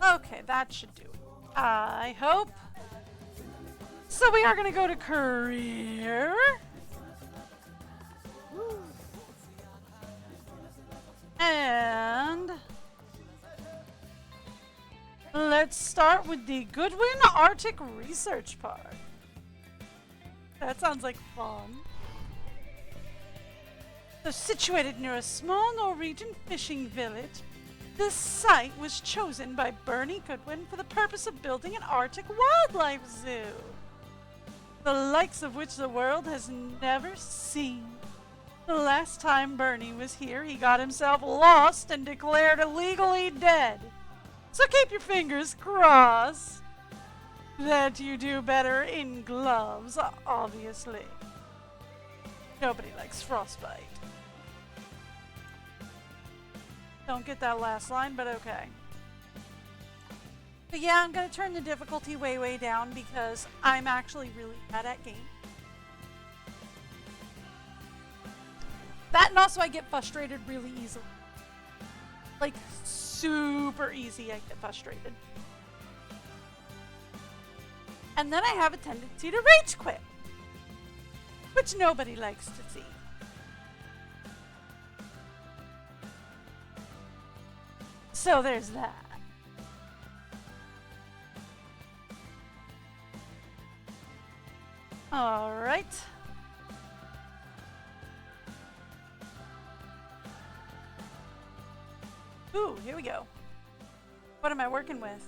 Okay, that should do it. I hope. So we are going to go to career. And let's start with the Goodwin Arctic Research Park. That sounds like fun. So situated near a small Norwegian fishing village, this site was chosen by Bernie Goodwin for the purpose of building an Arctic wildlife zoo, the likes of which the world has never seen. The last time Bernie was here, he got himself lost and declared illegally dead. So keep your fingers crossed that you do better in gloves, obviously. Nobody likes frostbite. Don't get that last line, but okay. But yeah, I'm going to turn the difficulty way down because I'm actually really bad at games. That and also I get frustrated really easily. Like, super easy I get frustrated. And then I have a tendency to rage quit, which nobody likes to see. So there's that. All right. Ooh, here we go. What am I working with?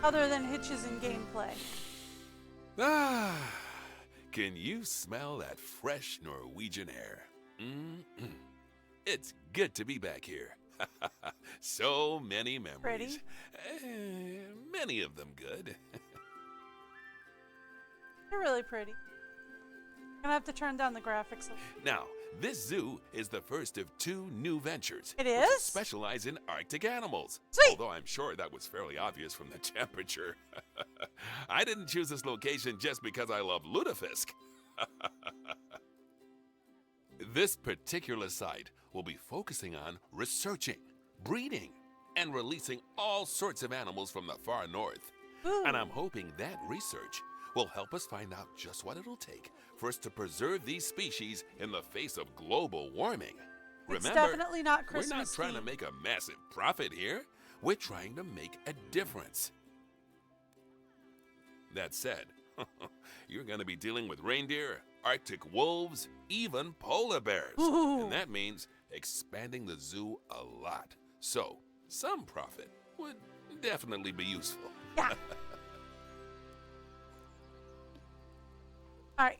Other than hitches in gameplay. Ah, can you smell that fresh Norwegian air? It's good to be back here. So many memories. Pretty? Many of them good. You're really pretty. I'm gonna have to turn down the graphics. Now, this zoo is the first of 2 new ventures. It which is? specialize in Arctic animals. Sweet! Although I'm sure that was fairly obvious from the temperature. I didn't choose this location just because I love lutefisk. This particular site will be focusing on researching, breeding, and releasing all sorts of animals from the far north. Ooh. And I'm hoping that research will help us find out just what it'll take for us to preserve these species in the face of global warming. It's Remember, definitely not Christmas we're not trying to themed. make a massive profit here. We're trying to make a difference. That said, you're going to be dealing with reindeer, Arctic wolves, even polar bears. Ooh. And that means expanding the zoo a lot. So, some profit would definitely be useful. Yeah. Alright.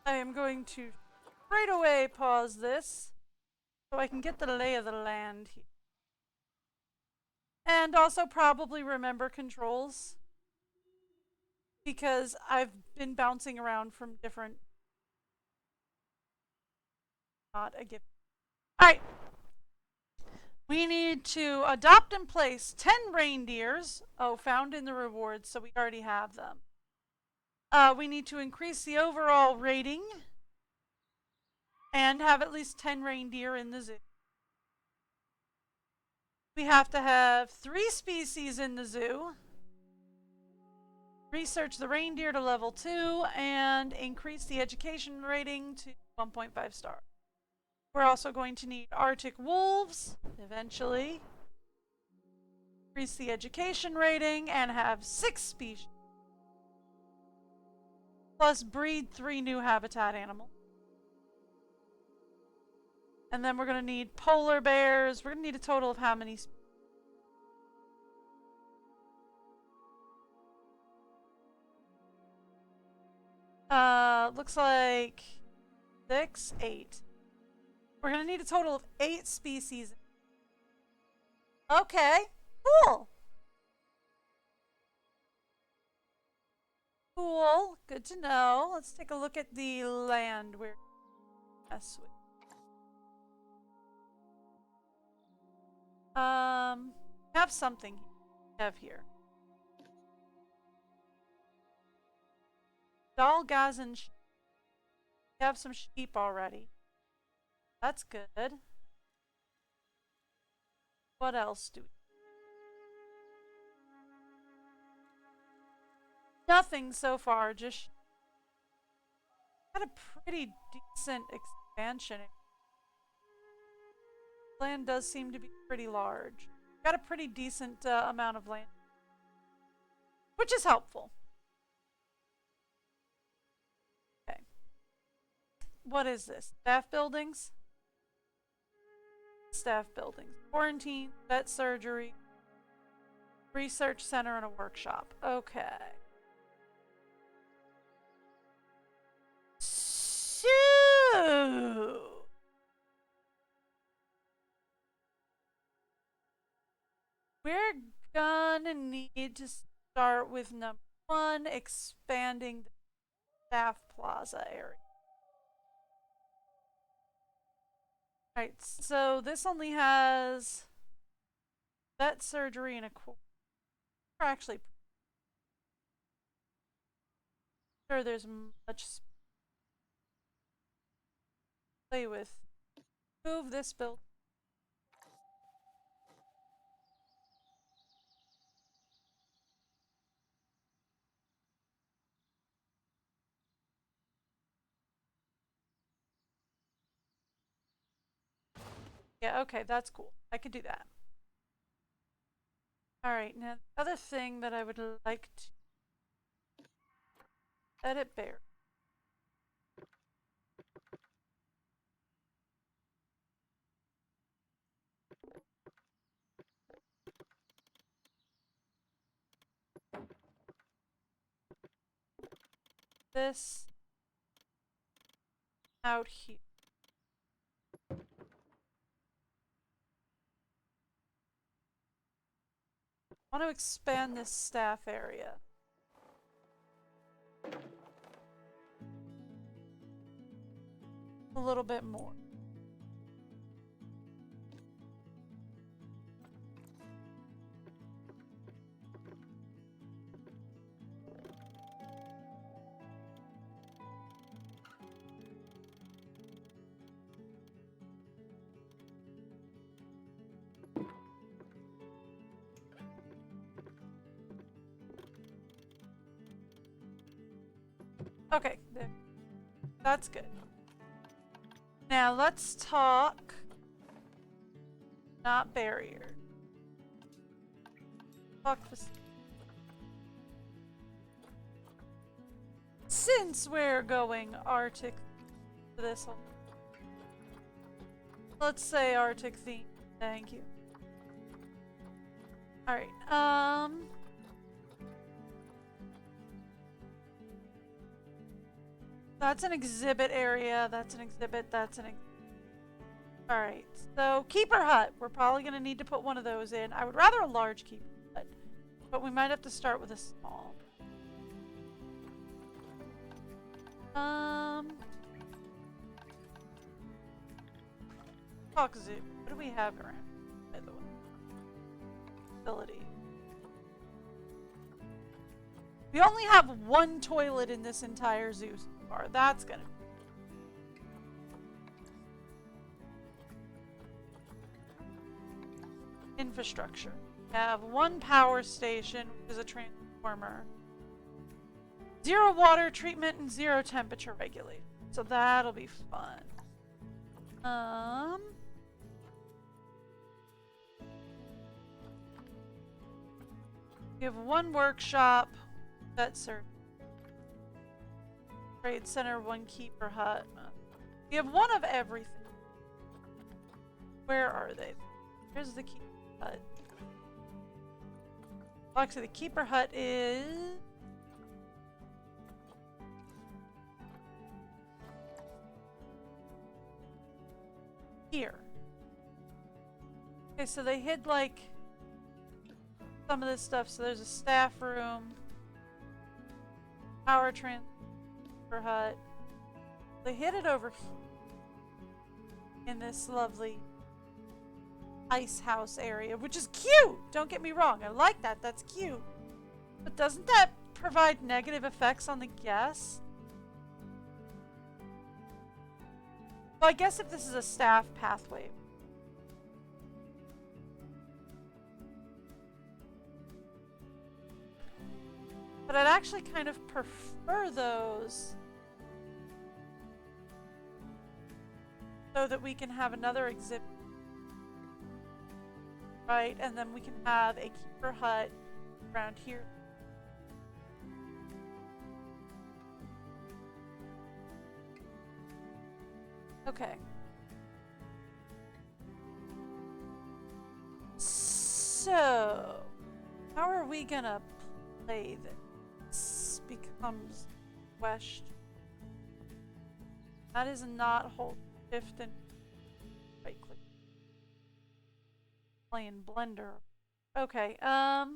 I am going to right away pause this so I can get the lay of the land here. And also probably remember controls, because I've been bouncing around from different. Not a gift. Alright. We need to adopt and place 10 reindeers. Oh, found in the rewards, so we already have them. We need to increase the overall rating and have at least 10 reindeer in the zoo. We have to have 3 species in the zoo. Research the reindeer to level 2 and increase the education rating to 1.5 star. We're also going to need Arctic wolves eventually. Increase the education rating and have 6 species. Plus breed 3 new habitat animals. And then we're going to need polar bears. We're going to need a total of how many? Looks like 6, 8. We're going to need a total of 8 species. Okay, cool. Cool, good to know. Let's take a look at the land we're mess with. Have something have here. Dalgazan. We have some sheep already. That's good. What else do we? Nothing so far, just got a pretty decent expansion. Land does seem to be pretty large. Got a pretty decent amount of land, which is helpful. Okay. What is this? Staff buildings? Staff buildings. Quarantine, vet surgery, research center, and a workshop. Okay. So we're gonna need to start with number 1, expanding the staff plaza area. Alright, so this only has vet surgery and a actually sure there's much play with. Move this build. Yeah, okay, that's cool. I could do that. Alright, now the other thing that I would like to edit bear. This out here. I want to expand this staff area. A little bit more. Okay, there. That's good. Now let's talk not barrier. Talk since we're going Arctic for this one. Let's say Arctic theme. Thank you. Alright, that's an exhibit area, that's an exhibit, that's an exhibit. Alright, so Keeper Hut. We're probably going to need to put one of those in. I would rather a large Keeper Hut, but we might have to start with a small. Talk zoo. What do we have around, by the way? Ability. We only have one toilet in this entire zoo so far. That's gonna infrastructure. We have one power station, which is a transformer. 0 water treatment and 0 temperature regulation. So that'll be fun. We have one workshop, vet surgery, trade center, one Keeper Hut. We have one of everything. Where are they? Here's the Keeper Hut. Actually, the Keeper Hut is here. Okay, so they hid like some of this stuff. So there's a staff room, power transfer hut. They hid it over here in this lovely ice house area, which is cute. Don't get me wrong. I like that. That's cute. But doesn't that provide negative effects on the guests? Well, I guess if this is a staff pathway. But I'd actually kind of prefer those so that we can have another exhibit. Right, and then we can have a keeper hut around here. Okay. So, how are we gonna play this? Becomes question. That is not hold shift and right click. Playing Blender. Okay, so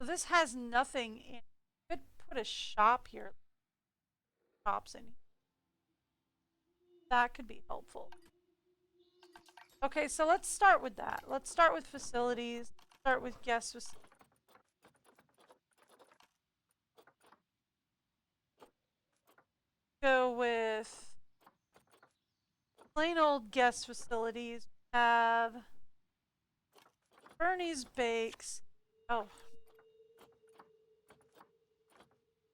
this has nothing in. Could put a shop here. Shops in. That could be helpful. Okay, so let's start with that. Let's start with facilities. Start with guest. Go with plain old guest facilities. Have Bernie's Bakes. Oh.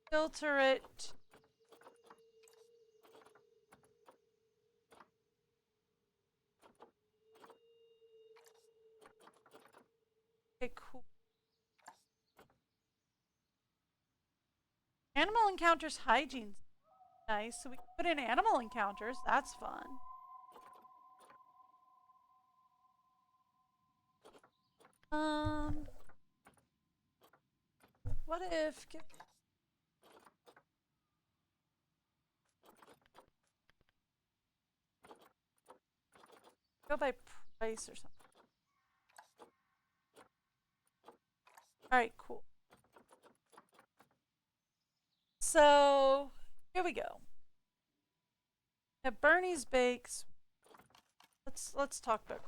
Filter it. Okay, cool. Animal encounters hygiene. Nice. So we can put in animal encounters. That's fun. What if go by price or something? All right, cool. So here we go. At Bernie's Bakes, let's talk about it.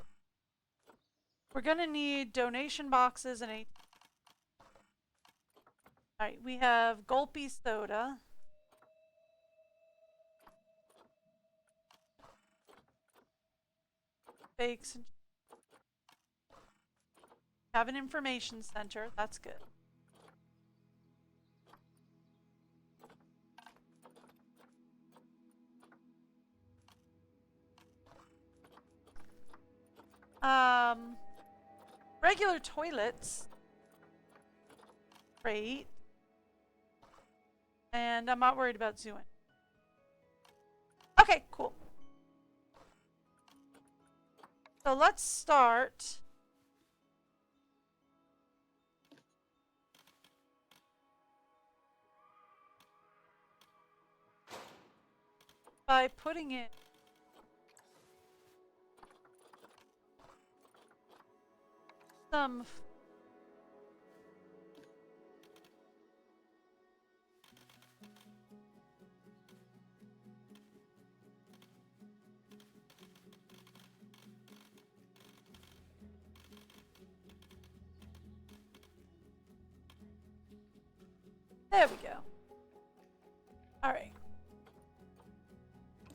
We're gonna need donation boxes and a. All right, we have Gulpy soda. Bakes and have an information center. That's good. Regular toilets. Great. And I'm not worried about zooing. Okay, cool. So let's start by putting in some there we go. All right.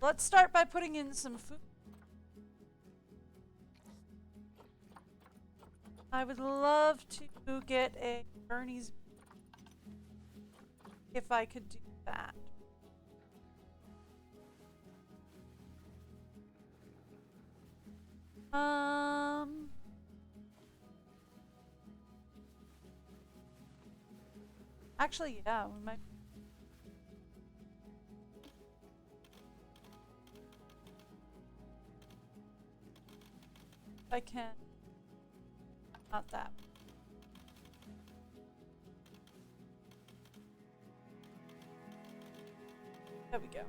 Let's start by putting in some food. I would love to get a Bernie's if I could do that. Actually, yeah, we might. I can. Not that. There we go.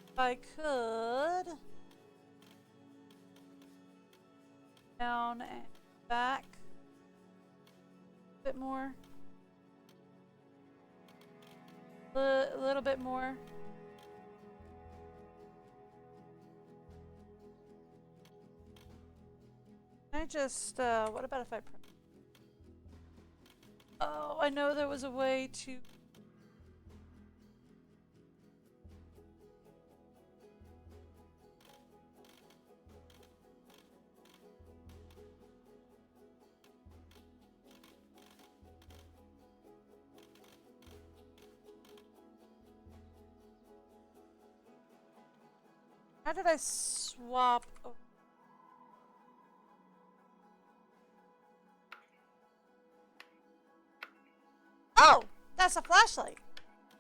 If I could. Down and back. A bit more. A little bit more. Can I just, what about if I press? Oh, I know there was a way to... How did I swap? Oh, that's a flashlight.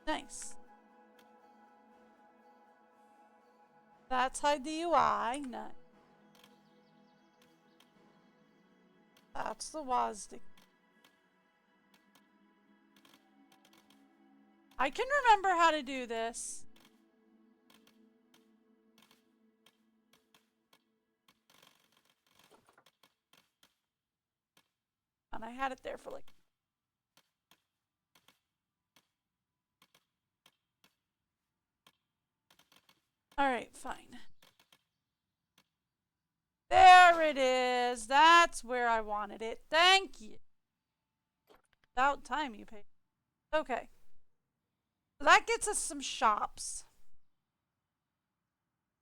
Nice. That's hide the UI. Nice. That's the WASD. I can remember how to do this. And I had it there for like... Alright, fine. There it is. That's where I wanted it. Thank you. About time you paid. Okay. So that gets us some shops.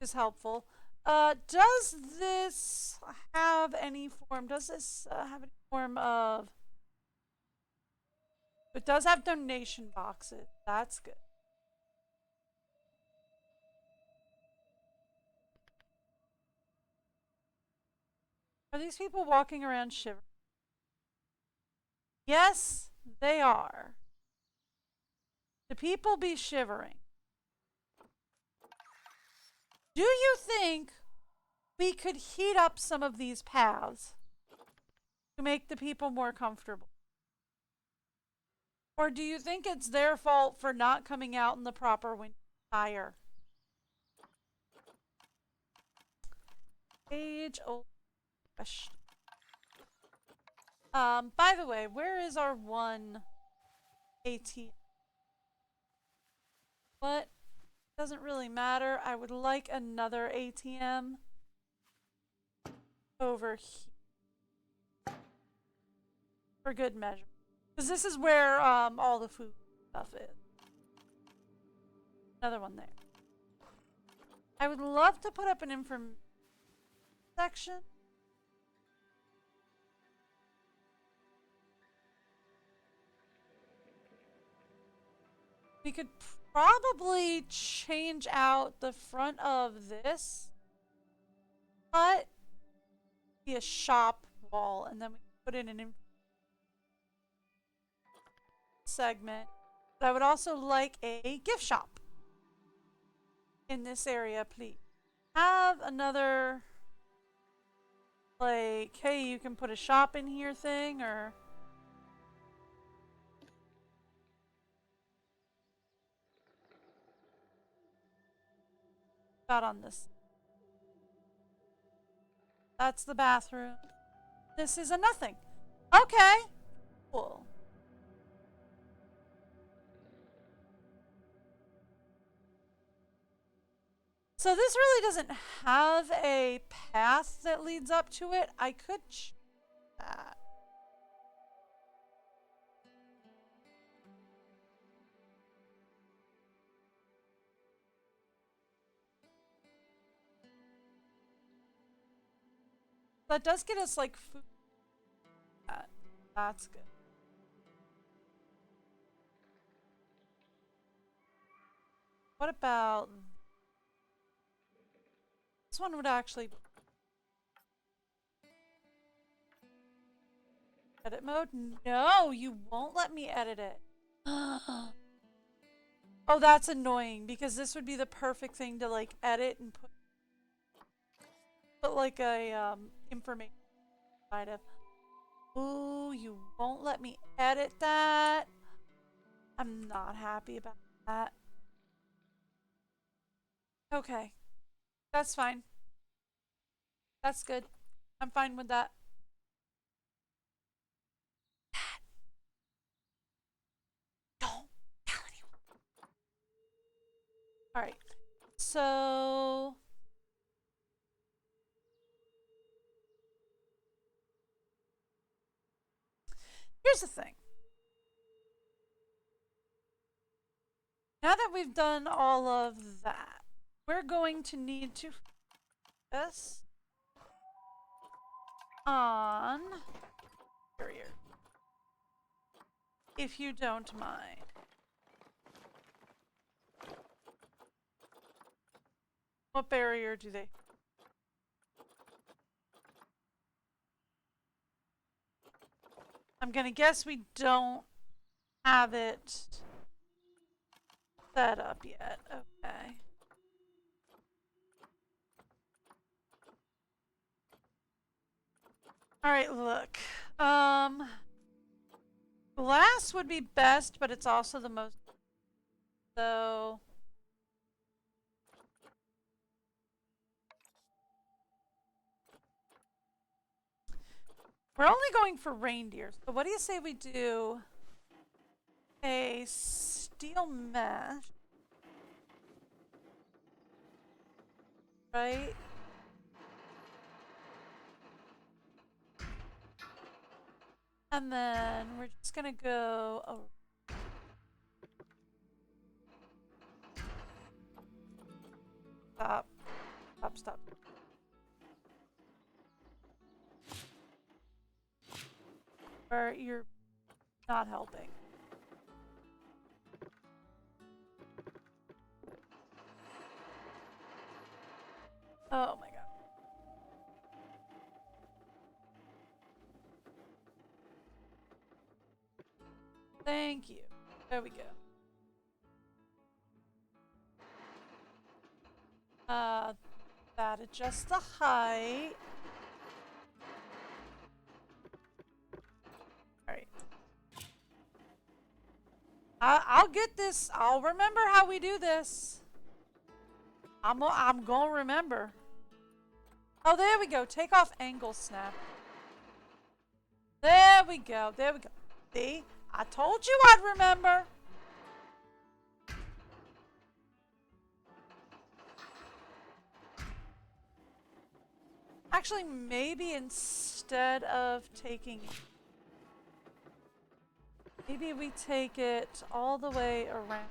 Is helpful. Does this have any form? Does this have any form of... It does have donation boxes. That's good. Are these people walking around shivering? Yes, they are. The people be shivering. Do you think we could heat up some of these paths to make the people more comfortable? Or do you think it's their fault for not coming out in the proper winter attire? Age-old question. By the way, where is our one ATM? What? Doesn't really matter. I would like another ATM over here for good measure. Because this is where all the food stuff is. Another one there. I would love to put up an information section. We could probably change out the front of this, but be a shop wall, and then we put in an segment. But I would also like a gift shop in this area, please. Have another, like, hey, you can put a shop in here thing, or... About on this. That's the bathroom. This is a nothing. Okay. Cool. So this really doesn't have a path that leads up to it. I could that. That does get us like food. That's good. What about this one? Would actually edit mode? No, you won't let me edit it. Oh, that's annoying because this would be the perfect thing to like edit and put like a information inside of. Ooh, you won't let me edit that. I'm not happy about that. Okay. That's fine. That's good. I'm fine with that. Don't tell anyone. Alright. So... Here's the thing. Now that we've done all of that, we're going to need to focus on barrier, if you don't mind. What barrier do they? I'm gonna guess we don't have it set up yet. Okay. Alright, look. Glass would be best, but it's also the most. So. We're only going for reindeer. So, what do you say we do a steel mesh? Right? And then we're just gonna go. Oh. Stop. Stop, stop. Or you're not helping. Oh my god. Thank you. There we go. That adjusts the height. Alright. I'll get this. I'll remember how we do this. I'm gonna remember. Oh, there we go. Take off angle snap. There we go. There we go. See? I told you I'd remember. Actually, maybe instead of taking... Maybe we take it all the way around.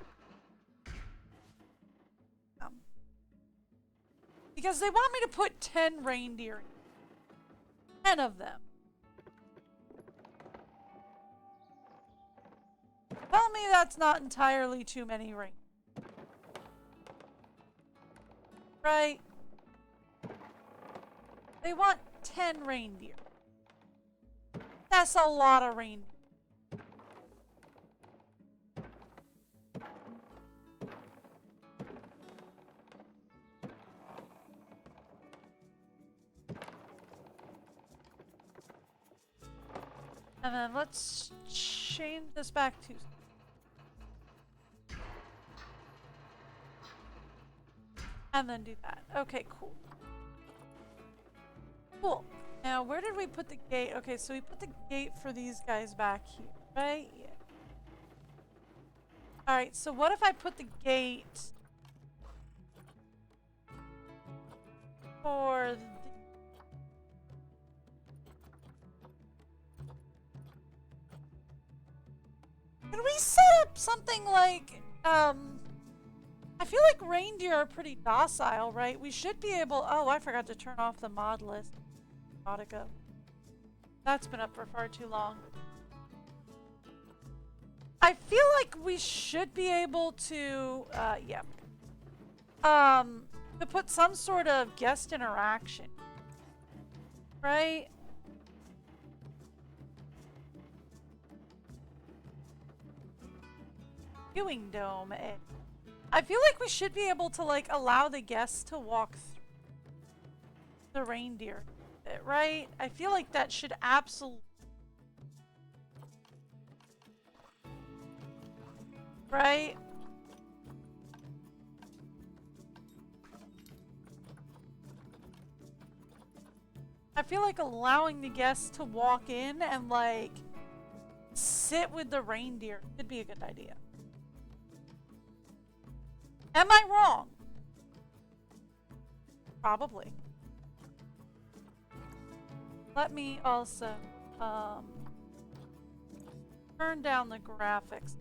Because they want me to put 10 reindeer in. 10 of them. Tell me that's not entirely too many reindeer. Right? They want 10 reindeer. That's a lot of reindeer. And then let's change this back to... And then do that. Okay, cool. Cool. Now, where did we put the gate? Okay, so we put the gate for these guys back here, right? Yeah. Alright, so what if I put the gate for... Can we set up something like, I feel like reindeer are pretty docile, right? We should be able... Oh, I forgot to turn off the mod list. Nautica. That's been up for far too long. I feel like we should be able to, to put some sort of guest interaction. Right? Viewing dome. I feel like we should be able to, like, allow the guests to walk through the reindeer. Right? I feel like that should absolutely... Right? I feel like allowing the guests to walk in and, like, sit with the reindeer could be a good idea. Am I wrong? Probably. Let me also turn down the graphics.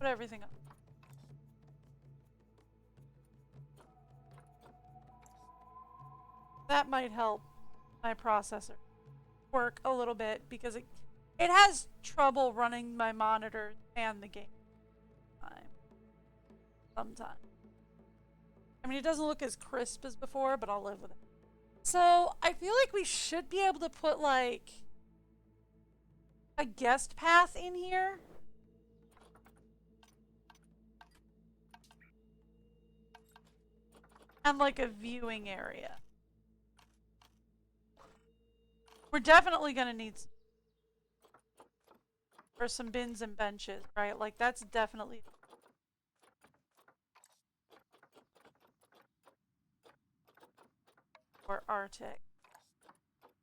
put everything up. That might help my processor work a little bit because it has trouble running my monitor and the game sometimes. I mean, it doesn't look as crisp as before, but I'll live with it. So I feel like we should be able to put like a guest path in here. And like a viewing area. We're definitely gonna need or some bins and benches, right? Like that's definitely for Arctic.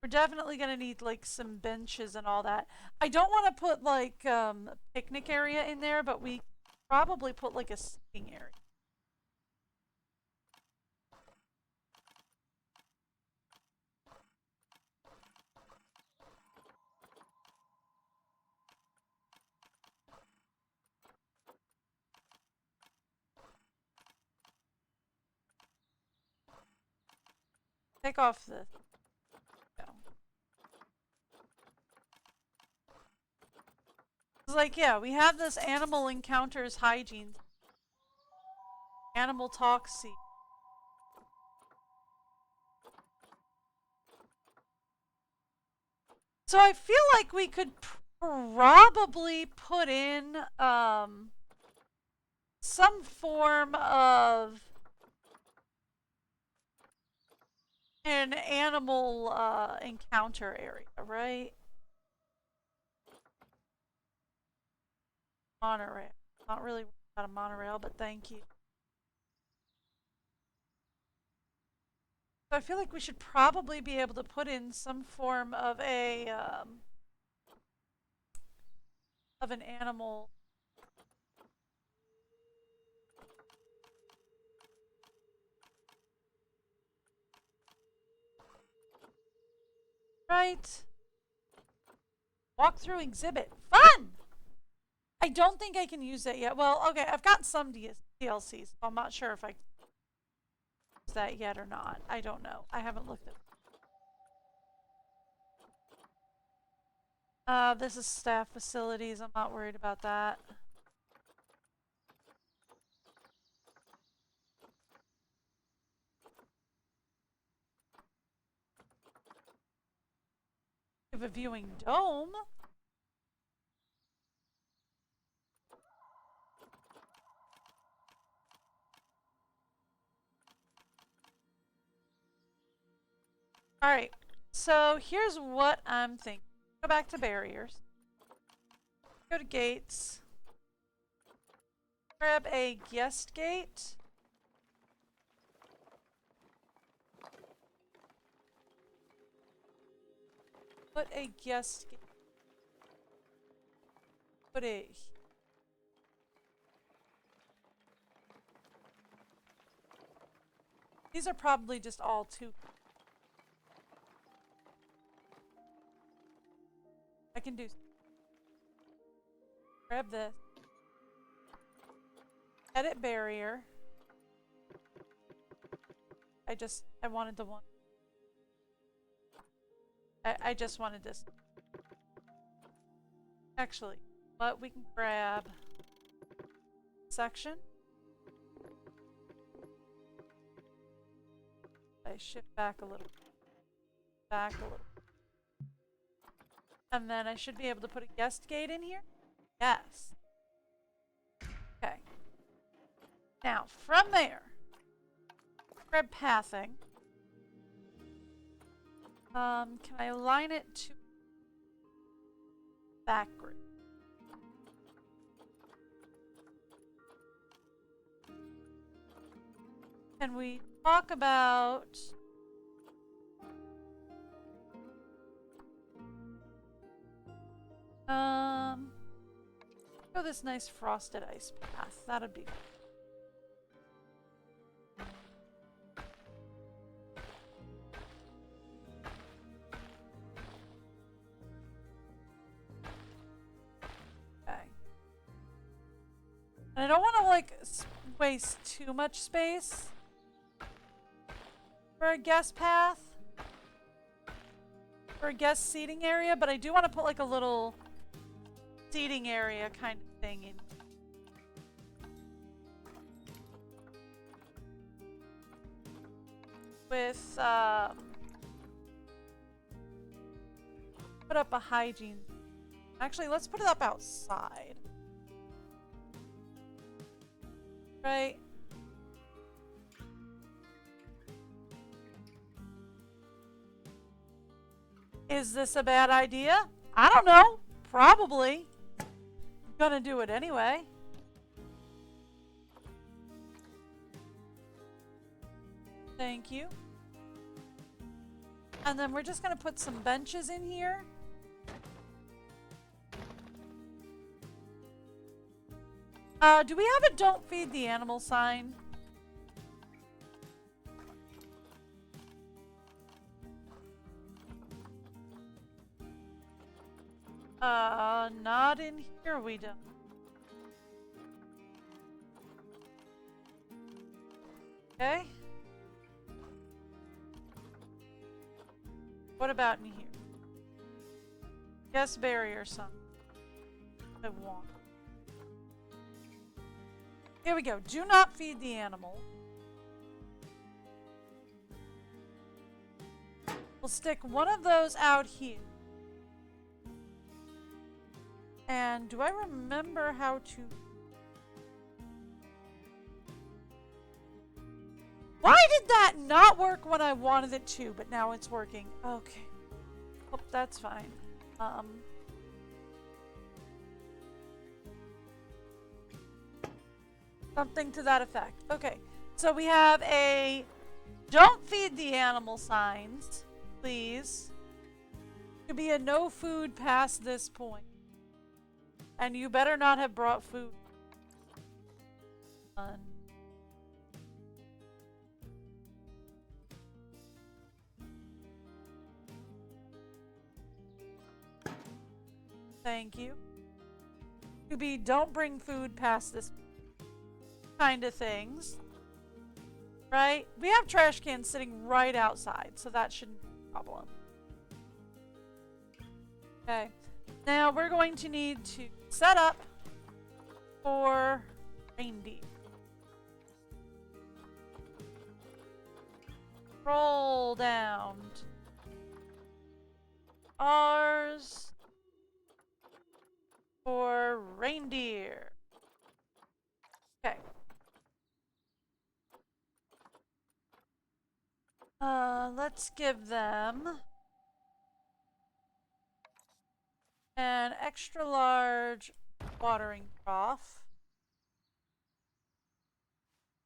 We're definitely gonna need like some benches and all that. I don't want to put like a picnic area in there, but we probably put like a sitting area. Take off the. It's like, yeah, we have this animal encounters hygiene. Animal talk seat. So I feel like we could probably put in some form of an animal encounter area, right? Monorail. Not really about a monorail, but thank you. So I feel like we should probably be able to put in some form of a of an animal. Right. Walkthrough exhibit. Fun! I don't think I can use that yet. Well, okay, I've got some DLCs, so I'm not sure if I can use that yet or not. I don't know. I haven't looked at it. This is staff facilities. I'm not worried about that. We have a viewing dome. Alright, so here's what I'm thinking. Go back to barriers. Go to gates. Grab a guest gate. Put a guest gate. Put a... These are probably just all two. I can do. Grab this. Edit barrier. I wanted the one. I just wanted this. Actually, but we can grab section. I shift back a little. Back a little. And then I should be able to put a guest gate in here. Yes. Okay. Now, from there, grab pathing. Can I align it to back grid? Can we talk about go this nice frosted ice path? That'd be good. I don't want to like waste too much space for a guest path, for a guest seating area, but I do want to put like a little seating area kind of thing in. With, put up a hygiene. Actually, let's put it up outside. Right? Is this a bad idea? I don't know. Probably. Gonna do it anyway. Thank you. And then we're just gonna put some benches in here. Do we have a don't feed the animal sign? Not in here we don't. Okay. What about in here? Guest barrier sign. I want. Here we go. Do not feed the animal. We'll stick one of those out here. And do I remember how to... Why did that not work when I wanted it to, but now it's working? Okay. Oh, that's fine. Something to that effect. Okay. So we have a don't feed the animal signs, please. To be a no food past this point. And you better not have brought food. Thank you. To be don't bring food past this kind of things. Right? We have trash cans sitting right outside, so that shouldn't be a problem. Okay. Now we're going to need to set up for reindeer. Roll down. R's for reindeer. Okay. Let's give them an extra large watering trough.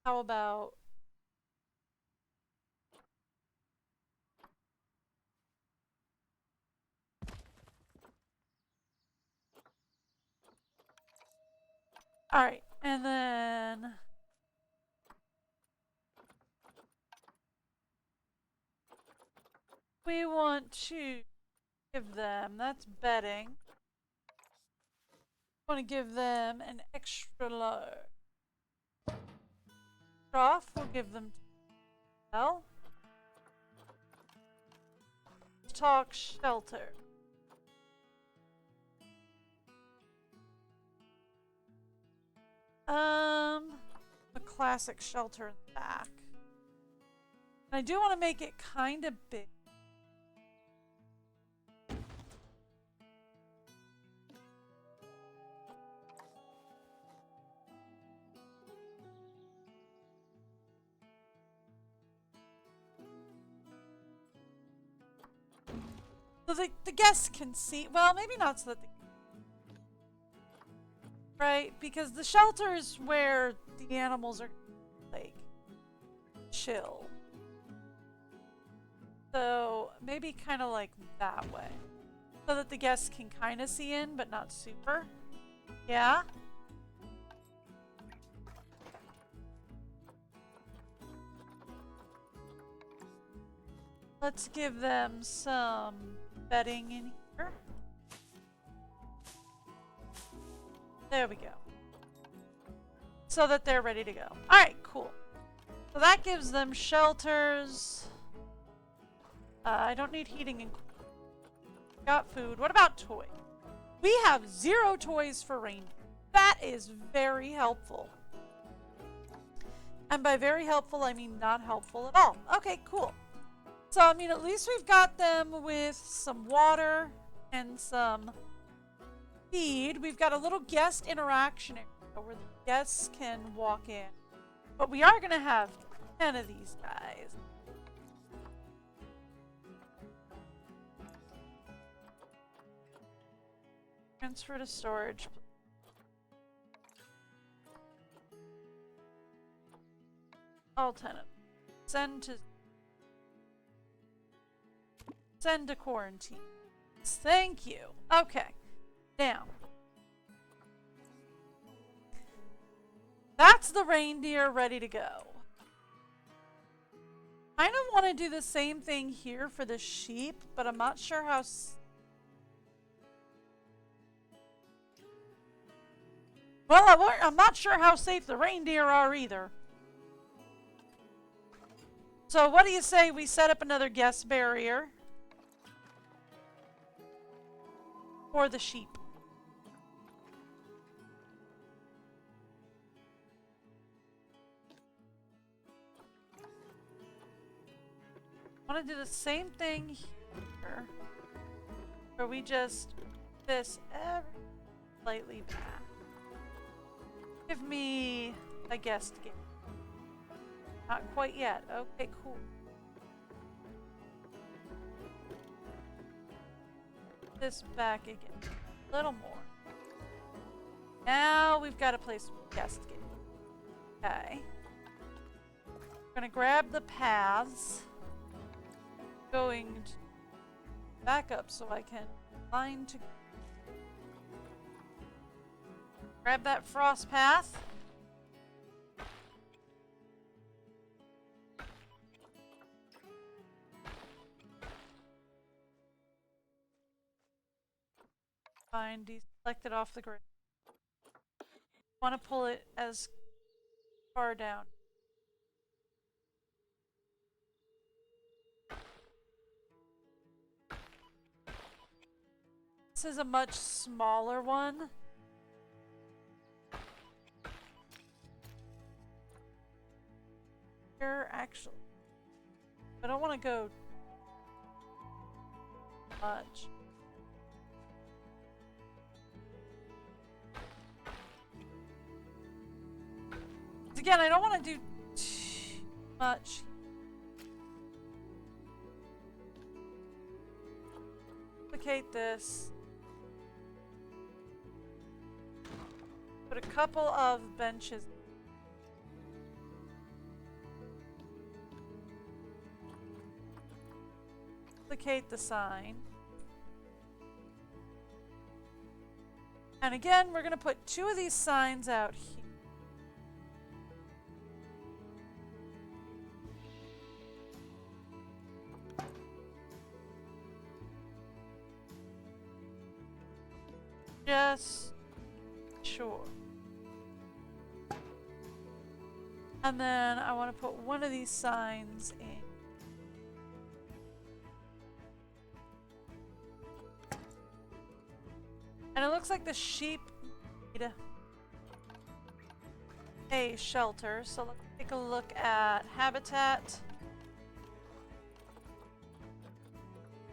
How about all right, and then we want to give them, that's bedding. Want to give them an extra large trough. We'll give them well. Talk shelter. A classic shelter in the back. I do want to make it kind of big. So the guests can see, well, maybe not so that they right? Because the shelter is where the animals are, like, chill. So maybe kind of like that way. So that the guests can kind of see in, but not super. Yeah? Let's give them some bedding in here. There we go. so that they're ready to go. Alright, cool. So that gives them shelters. I don't need heating and cooling. Got food. What about toys? We have 0 toys for reindeer. That is very helpful. And by very helpful, I mean not helpful at all. Okay, cool. So, I mean, at least we've got them with some water and some feed. We've got a little guest interaction area where the guests can walk in. But we are going to have 10 of these guys. Transfer to storage. All 10 of them. Send to quarantine. Thank you. Okay. Now. That's the reindeer ready to go. I kind of want to do the same thing here for the sheep, but I'm not sure how... Well, I'm not sure how safe the reindeer are either. So what do you say we set up another guest barrier for the sheep? I want to do the same thing here, where we just this ever slightly back. Give me a guest game. Not quite yet. Okay, cool. This back again. A little more. Now we've got a place for guest game. Okay. We're gonna grab the paths. Going to back up so I can line to grab that frost path. Fine, deselect it off the grid. Want to pull it as far down. This is a much smaller one. Here, actually, I don't want to go much. Again, I don't want to do too much. Duplicate this. Put a couple of benches. Duplicate the sign. And again, we're going to put 2 of these signs out here. Just sure. And then I want to put one of these signs in. And it looks like the sheep need a shelter. So let's take a look at habitat.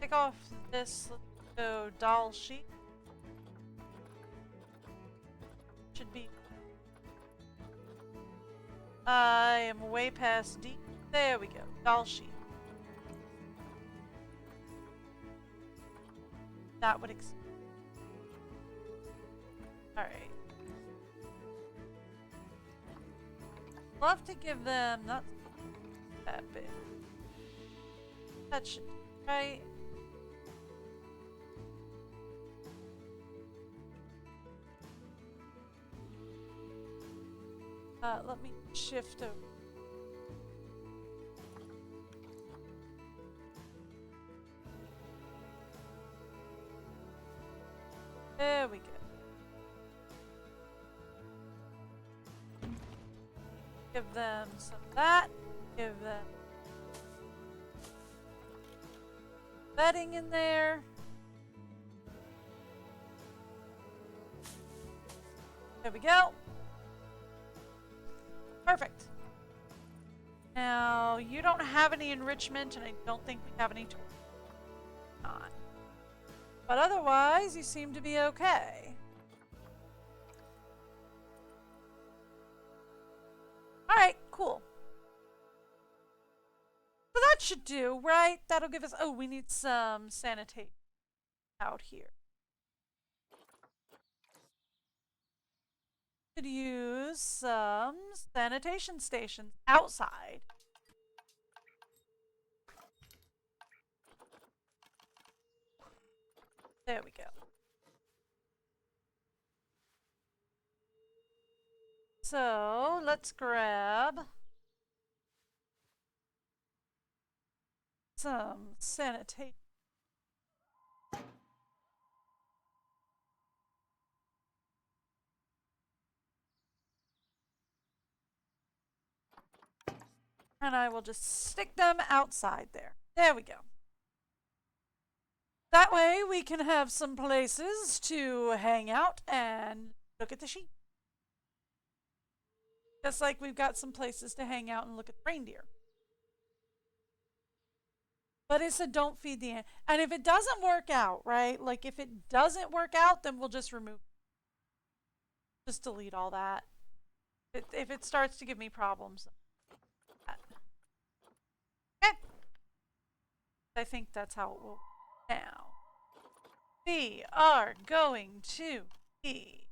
Take off this, let's go doll sheep. Should be. I am way past D. There we go. Doll sheep. That would alright. Love to give them not that big. That should be right. Let me shift over. There we go. Give them some of that. Give them bedding in there. There we go. Perfect. Now, you don't have any enrichment, and I don't think we have any tools. Not. But otherwise, you seem to be okay. Alright, cool. So that should do, right? That'll give us... Oh, we need some sanitation out here. Could use some sanitation stations outside. There we go. So let's grab some sanitation. And I will just stick them outside there. There we go. That way we can have some places to hang out and look at the sheep. Just like we've got some places to hang out and look at the reindeer. But it said don't feed the ant. And if it doesn't work out, right? Like if it doesn't work out, then we'll just remove. Just delete all that. If it starts to give me problems. Okay. I think that's how it will now. We are going to be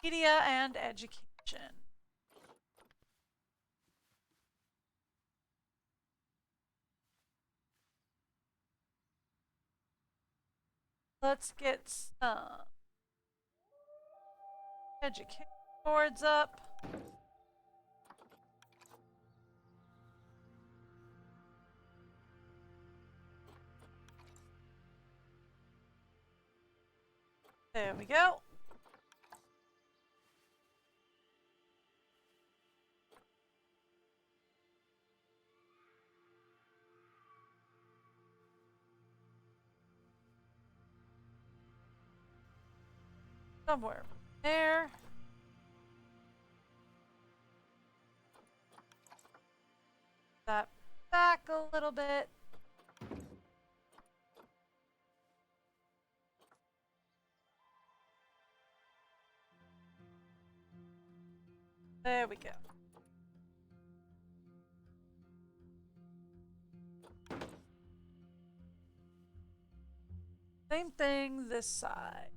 media and education. Let's get some education boards up. There we go. Somewhere there. That back a little bit. There we go. Same thing this side.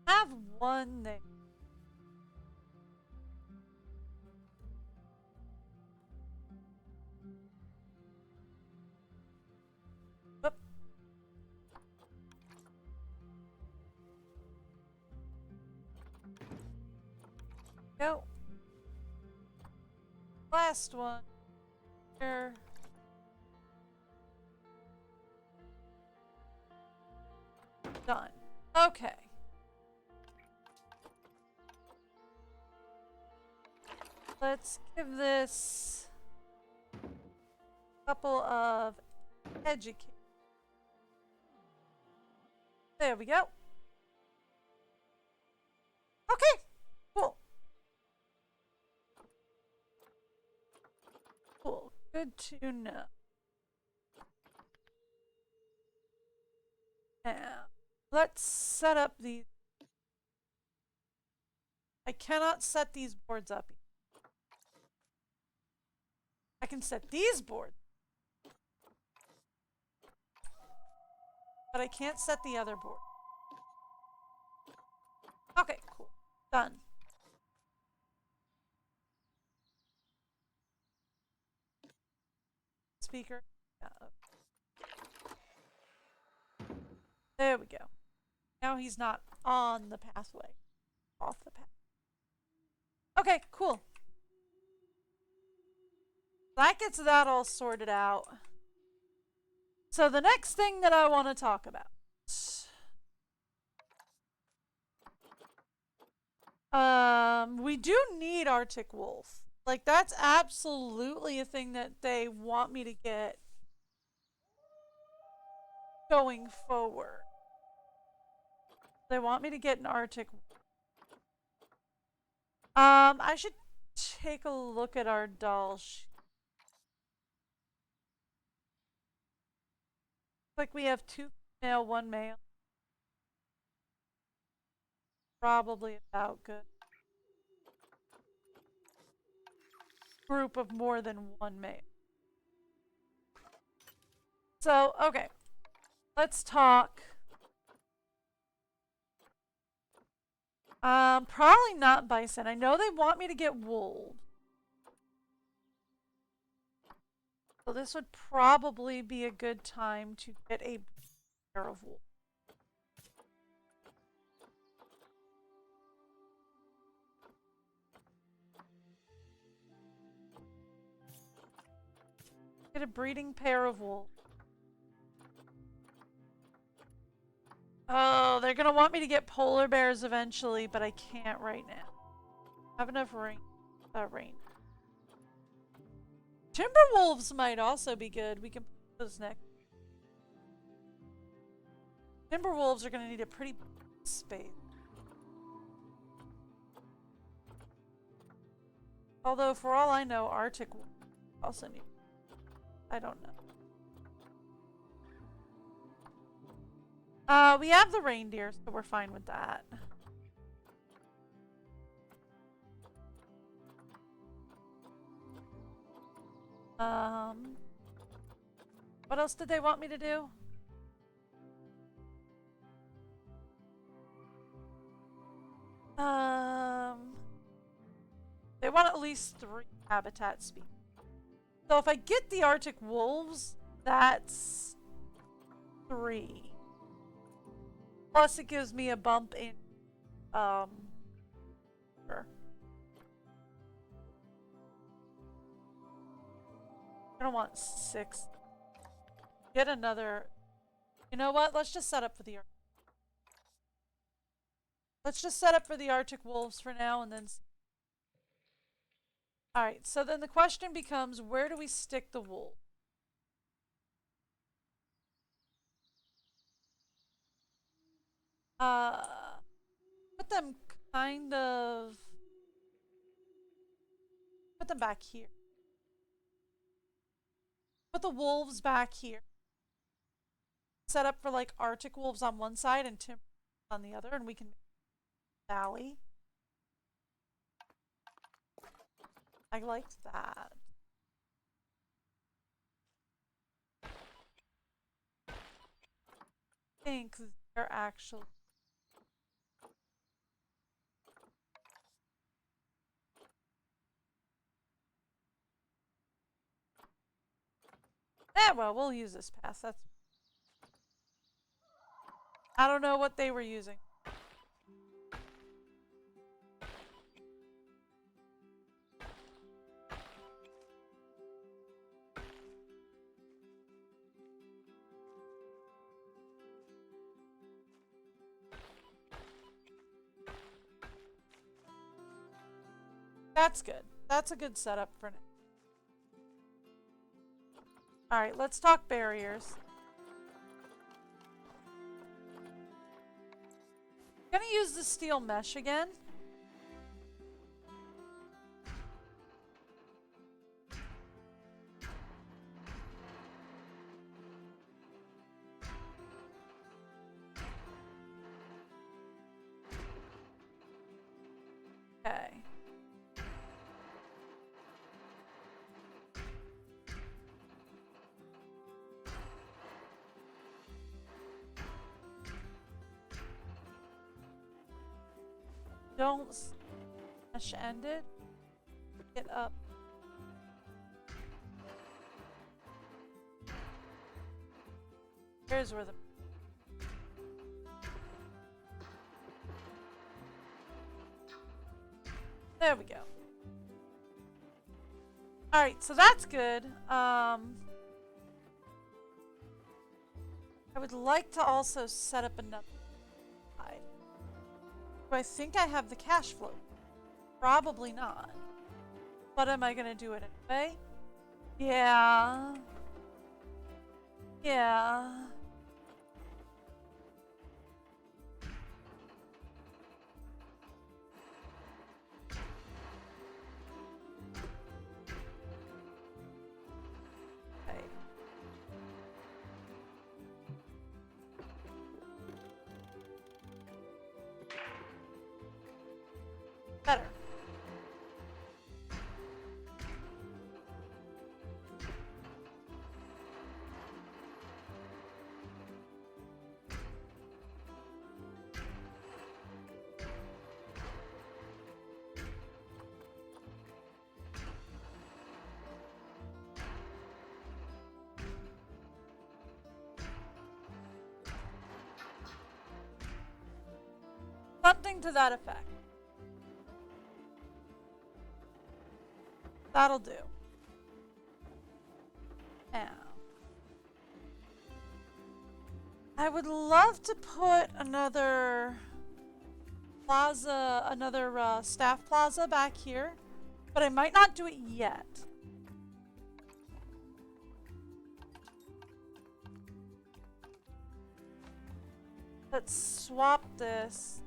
Have one there. Whoop. Go. Last one. Here. Done. Okay. Let's give this a couple of educate. There we go. Okay, cool. Cool, good to know. Now, let's set up these. I cannot set these boards up. I can set these boards. But I can't set the other board. Okay, cool. Done. Speaker. There we go. Now he's not on the pathway. Off the path. Okay, cool. That gets that all sorted out. So the next thing that I want to talk about. We do need Arctic wolf. Like, that's absolutely a thing that they want me to get going forward. They want me to get an Arctic wolf. I should take a look at our doll sheet. Like, we have 2 male, 1 male. Probably about good. Group of more than 1 male. So, okay. Let's talk. Probably not bison. I know they want me to get wool. So this would probably be a good time to get a pair of wool. Get a breeding pair of wool. Oh, they're gonna want me to get polar bears eventually, but I can't right now. I have enough rain. Timber wolves might also be good. We can put those next. Timber wolves are gonna need a pretty space. Although, for all I know, Arctic wolves also need. I don't know. We have the reindeer, so we're fine with that. What else did they want me to do? They want at least 3 habitat species. So if I get the Arctic wolves, that's 3. Plus it gives me a bump in, sure. I'm gonna want 6. Get another. You know what? Let's just set up for the Arctic. Let's just set up for the Arctic wolves for now and then. Alright, so then the question becomes, where do we stick the wool? Put them kind of. Put them back here. Put the wolves back here. Set up for like Arctic wolves on one side and timber on the other, and we can valley. I liked that. I think they're actually. Yeah, well, we'll use this path. That's. I don't know what they were using. That's good. That's a good setup for now. Alright, let's talk barriers. I'm gonna use the steel mesh again. Okay. Don't mesh ended. Get up. Here's where the. There we go. Alright, so that's good. I would like to also set up another side. Do I think I have the cash flow? Probably not. But am I gonna do it anyway? Yeah. Yeah. Okay. Better. Something to that effect. That'll do. Now, I would love to put another plaza, another staff plaza back here, but I might not do it yet. Let's swap this.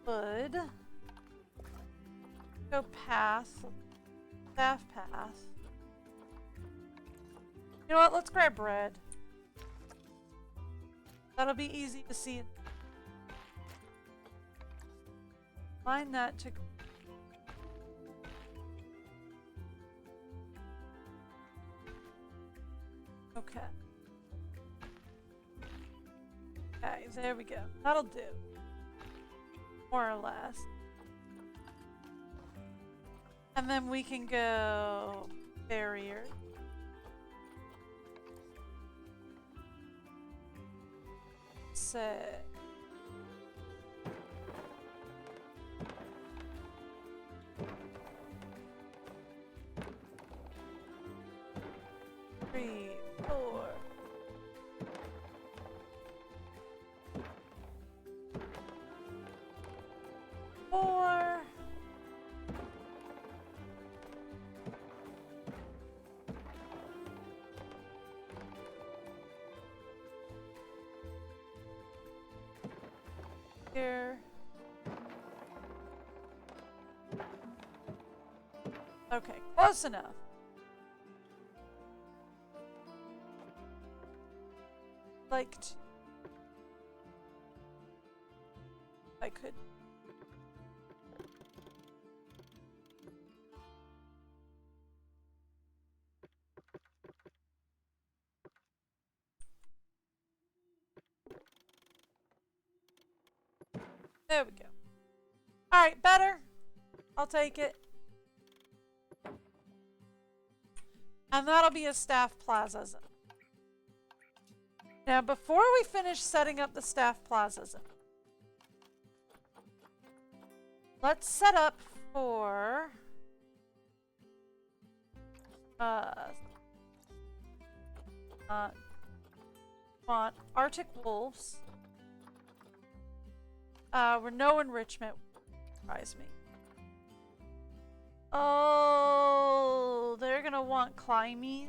Wood. Go path. Staff path. You know what? Let's grab bread. That'll be easy to see. Find that to. Okay. Okay, there we go. That'll do. More or less. And then we can go barrier. Set. Three, four. Four. Here. Okay, close enough. Liked. I could. There we go. Alright, better. I'll take it. And that'll be a staff plaza zone. Now, before we finish setting up the staff plaza zone, let's set up for want Arctic wolves. We're no enrichment. Surprise me. Oh, they're gonna want climbing.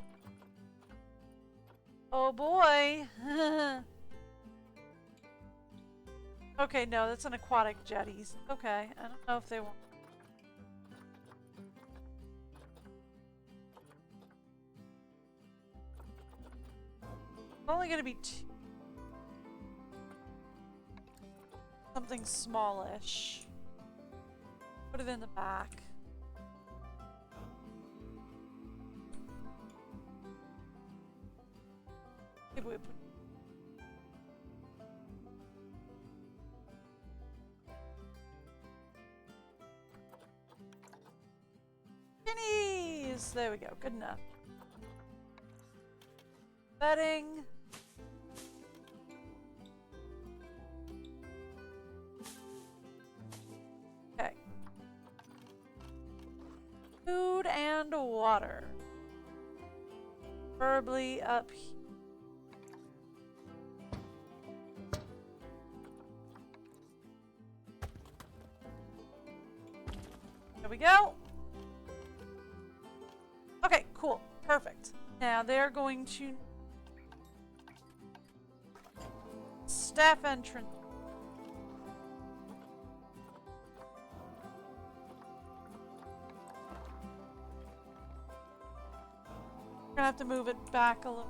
Oh boy. Okay, no, that's an aquatic jetties. Okay, I don't know if they want. It's only gonna be two. Something smallish. Put it in the back. Maybe we put. Pennies! There we go. Good enough. Bedding. Okay. Food and water. Preferably up here. There we go. Okay, cool. Perfect. Now they're going to staff entrance. We're gonna have to move it back a little.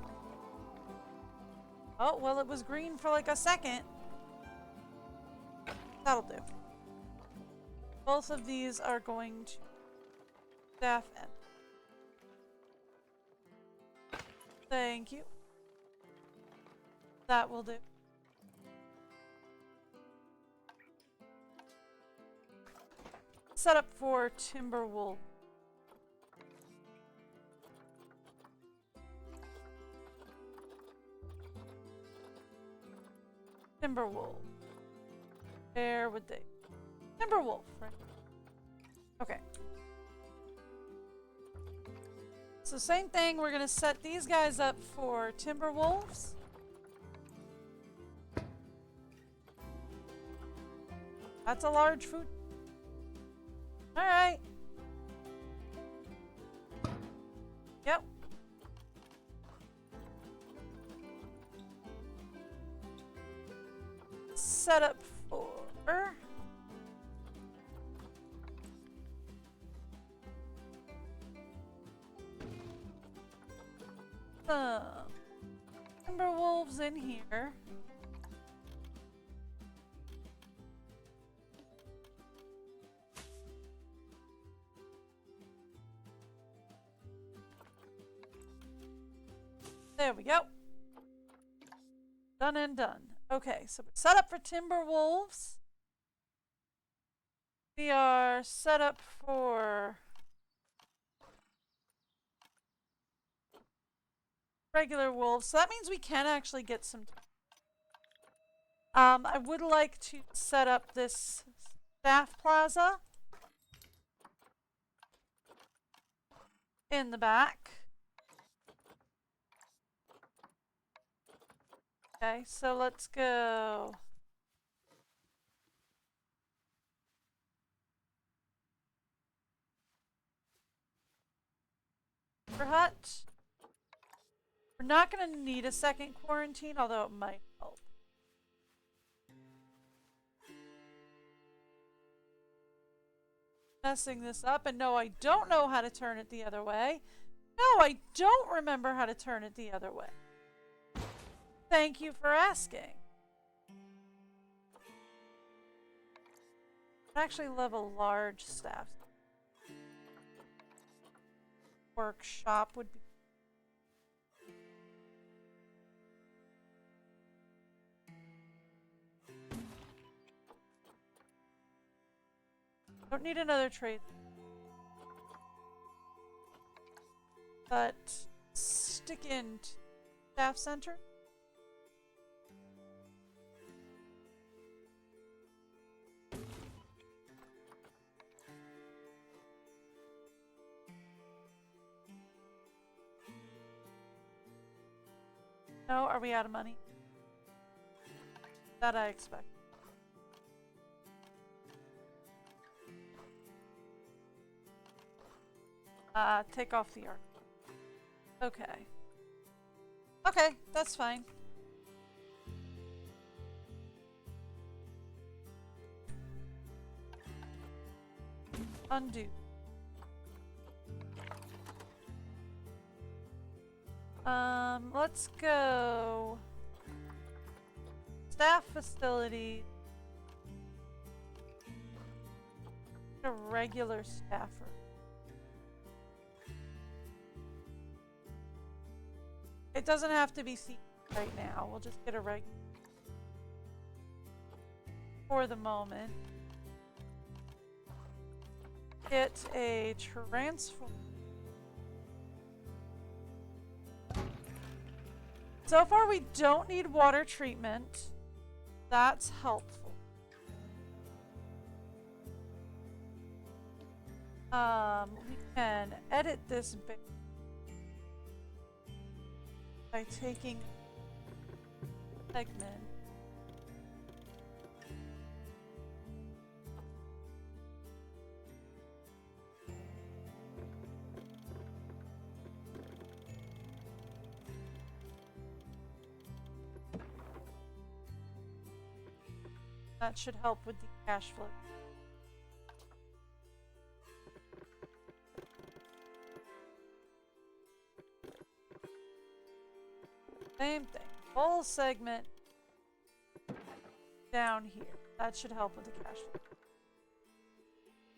Oh, well, it was green for like a second. That'll do. Both of these are going to staff end. Thank you. That will do. Set up for Timberwolf. Timberwolf. Where would they? Timberwolf, right? Okay. So same thing, we're gonna set these guys up for Timberwolves. That's a large food. Alright. Yep. Set up for Timberwolves in here. There we go. Done and done. Okay, so we're set up for Timberwolves. We are set up for regular wolves. So that means we can actually get some. I would like to set up this staff plaza in the back. Okay, so let's go. Hut. We're not going to need a second quarantine, although it might help. Messing this up, and no, I don't know how to turn it the other way. No, I don't remember how to turn it the other way. Thank you for asking. I actually love a large staff. Workshop would be. Don't need another trade. But stick in staff center. No, are we out of money? That I expect. Take off the arc. Okay. Okay, that's fine. Undo. Let's go. Staff facility. A regular staffer. It doesn't have to be secret right now. We'll just get a regular for the moment. Get a transform. So far, we don't need water treatment. That's helpful. We can edit this bit by taking segment. That should help with the cash flow. Same thing. Whole segment down here. That should help with the cash flow.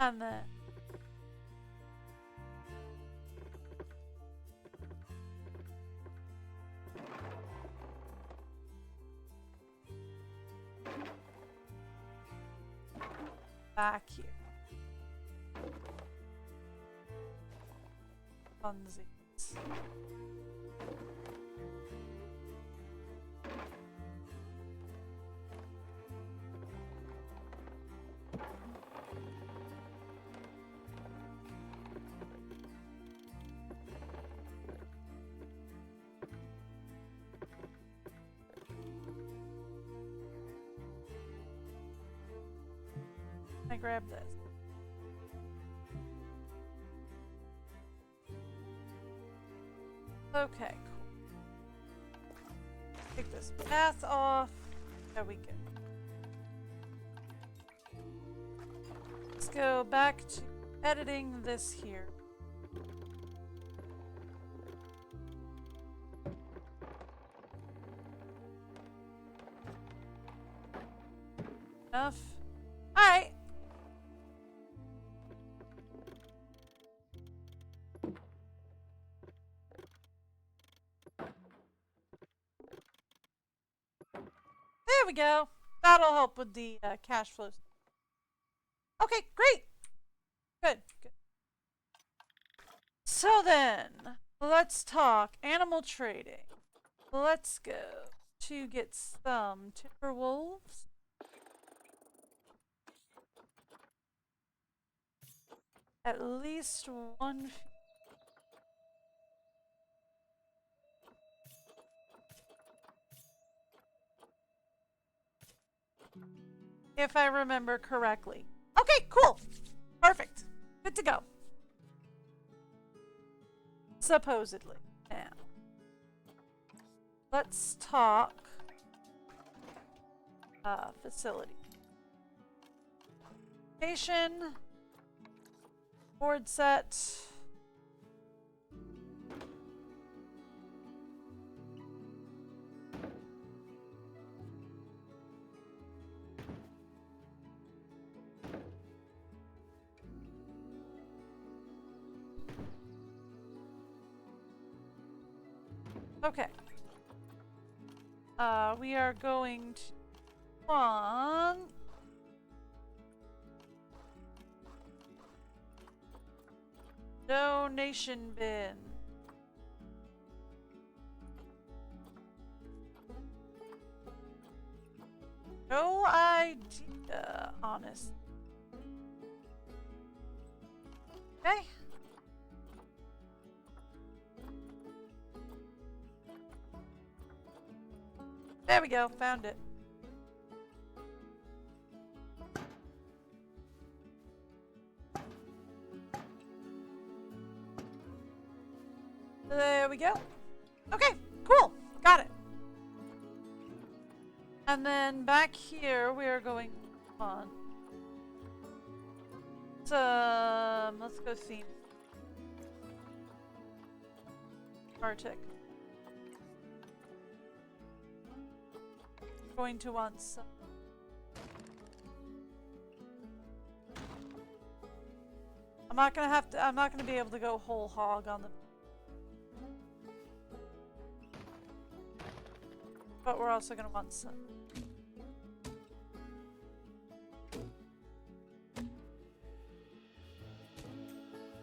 And then back here. Funsies. I grab this. Okay, cool. Take this path off. There we go. Let's go back to editing this here. Enough. Alright. There we go. That'll help with the cash flows. Okay, great. Good, good. So then, let's talk animal trading. Let's go to get some timber wolves. At least one. If I remember correctly. Okay, cool. Perfect. Good to go. Supposedly. Now, let's talk facility. Station. Board set. Okay. We are going to want donation bin. No idea, honest. Okay. There we go, found it. There we go. Okay, cool. Got it. And then back here, we are going on. Let's go see. Arctic. Going to want some. I'm not gonna be able to go whole hog on the. But we're also gonna want some.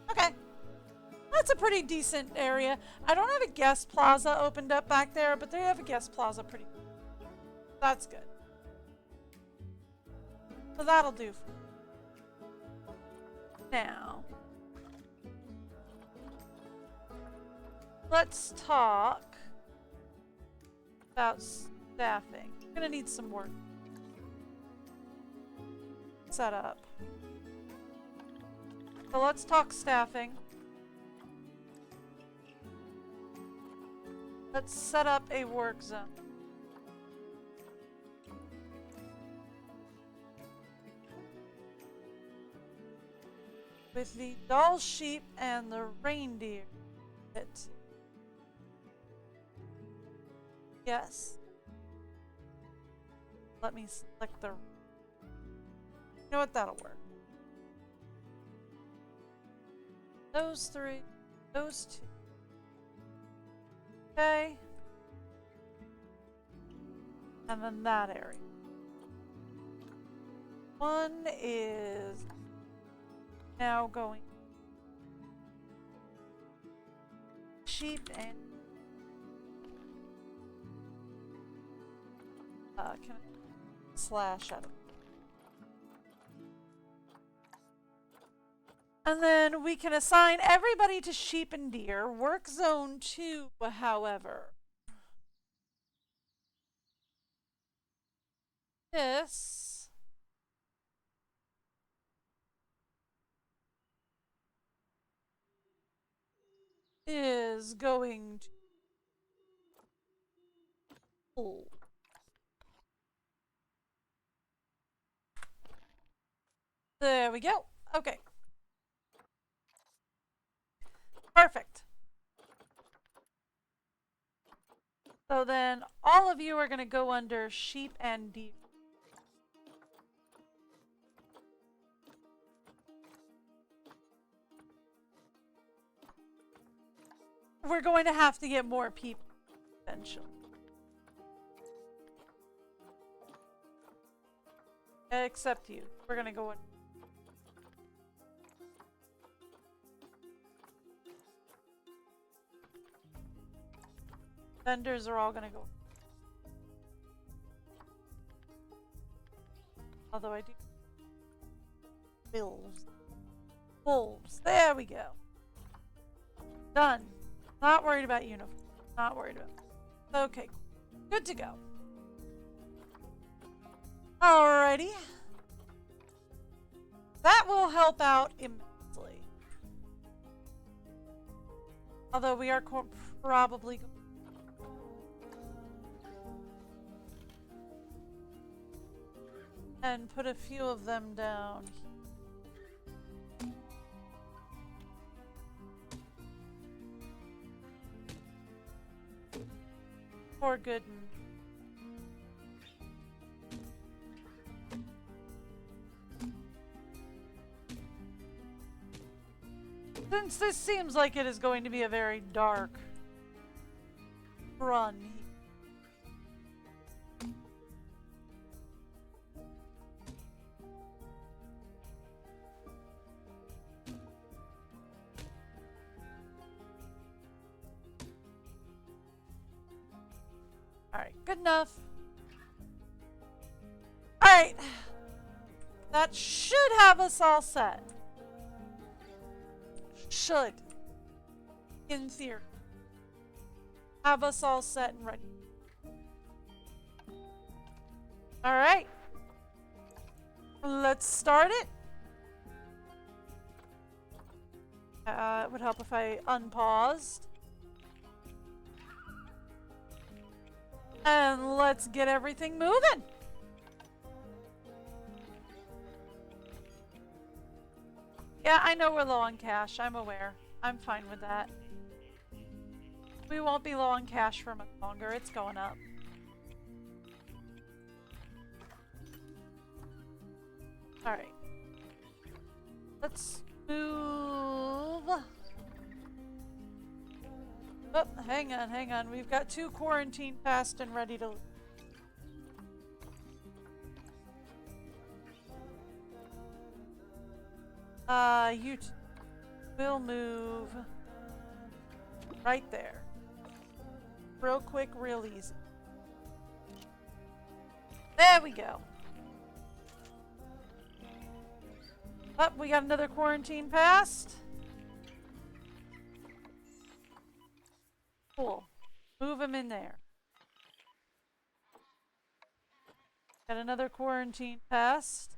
Okay. That's a pretty decent area. I don't have a guest plaza opened up back there, but they have a guest plaza pretty. That's good. So that'll do. Now, let's talk about staffing. I'm gonna need some work set up. So let's talk staffing. Let's set up a work zone. with the doll sheep and the reindeer. Yes. Let me select the... You know what? That'll work. Those three. Those two. Okay. And then that area. One is now going sheep and can I slash out of it? And then we can assign everybody to sheep and deer. Work zone 2, however. This is going to pull. There we go. Okay. Perfect. So then all of you are going to go under sheep and deer. We're going to have to get more people eventually. Except you. We're going to go in. Vendors are all going to go. Although I do. Bills. Wolves. There we go. Done. Not worried about uniform. Not worried about it. Okay. Good to go. Alrighty. That will help out immensely. Although we are probably going and put a few of them down. For good. Since this seems like it is going to be a very dark run. Alright, good enough. Alright. That should have us all set. Should. In theory. Have us all set and ready. Alright. Let's start it. It would help if I unpaused. And let's get everything moving. Yeah, I know we're low on cash. I'm aware. I'm fine with that. We won't be low on cash for much longer. It's going up. Alright. Let's move. Oh, hang on. We've got 2 quarantine passed and ready to... you will move right there. Real quick, real easy. There we go. Oh, we got another quarantine passed. Cool. Move him in there. Got another quarantine passed.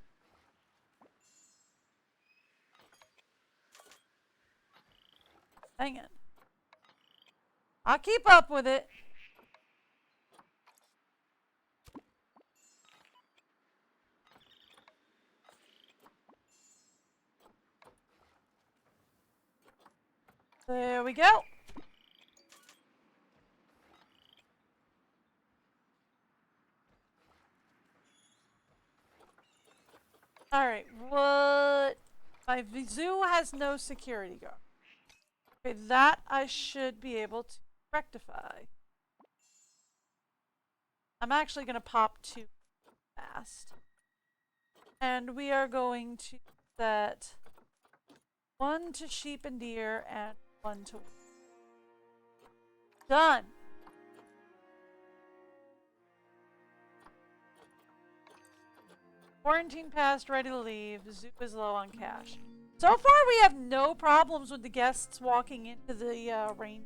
Hang on. I'll keep up with it. There we go. Alright, what? My zoo has no security guard. Okay, that I should be able to rectify. I'm actually going to pop 2 fast. And we are going to set 1 to sheep and deer and 1 to... Done! Quarantine passed, ready to leave. Zoo is low on cash. So far, we have no problems with the guests walking into the rain.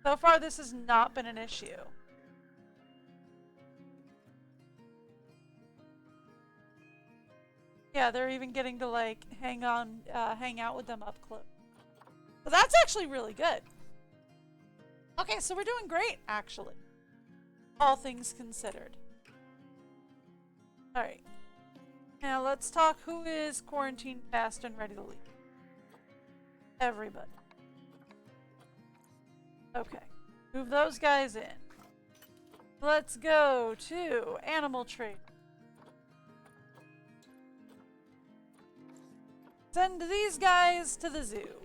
So far, this has not been an issue. Yeah, they're even getting to like hang out with them up close. So that's actually really good. Okay, so we're doing great, actually. All things considered. Alright. Now let's talk who is quarantined, fast, and ready to leave. Everybody. Okay. Move those guys in. Let's go to animal trade. Send these guys to the zoo.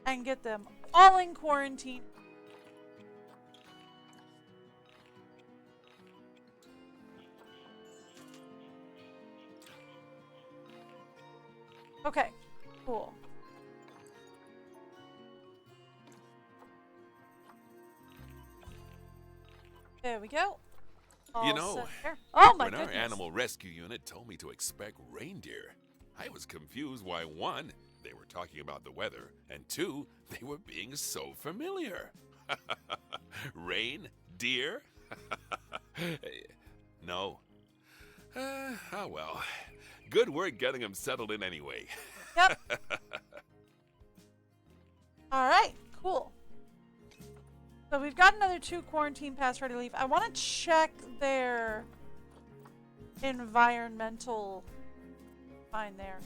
And get them all in quarantine. Okay, cool. There we go. You know, oh my when goodness. our animal rescue unit told me to expect reindeer, I was confused why 1, they were talking about the weather, and 2, they were being so familiar. Rain? Deer? No. Oh well. Good work getting them settled in anyway. Yep. Alright, cool. So we've got another 2 quarantine pass ready to leave. I want to check their environmental fine there.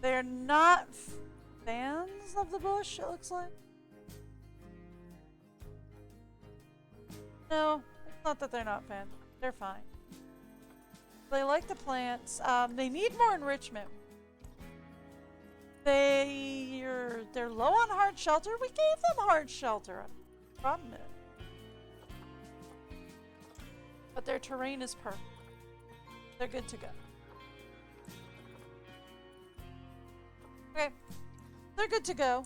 They're not fans of the bush, it looks like. No, it's not that they're not fans. They're fine. They like the plants. They need more enrichment. They're low on hard shelter. We gave them hard shelter. Problem is. But their terrain is perfect. They're good to go. Okay. They're good to go.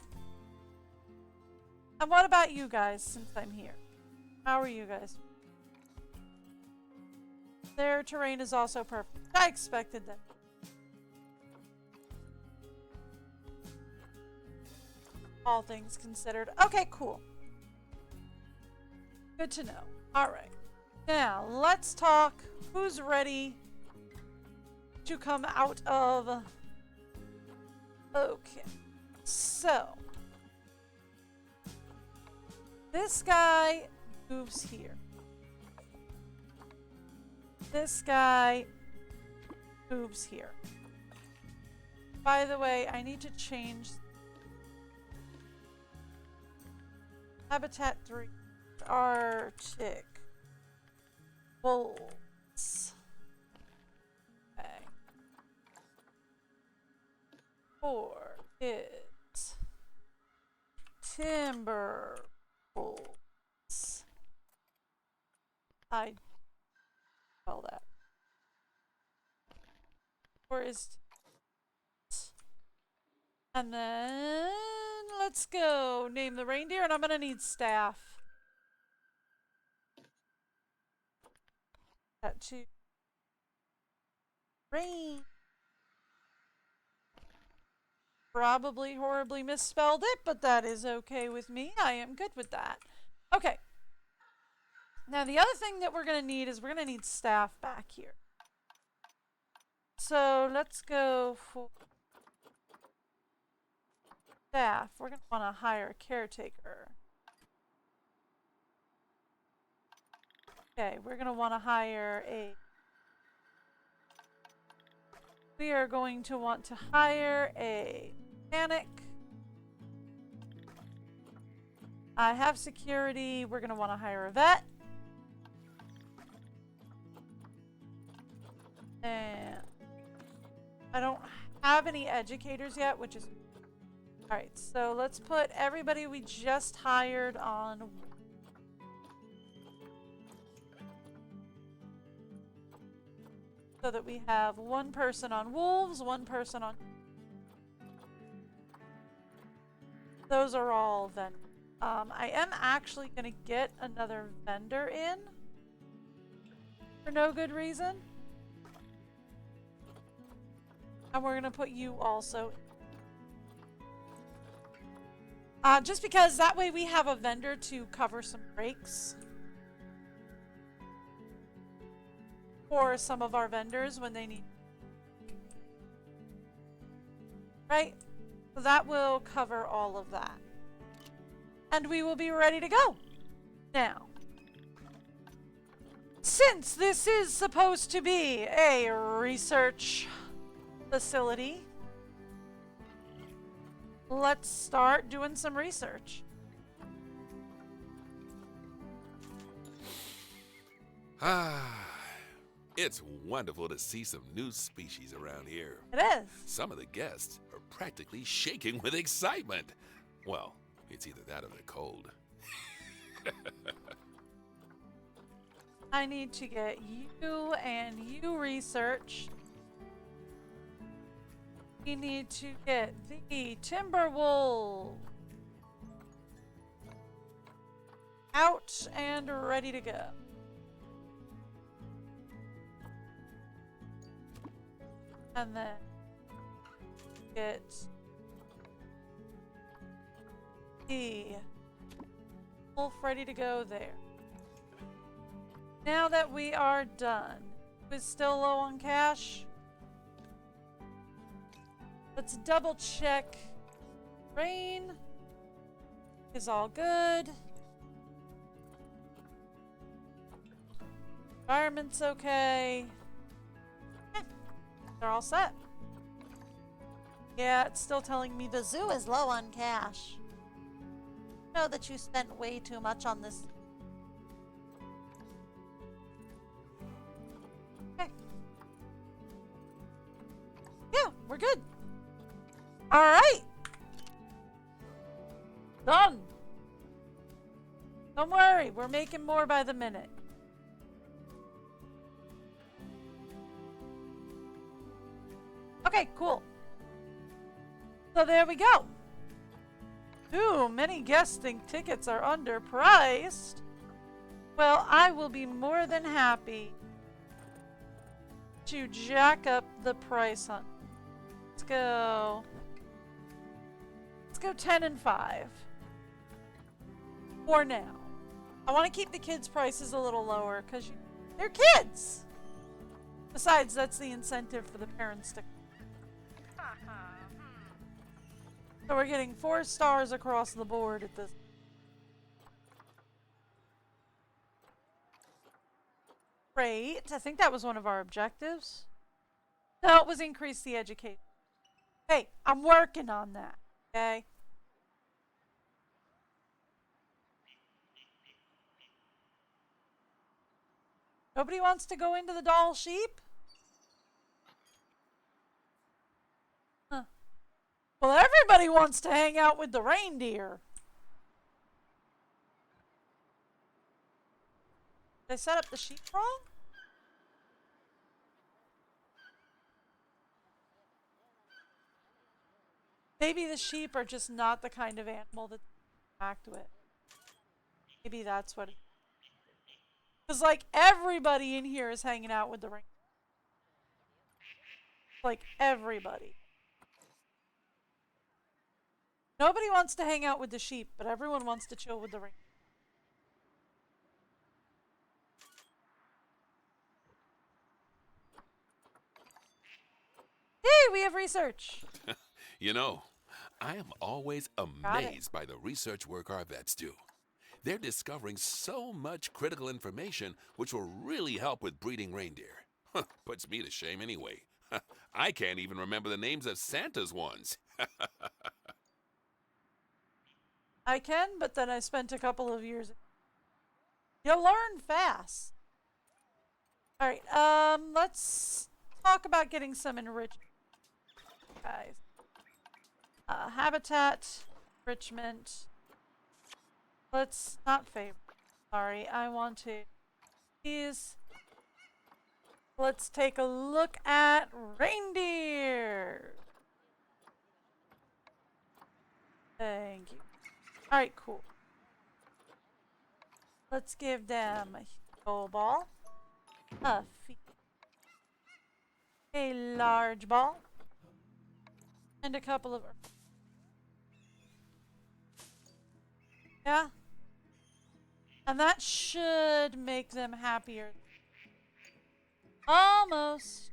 And what about you guys, since I'm here? How are you guys? Their terrain is also perfect. I expected that. All things considered. Okay, cool. Good to know. Alright. Now, let's talk who's ready to come out of... Okay. So. This guy moves here. This guy moves here. By the way, I need to change Habitat 3. Arctic wolves. Okay. 4 is timber wolves. I spell that. 4 is and then let's go name the reindeer, and I'm gonna need staff. That to rain. Probably horribly misspelled it, but that is okay with me. I am good with that. Okay. Now the other thing that we're gonna need is we're gonna need staff back here. So let's go for staff. We're going to want to hire a caretaker. Okay, we're going to want to hire a We are going to want to hire a mechanic. I have security. We're going to want to hire a vet. And I don't have any educators yet, which is... Alright, so let's put everybody we just hired on... So that we have one person on wolves, one person on... Those are all vendors. I am actually going to get another vendor in. For no good reason. And we're going to put you also. Just because that way we have a vendor to cover some breaks. For some of our vendors when they need. Right? So that will cover all of that. And we will be ready to go. Now, since this is supposed to be a research facility, let's start doing some research. It's wonderful to see some new species around here. It is. Some of the guests are practically shaking with excitement. Well, it's either that or the cold. I need to get you and you researched. We need to get the timber wool out and ready to go. And then get the wolf ready to go there. Now that we are done, we're still low on cash. Let's double check. Rain is all good. Environment's okay. They're all set. Yeah, it's still telling me the zoo is low on cash. Know that you spent way too much on this. Okay. Yeah, we're good. All right. Done. Don't worry, we're making more by the minute. Okay, cool. So there we go. Ooh, many guests think tickets are underpriced. Well, I will be more than happy to jack up the price on. Let's go 10 and 5. For now. I want to keep the kids' prices a little lower because they're kids. Besides, that's the incentive for the parents to. So we're getting 4 stars across the board at this. Great. I think that was one of our objectives. No, it was increase the education. Hey, I'm working on that. Okay. Nobody wants to go into the doll sheep? Huh. Well, everybody wants to hang out with the reindeer. Did I set up the sheep wrong? Maybe the sheep are just not the kind of animal that they act with. Maybe that's what it is. Because, like, everybody in here is hanging out with the reindeer. Like, everybody. Nobody wants to hang out with the sheep, but everyone wants to chill with the reindeer. Hey, we have research. You know, I am always amazed by the research work our vets do. They're discovering so much critical information which will really help with breeding reindeer. Puts me to shame anyway. I can't even remember the names of Santa's ones. I can, but then I spent a couple of years. You'll learn fast. All right, let's talk about getting some enrichment, guys. Habitat, enrichment. Let's not favorite. Sorry, I want to. Please. Let's take a look at reindeer. Thank you. All right, cool. Let's give them a gold ball, a feet, a large ball, and a couple of. Yeah. And that should make them happier. Almost.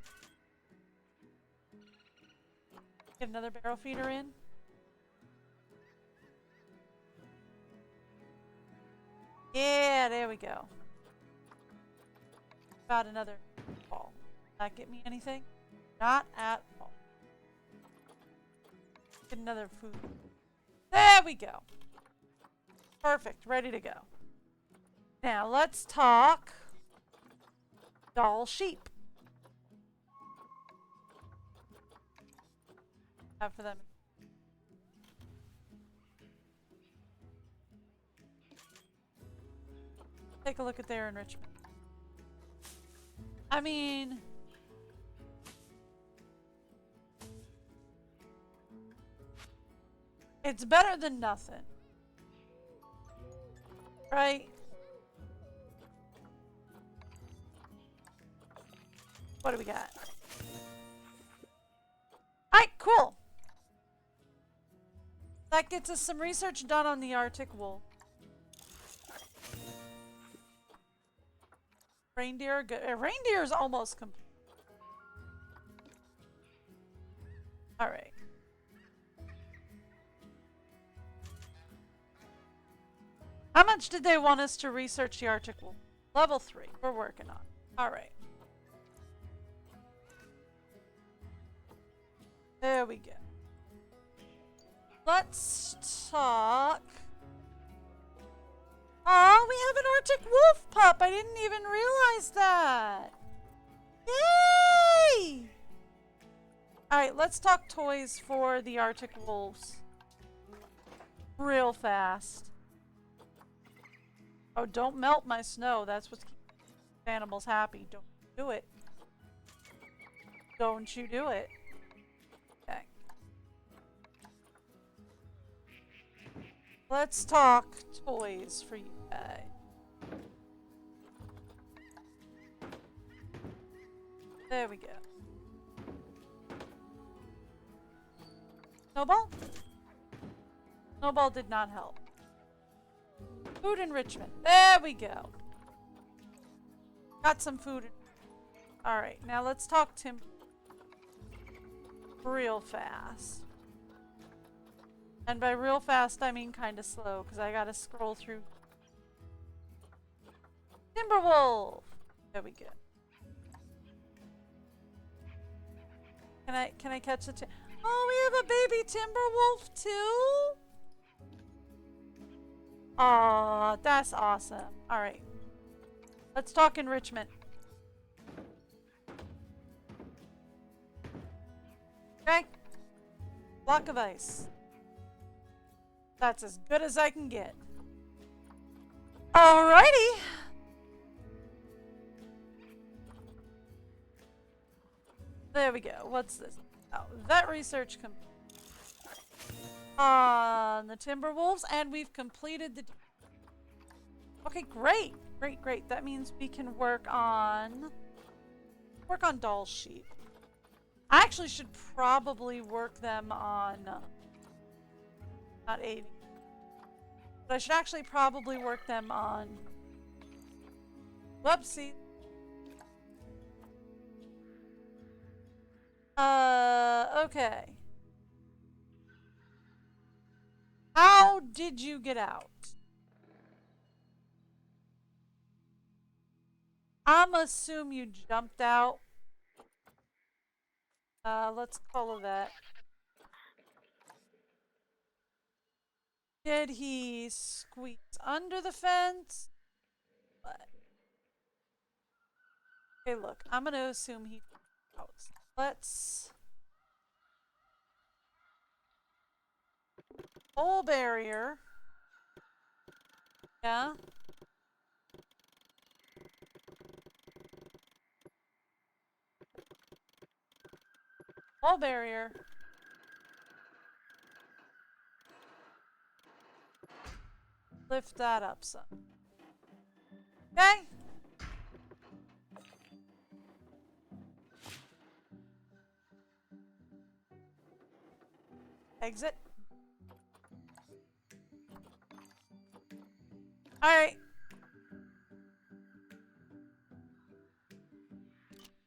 Get another barrel feeder in. Yeah, there we go. Got another ball. Not get me anything? Not at all. Get another food. There we go. Perfect. Ready to go. Now let's talk doll sheep. Have for them. Take a look at their enrichment. I mean, it's better than nothing. Right? What do we got? Alright, cool. That gets us some research done on the Arctic wolf. Reindeer, good. Reindeer is almost complete. Alright. How much did they want us to research the Arctic wolf? Level 3. We're working on it. Alright. There we go. Let's talk. Oh, we have an Arctic wolf pup. I didn't even realize that. Yay! Alright, let's talk toys for the Arctic wolves. Real fast. Oh, don't melt my snow. That's what keeps animals happy. Don't do it. Don't you do it. Okay. Let's talk toys for you guys. There we go. Snowball? Snowball did not help. Food enrichment. There we go. Got some food. Alright, now let's talk timber real fast. And by real fast, I mean kind of slow, because I gotta scroll through. Timberwolf! There we go. Can I catch the oh, we have a baby Timberwolf too? Aw, that's awesome. Alright. Let's talk enrichment. Okay. Block of ice. That's as good as I can get. Alrighty. There we go. What's this? Oh, vet research on the Timberwolves, and we've completed the. Okay, great, great. That means we can work on doll sheep. I actually should probably work them on not aiding, but I should actually probably work them on. Whoopsie. Okay. How did you get out? I'm assuming you jumped out. Let's call it that. Did he squeeze under the fence? What? Okay, look, I'm gonna assume he out. Let's pole barrier. Yeah. Pole barrier. Lift that up some. Okay. Exit. Alright.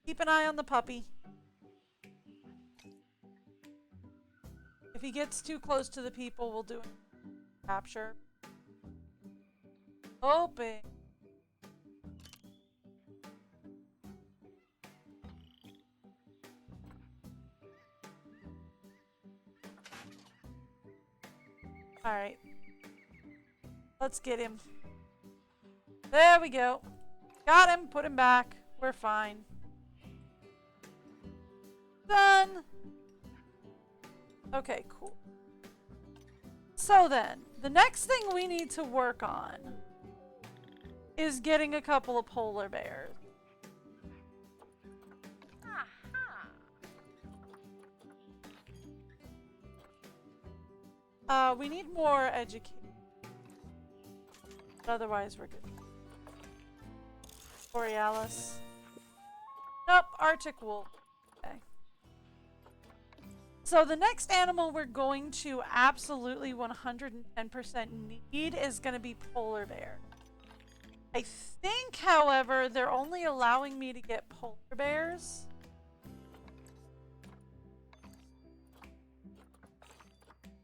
Keep an eye on the puppy. If he gets too close to the people, we'll do a capture. Open. Alright. Let's get him. There we go. Got him. Put him back. We're fine. Done. Okay, cool. So then, the next thing we need to work on is getting a couple of polar bears. We need more education. Otherwise, we're good. Borealis. Nope, Arctic wolf. Okay. So the next animal we're going to absolutely 110% need is going to be polar bear. I think, however, they're only allowing me to get polar bears.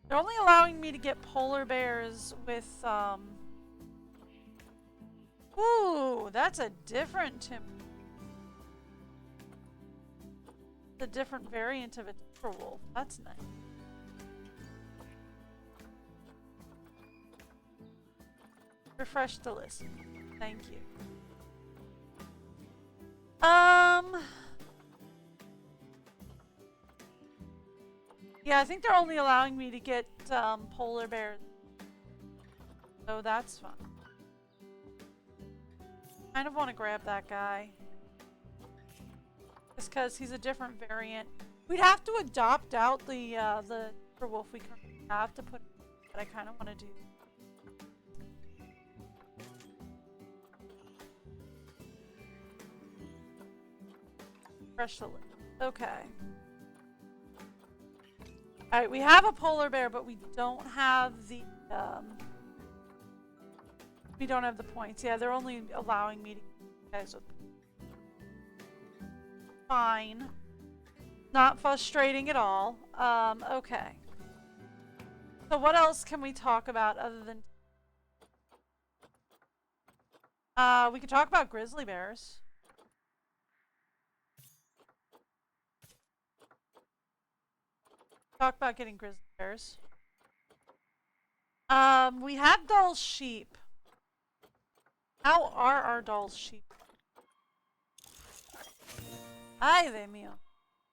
They're only allowing me to get polar bears with, ooh, that's a different a different variant of a timber wolf. That's nice. Refresh the list. Thank you. Yeah, I think they're only allowing me to get polar bears. So that's fine. Kind of want to grab that guy. Just because he's a different variant. We'd have to adopt out the wolf we currently have to put, but I kind of want to do. Fresh the list. Okay. Alright, we have a polar bear, but we don't have the points. Yeah, they're only allowing me to guys with fine. Not frustrating at all. Okay. So what else can we talk about other than we could talk about grizzly bears. Talk about getting grizzly bears. We have Doll's sheep. How are our Doll's sheep? Ay de mio.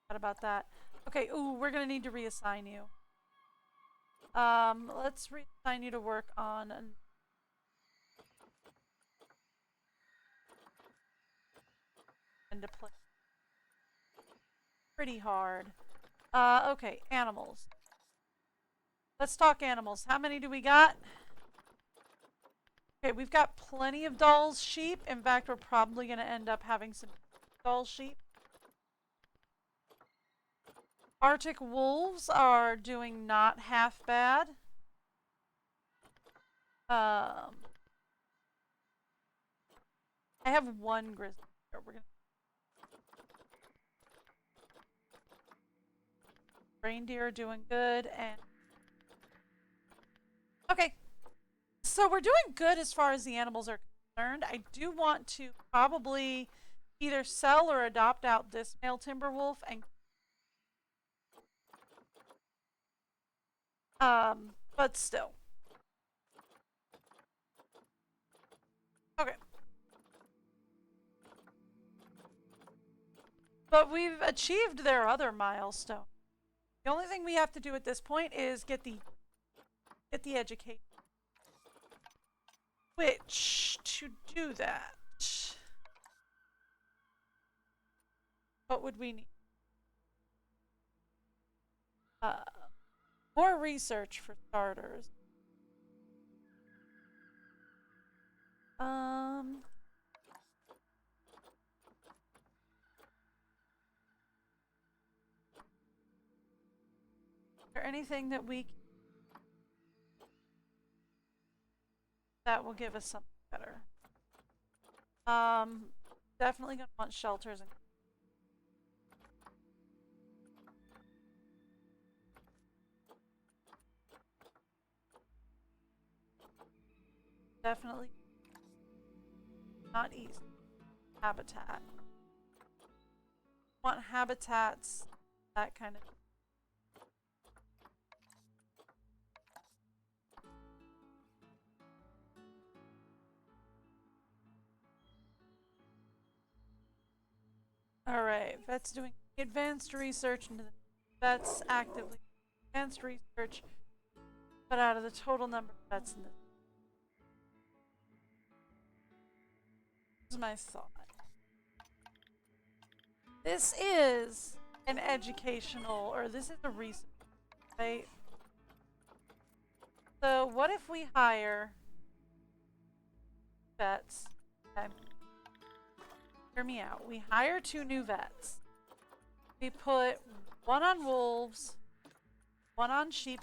What about that? Okay, ooh, we're gonna need to reassign you. Let's reassign you to work on and to play. Pretty hard. Okay, animals. Let's talk animals. How many do we got? Okay, we've got plenty of Doll's sheep. In fact, we're probably going to end up having some Doll's sheep. Arctic wolves are doing not half bad. I have one grizzly bear. We're gonna reindeer are doing good, and okay. So we're doing good as far as the animals are concerned. I do want to probably either sell or adopt out this male timber wolf and But still. Okay. But we've achieved their other milestone. The only thing we have to do at this point is get the education. Which, to do that, what would we need? More research for starters. Is there anything that that will give us something better? Definitely gonna want shelters and definitely not easy. Habitat. Want habitats, that kind of. Alright, vet's doing advanced research into the vets actively. Advanced research, but out of the total number of vets in this. Here's my thought. This is an educational, or this is a research, right? So what if we hire vets? Okay. Hear me out. We hire 2 new vets. We put one on wolves, one on sheep,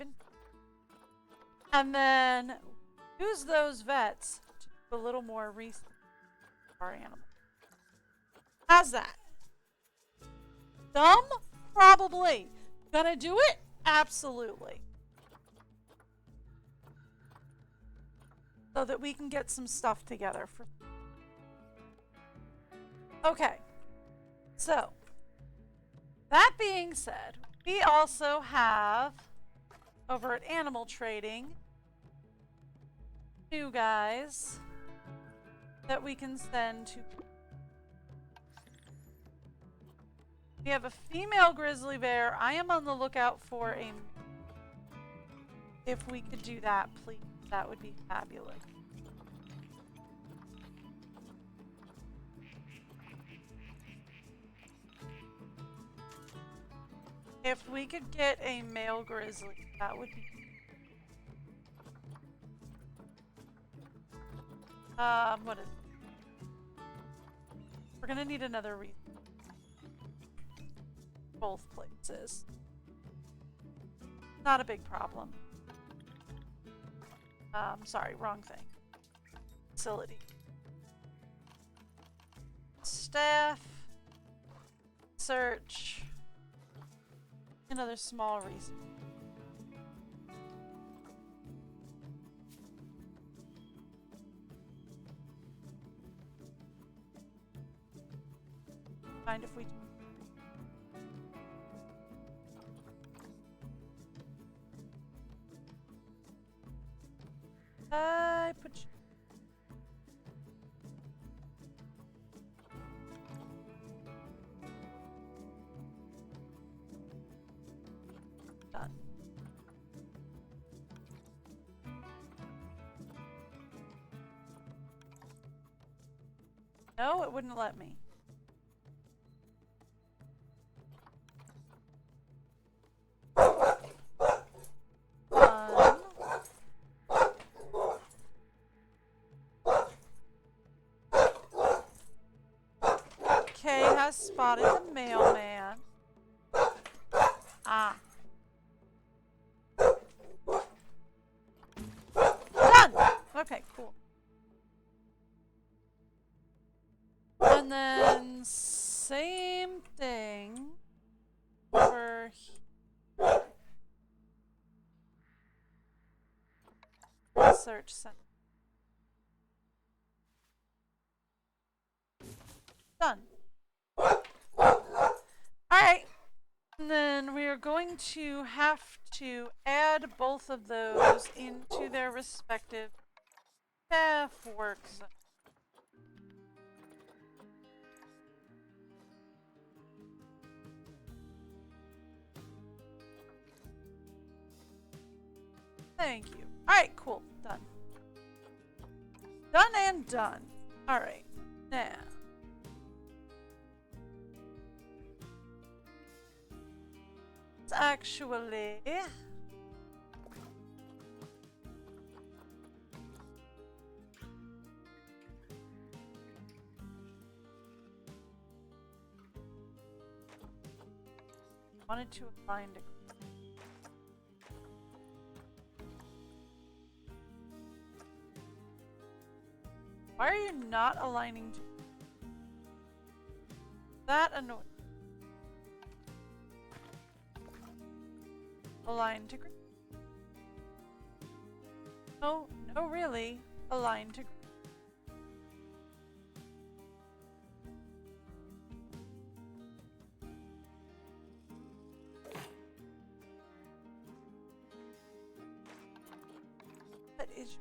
and then use those vets to do a little more research for our animals. How's that? Dumb? Probably. Gonna do it? Absolutely. So that we can get some stuff together for. Okay. So, that being said, we also have over at Animal Trading 2 guys that we can send to. We have a female grizzly bear. I am on the lookout for a. If we could do that, please. That would be fabulous. If we could get a male grizzly, that would be. What is it? We're gonna need another reason. Both places. Not a big problem. Sorry, wrong thing. Facility. Staff. Search. Another small reason. Mind if we. I put. Done. No, it wouldn't let me. Kay has spotted the mailman. Ah. Done! Okay, cool. And then same thing over here. Research center. Done. Alright. And then we are going to have to add both of those into their respective staff work zones. Thank you. Alright, cool. Done. Done and done. Alright. Now. Let's actually... wanted to align to... Why are you not aligning to... That annoying. Align to... No, no really. Align to... What is...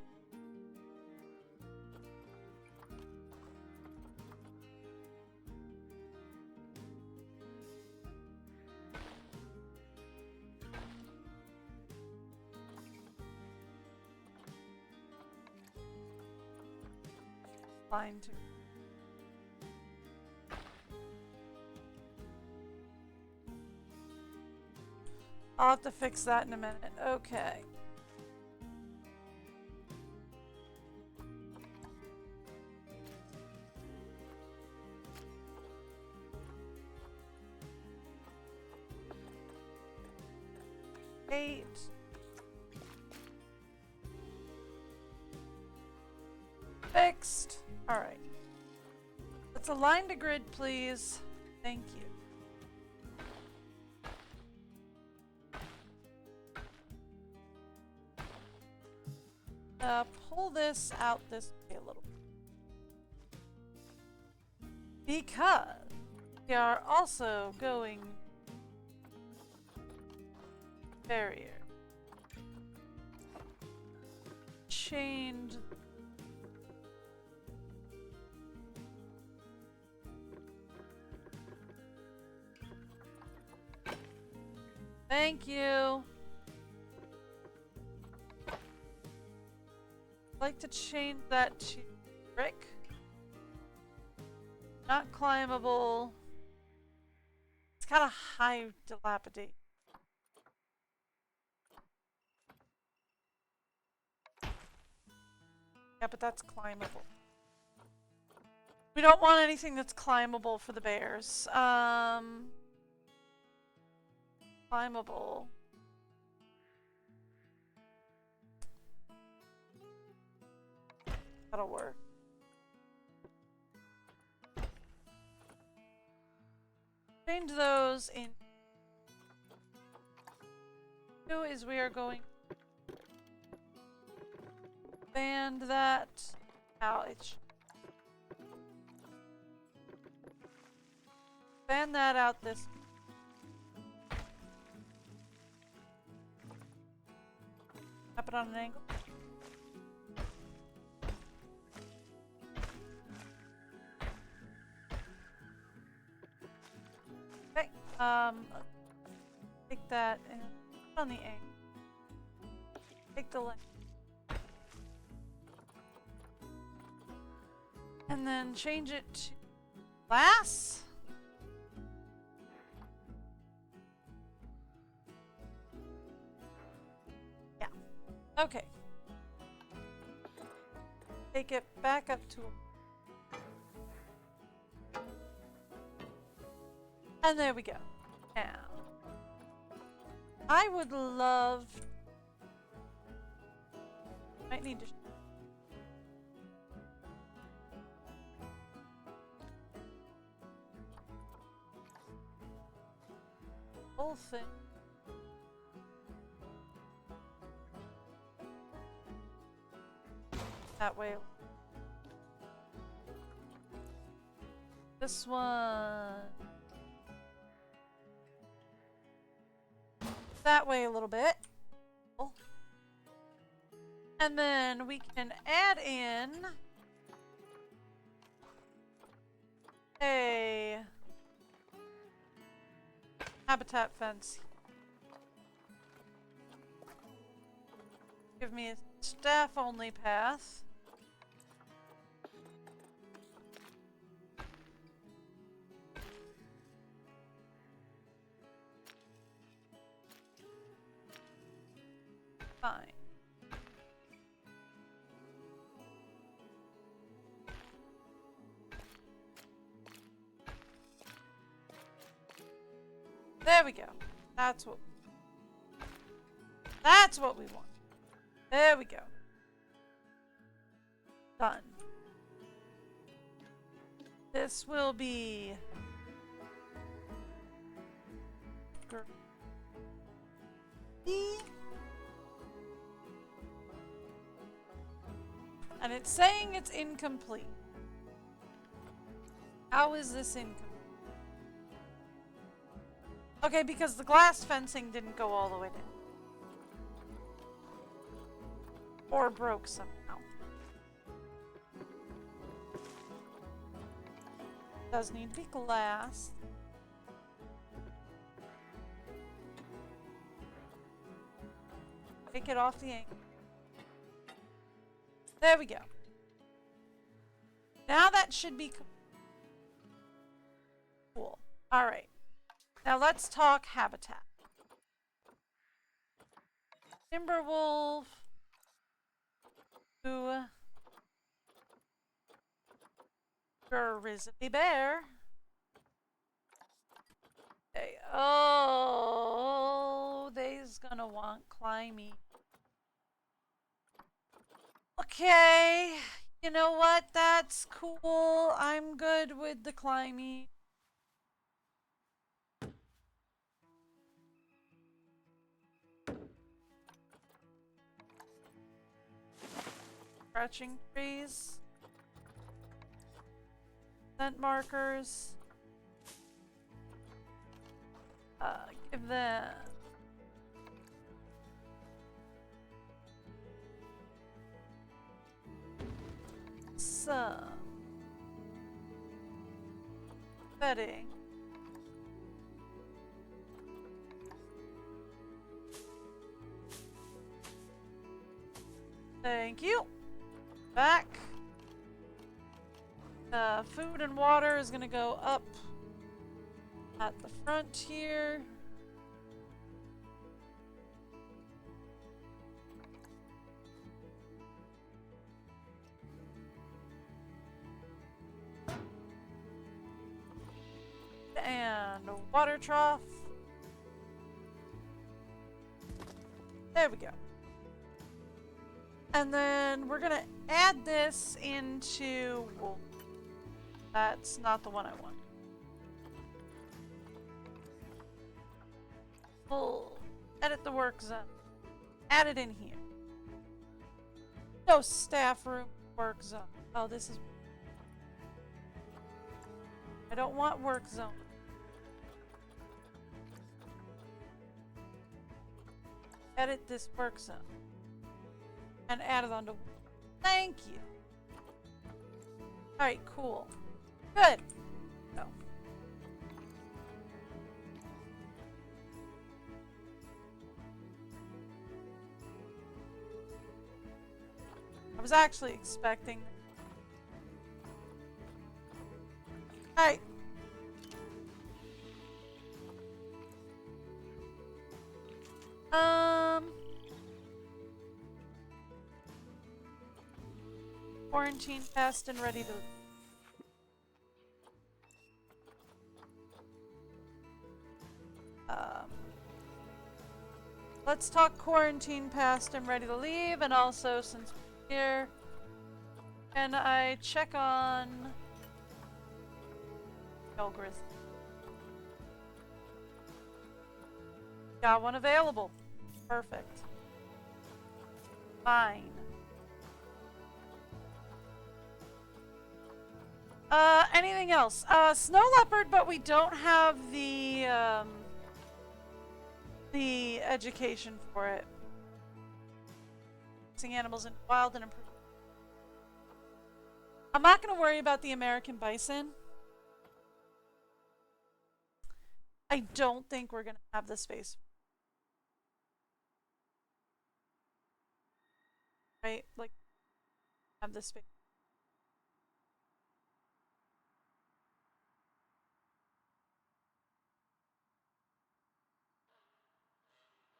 Align to... I'll have to fix that in a minute. Okay. Eight. Fixed. All right. Let's align to grid, please. Thank you. Pull this out this way a little bit. Because we are also going barrier. Change. Thank you. I'd like to change that to brick. Not climbable. It's kind of high dilapidate. Yeah, but that's climbable. We don't want anything that's climbable for the bears. Climbable. That'll work. Change those in. Two is we are going to expand that out. Expand that out this. Tap it on an angle. Okay. Take that and put it on the angle. Take the length. And then change it to glass. Yeah. Okay. Take it back up to. And there we go. Now, I would love. Might need to. Whole thing. That way. This one. that way a little bit. And then we can add in a habitat fence. Give me a staff-only path. Fine. There we go. That's what we want. There we go. Done. This will be and it's saying it's incomplete. How is this incomplete? Okay, because the glass fencing didn't go all the way down. Or broke somehow. Does need to be glass. Take it off the angle. There we go. Now that should be cool. Alright. Now let's talk habitat. Timberwolf. Grizzly bear. Okay. Oh, they's gonna want climbing. Okay. You know what? That's cool. I'm good with the climbing. Scratching trees. Scent markers. Give them some bedding. Thank you. Back. Food and water is gonna go up at the front here. And a water trough. There we go. And then we're gonna add this into, well, that's not the one I want. We'll edit the work zone. Add it in here. No staff room work zone. Oh, this is, I don't want work zone. Edit this work zone. And add it onto. Thank you. Alright, cool. Good. Go. I was actually expecting. Alright. Quarantine passed and ready to. Let's talk quarantine passed and ready to leave, and also since we're here, can I check on Elgrith? Got one available. Perfect. Fine. Anything else? Snow leopard, but we don't have the the education for it. Raising animals in wild and improved. I'm not going to worry about the American bison. I don't think we're going to have the space. Right? Like, have the space.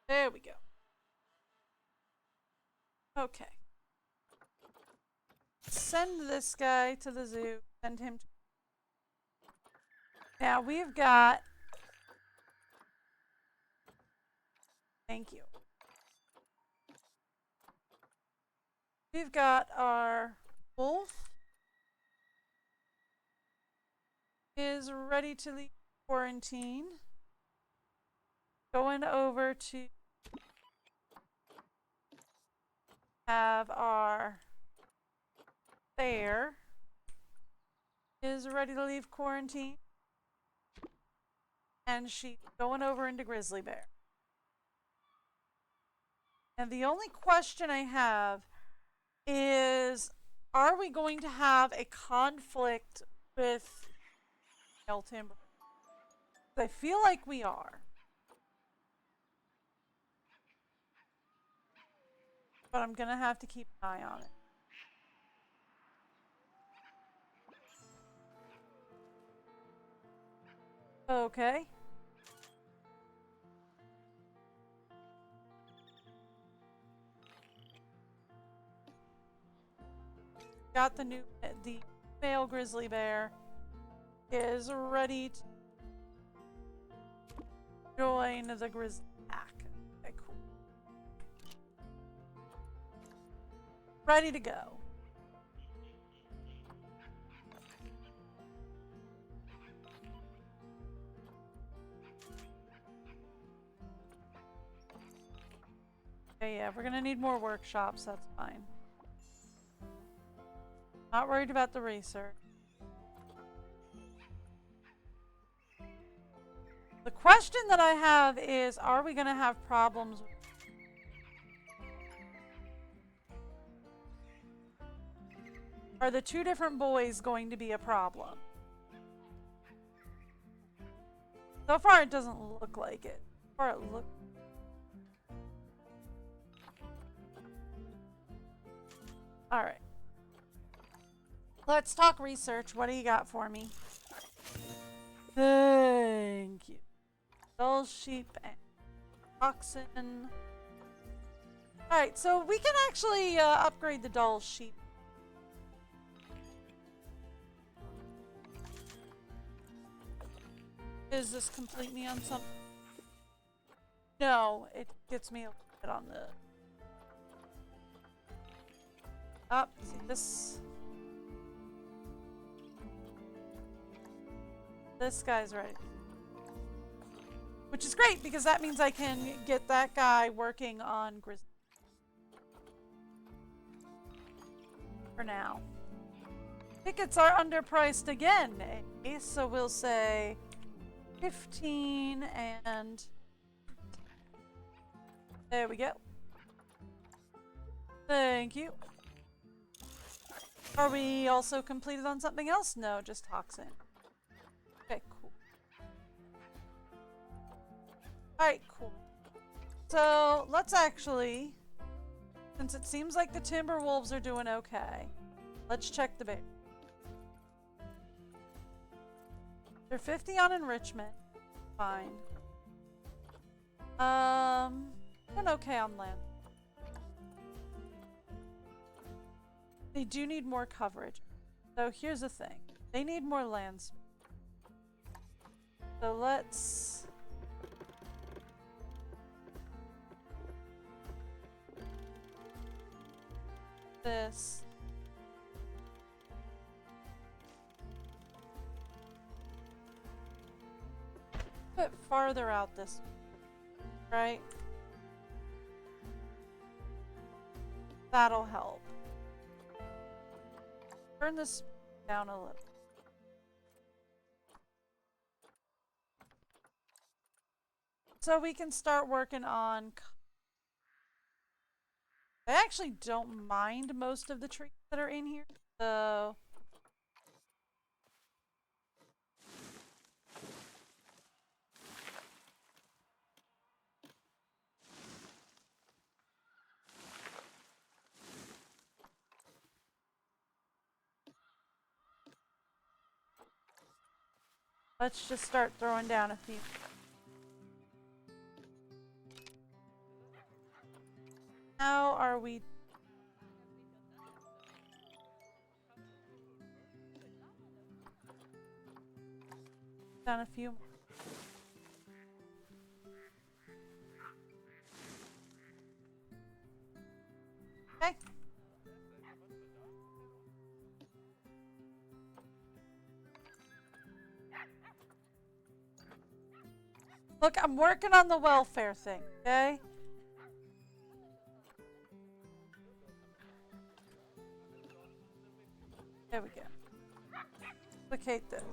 There we go. Okay. Send this guy to the zoo. Send him to... Now we've got... Thank you. We've got our wolf. Is ready to leave quarantine. Going over to have our bear is ready to leave quarantine. And she's going over into grizzly bear. And the only question I have is, are we going to have a conflict with male timber? I feel like we are. But I'm going to have to keep an eye on it. Okay. Got the male grizzly bear is ready to join the grizzly pack. Okay, cool. Ready to go. Okay, yeah, we're gonna need more workshops, that's fine. Not worried about the research. The question that I have is, are we gonna have problems with... Are the two different boys going to be a problem? So far it doesn't look like it. So far it looks... Alright. Let's talk research. What do you got for me? Thank you. Dull sheep and oxen. Alright, so we can actually upgrade the dull sheep. Does this complete me on something? No, it gets me a little bit on the... Up, see this... This guy's ready. Which is great, because that means I can get that guy working on grizzly. For now. Tickets are underpriced again, eh? So we'll say 15 and... There we go. Thank you. Are we also completed on something else? No, just toxin. Okay, cool. Alright, cool. So, let's actually, since it seems like the timber wolves are doing okay, let's check the bear. They're 50 on enrichment. Fine. Doing okay on land. They do need more coverage. So here's the thing. They need more lands. So let's... This. A bit farther out this way, right? That'll help. Turn this down a little. so we can start working on. I actually don't mind most of the trees that are in here, so. Let's just start throwing down a few. How are we? Down a few more. Okay. Look, I'm working on the welfare thing, okay? There we go. Duplicate this.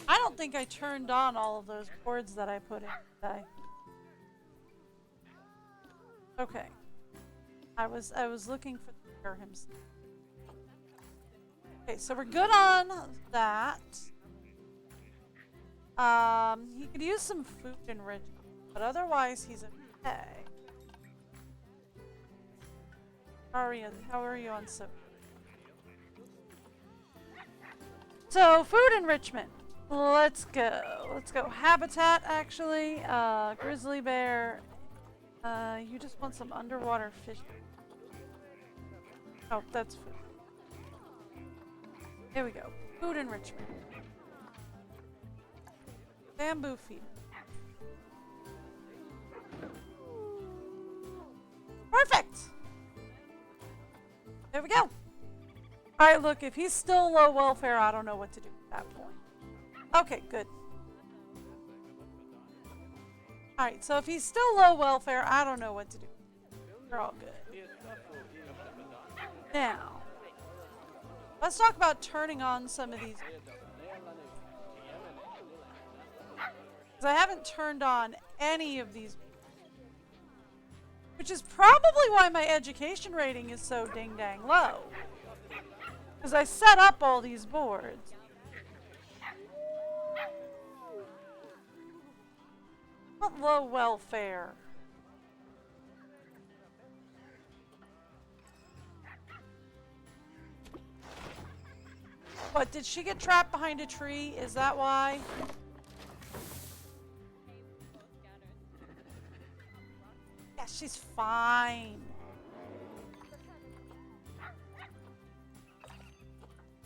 I don't think I turned on all of those boards that I put in today. Okay. I was looking for the bear himself. Okay, so we're good on that. He could use some food enrichment, but otherwise he's okay. How are you on so? So food enrichment. Let's go. Let's go. Habitat, actually. Grizzly bear. You just want some underwater fish. Oh, that's food. Here we go. Food enrichment. Bamboo feed. Perfect! There we go. Alright, look, if he's still low welfare, I don't know what to do at that point. Okay, good. Alright, so if he's still low welfare, I don't know what to do. We're all good. Now, let's talk about turning on some of these. Because I haven't turned on any of these. Which is probably why my education rating is so ding-dang low. Because I set up all these boards. Not low welfare. What, did she get trapped behind a tree? Is that why? Yeah, she's fine.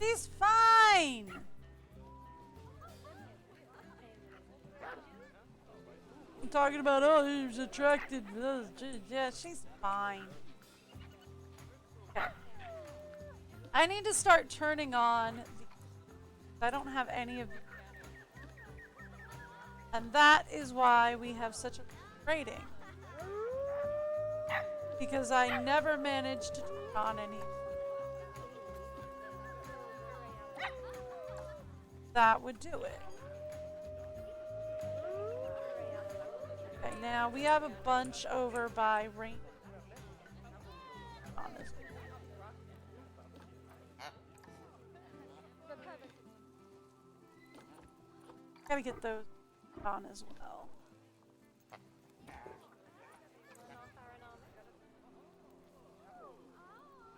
She's fine. I'm talking about, oh, he was attracted. Yeah, she's fine. Okay. I need to start turning on. I don't have any of. And that is why we have such a rating. Because I never managed to turn on any. That would do it. Okay, now we have a bunch over by rain. On this. Gotta get those on as well.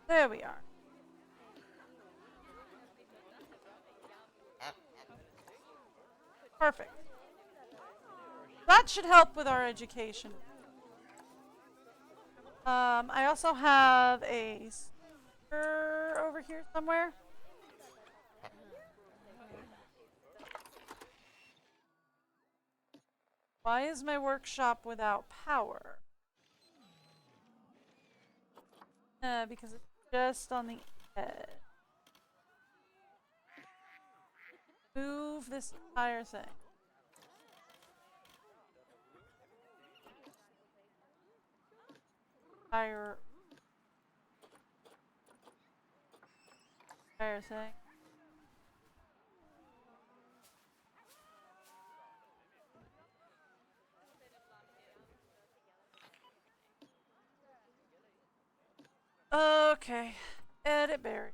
There we are. Perfect. That should help with our education. I also have a speaker over here somewhere. Why is my workshop without power? Because it's just on the edge. Move this entire thing. Fire thing. Okay. Edit berry.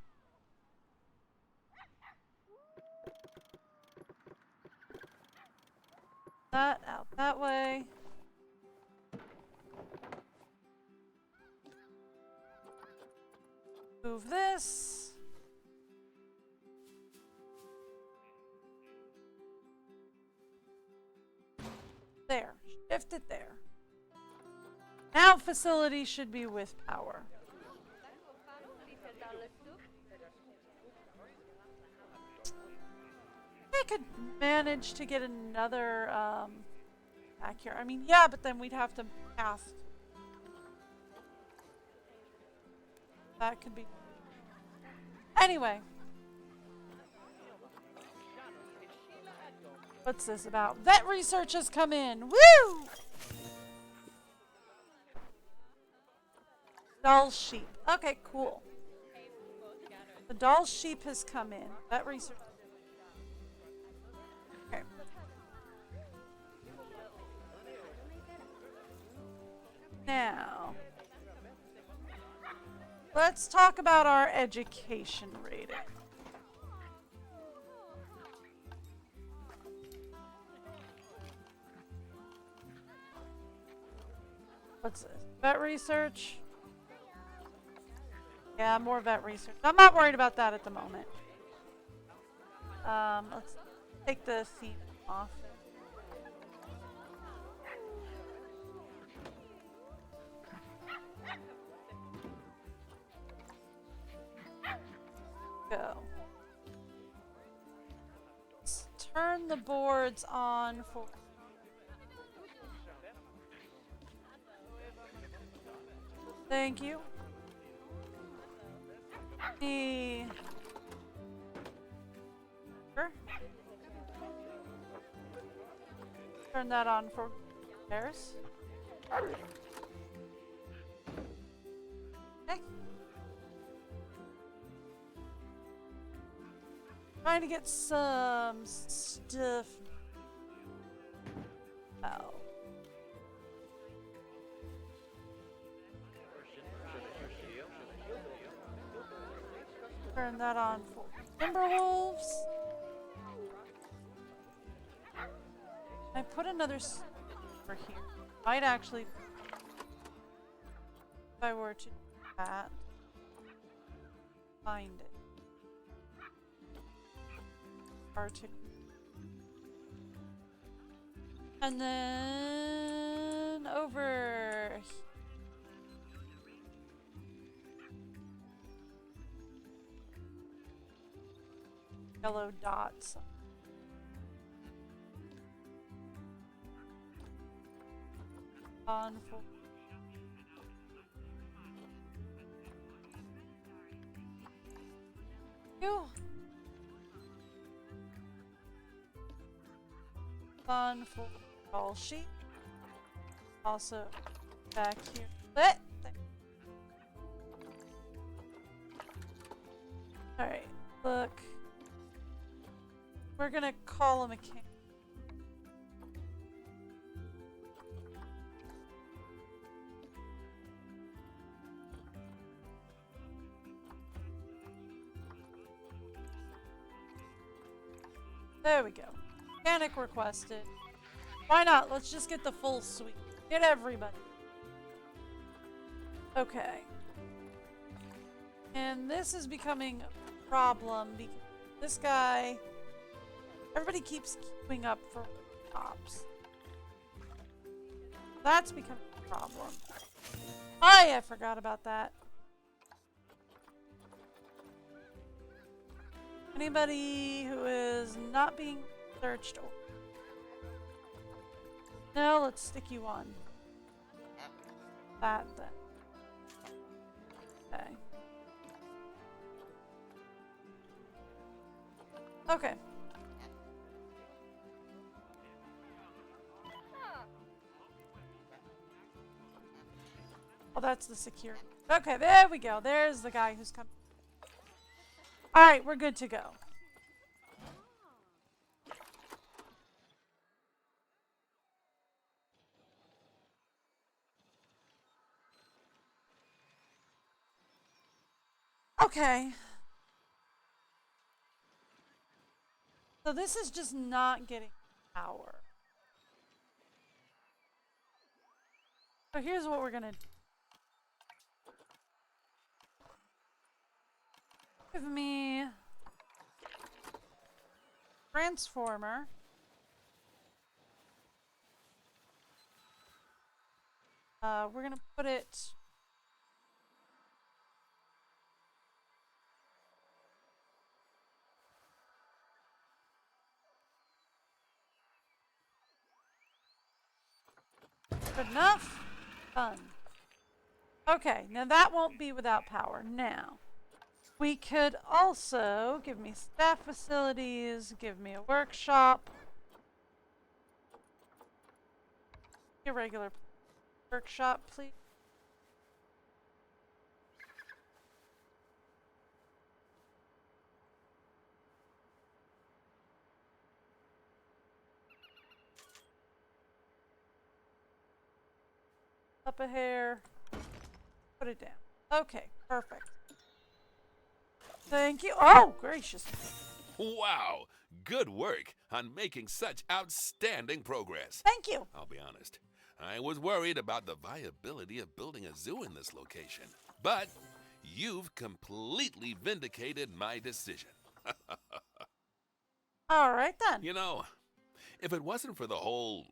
That out that way. Move this. There. Shift it there. Now facility should be with power. I could manage to get another back here. I mean, yeah, but then we'd have to cast. That could be. Anyway. What's this about? Vet research has come in. Woo! Doll sheep. Okay, cool. The doll sheep has come in. Vet research. Okay. Now, let's talk about our education rating. What's this? Vet research? Yeah, more vet research. I'm not worried about that at the moment. Let's take the theme off. Go. Let's turn the boards on for. Thank you. Turn that on for repairs. Okay. Trying to get some stuff out. Turn that on for Timberwolves. I put another over here. Might actually, if I were to do that, find it. Arctic. And then over here. Yellow dots. On for you. On for all sheep. Also back here. But all right, look. We're gonna call him a king. There we go. Mechanic requested. Why not? Let's just get the full suite. Get everybody. Okay. And this is becoming a problem because this guy... Everybody keeps queuing up for tops. That's becoming a problem. I forgot about that. Anybody who is not being searched? No, let's stick you on. That then. Okay. Okay. that's the security. Okay, there we go. There's the guy who's coming. Alright, we're good to go. Okay. So this is just not getting power. So here's what we're gonna do. Give me transformer. We're gonna put it good enough. Done. Okay, now that won't be without power. Now, we could also give me staff facilities, give me a workshop. A regular workshop, please. Up a hair. Put it down. Okay, perfect. Thank you. Oh, gracious. Wow! Good work on making such outstanding progress. Thank you. I'll be honest, I was worried about the viability of building a zoo in this location. But you've completely vindicated my decision. All right then. You know, if it wasn't for the whole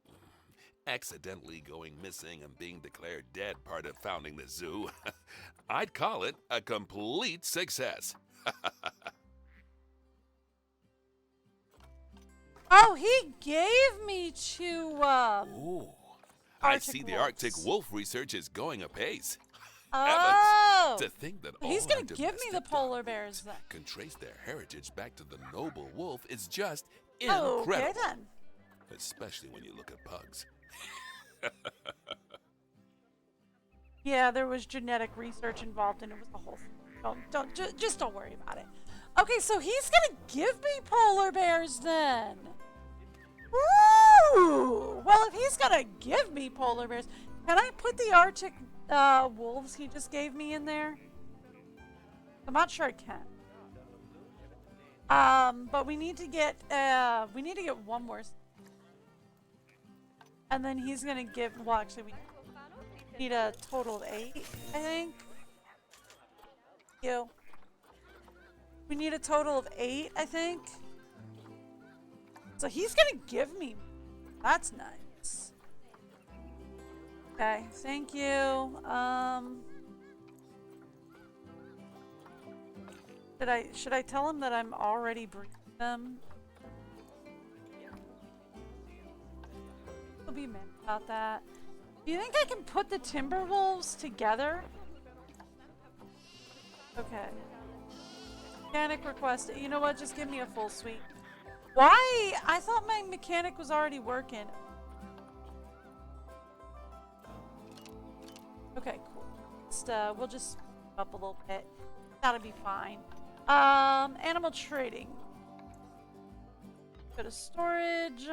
accidentally going missing and being declared dead part of founding the zoo, I'd call it a complete success. Oh, he gave me two Ooh, I Arctic see the wolves. Arctic wolf research is going apace. Oh, To think that all he's our gonna give me the domestic polar dogs bears then. can trace their heritage back to the noble wolf is just Oh, incredible. okay then. Especially when you look at pugs. Yeah, there was genetic research involved, and it was the whole thing. Just don't worry about it. Okay, so he's gonna give me polar bears then. Woo! Well, if he's gonna give me polar bears, can I put the Arctic wolves he just gave me in there? I'm not sure I can. But we need to get one more. And then he's gonna give. Well, actually, we need a total of 8, I think. We need a total of 8, I think. So he's gonna give me. That's nice. Okay, thank you. Should I tell him that I'm already breeding them? He'll be mad about that. Do you think I can put the Timberwolves together? Okay. Mechanic requested. You know what? Just give me a full suite. Why? I thought my mechanic was already working. Okay, cool. We'll just up a little bit. That'll be fine. Animal trading. Go to storage.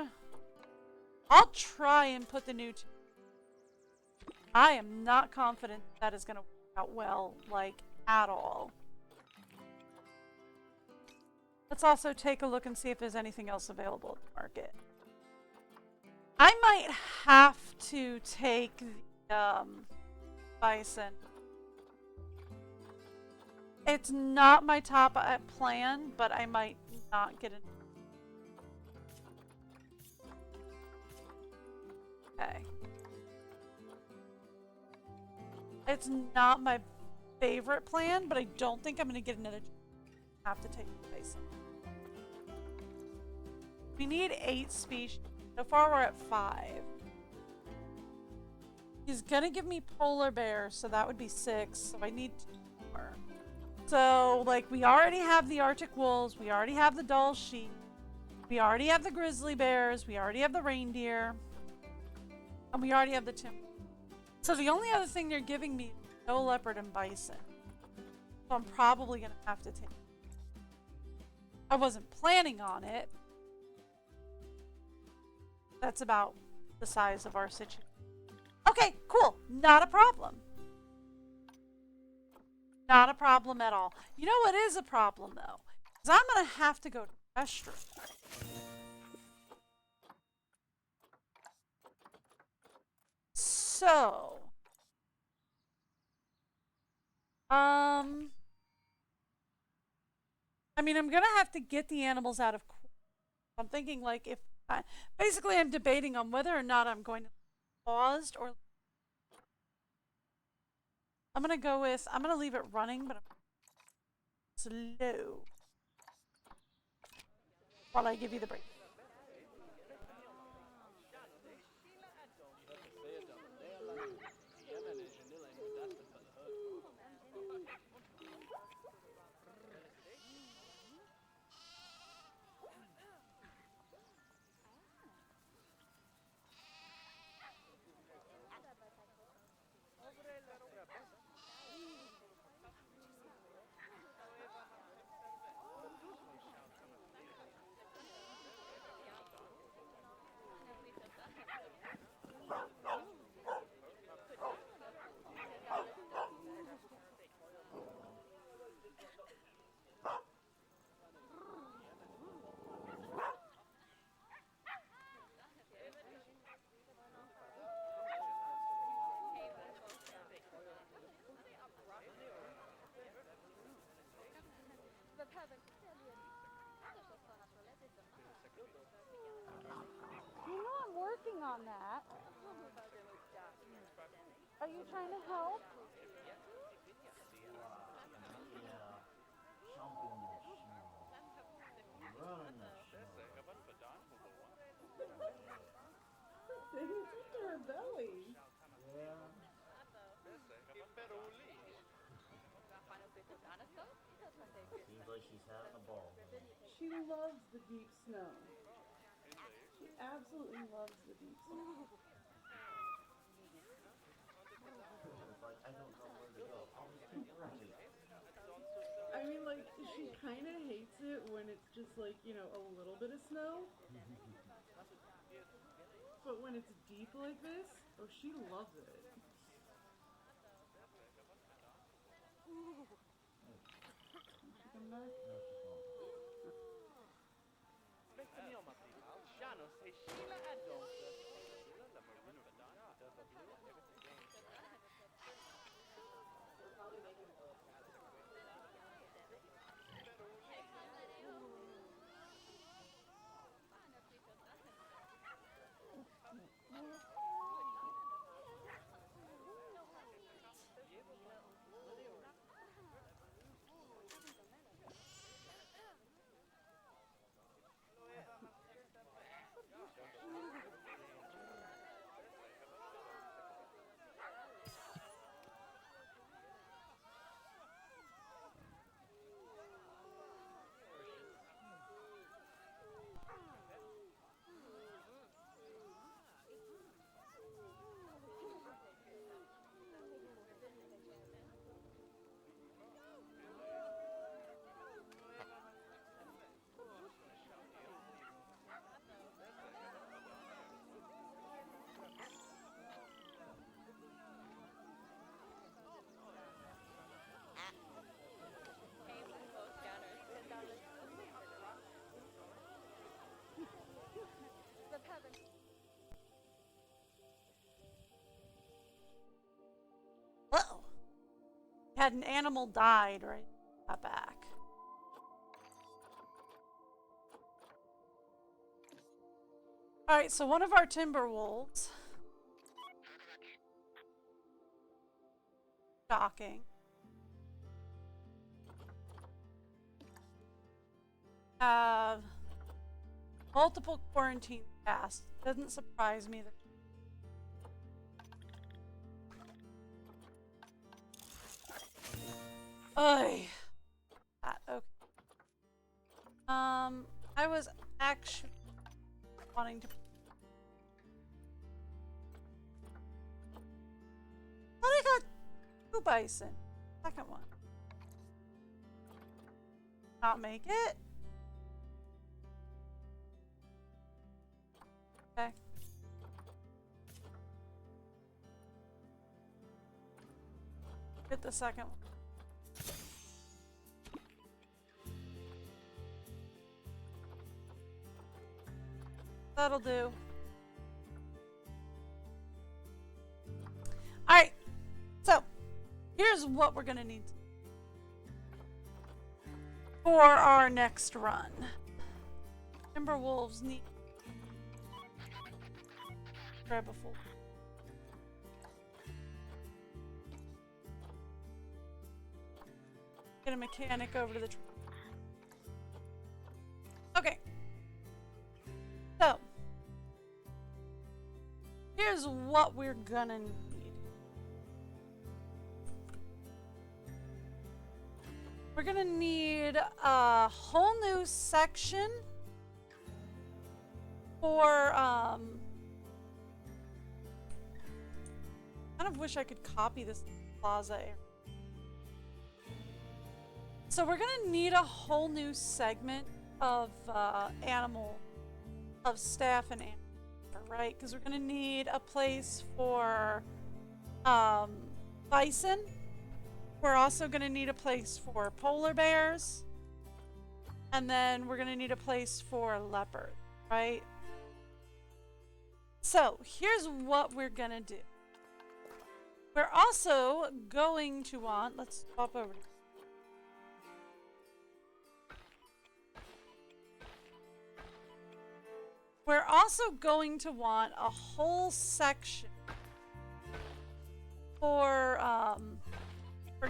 I'll try and put the new. I am not confident that is going to work out well, like, at all. Let's also take a look and see if there's anything else available at the market. I might have to take the bison. It's not my top plan, but I might not get it. Okay. It's not my favorite plan, but I don't think I'm going to get another. Have to take the bison. We need 8 species. So far we're at 5. He's gonna give me polar bears, so that would be 6. So I need 2 more. So, like, we already have the Arctic wolves. We already have the Dall sheep. We already have the grizzly bears. We already have the reindeer. And we already have the timber. So the only other thing they're giving me is No leopard and bison. So I'm probably gonna have to take. I wasn't planning on it. That's about the size of our situation. Okay, cool. Not a problem. Not a problem at all. You know what is a problem though? Is I'm gonna have to go to the restroom. So, I mean, I'm gonna have to get the animals out of. I'm thinking like if basically I'm debating on whether or not I'm going to paused or I'm gonna leave it running, but I'm slow while I give you the break. You know I'm working on that. Are you trying to help? It's her belly. Seems like she's having a ball. She loves the deep snow. She absolutely loves the deep snow. It's like, I don't know where to go. I'll just keep running. I mean, like, she kind of hates it when it's just like, you know, a little bit of snow. But when it's deep like this, oh, she loves it. Come back. Uh-oh. Had an animal died right back. Alright, so one of our timber wolves. Shocking. Have multiple quarantine tasks. Doesn't surprise me that. Oy. Okay. I was actually wanting to. But I got 2 bison. Second one. Not make it. Okay. Get the second one. That'll do. Alright. So, here's what we're gonna need for our next run. Timberwolves need grab a full. Get a mechanic over to the okay. So here's what we're gonna need. We're gonna need a whole new section for kind of wish I could copy this plaza area. So we're gonna need a whole new segment of staff and animal, right? Because we're gonna need a place for bison. We're also gonna need a place for polar bears, and then we're gonna need a place for leopard, right? So here's what we're gonna do. We're also going to want, let's swap over. We're also going to want a whole section for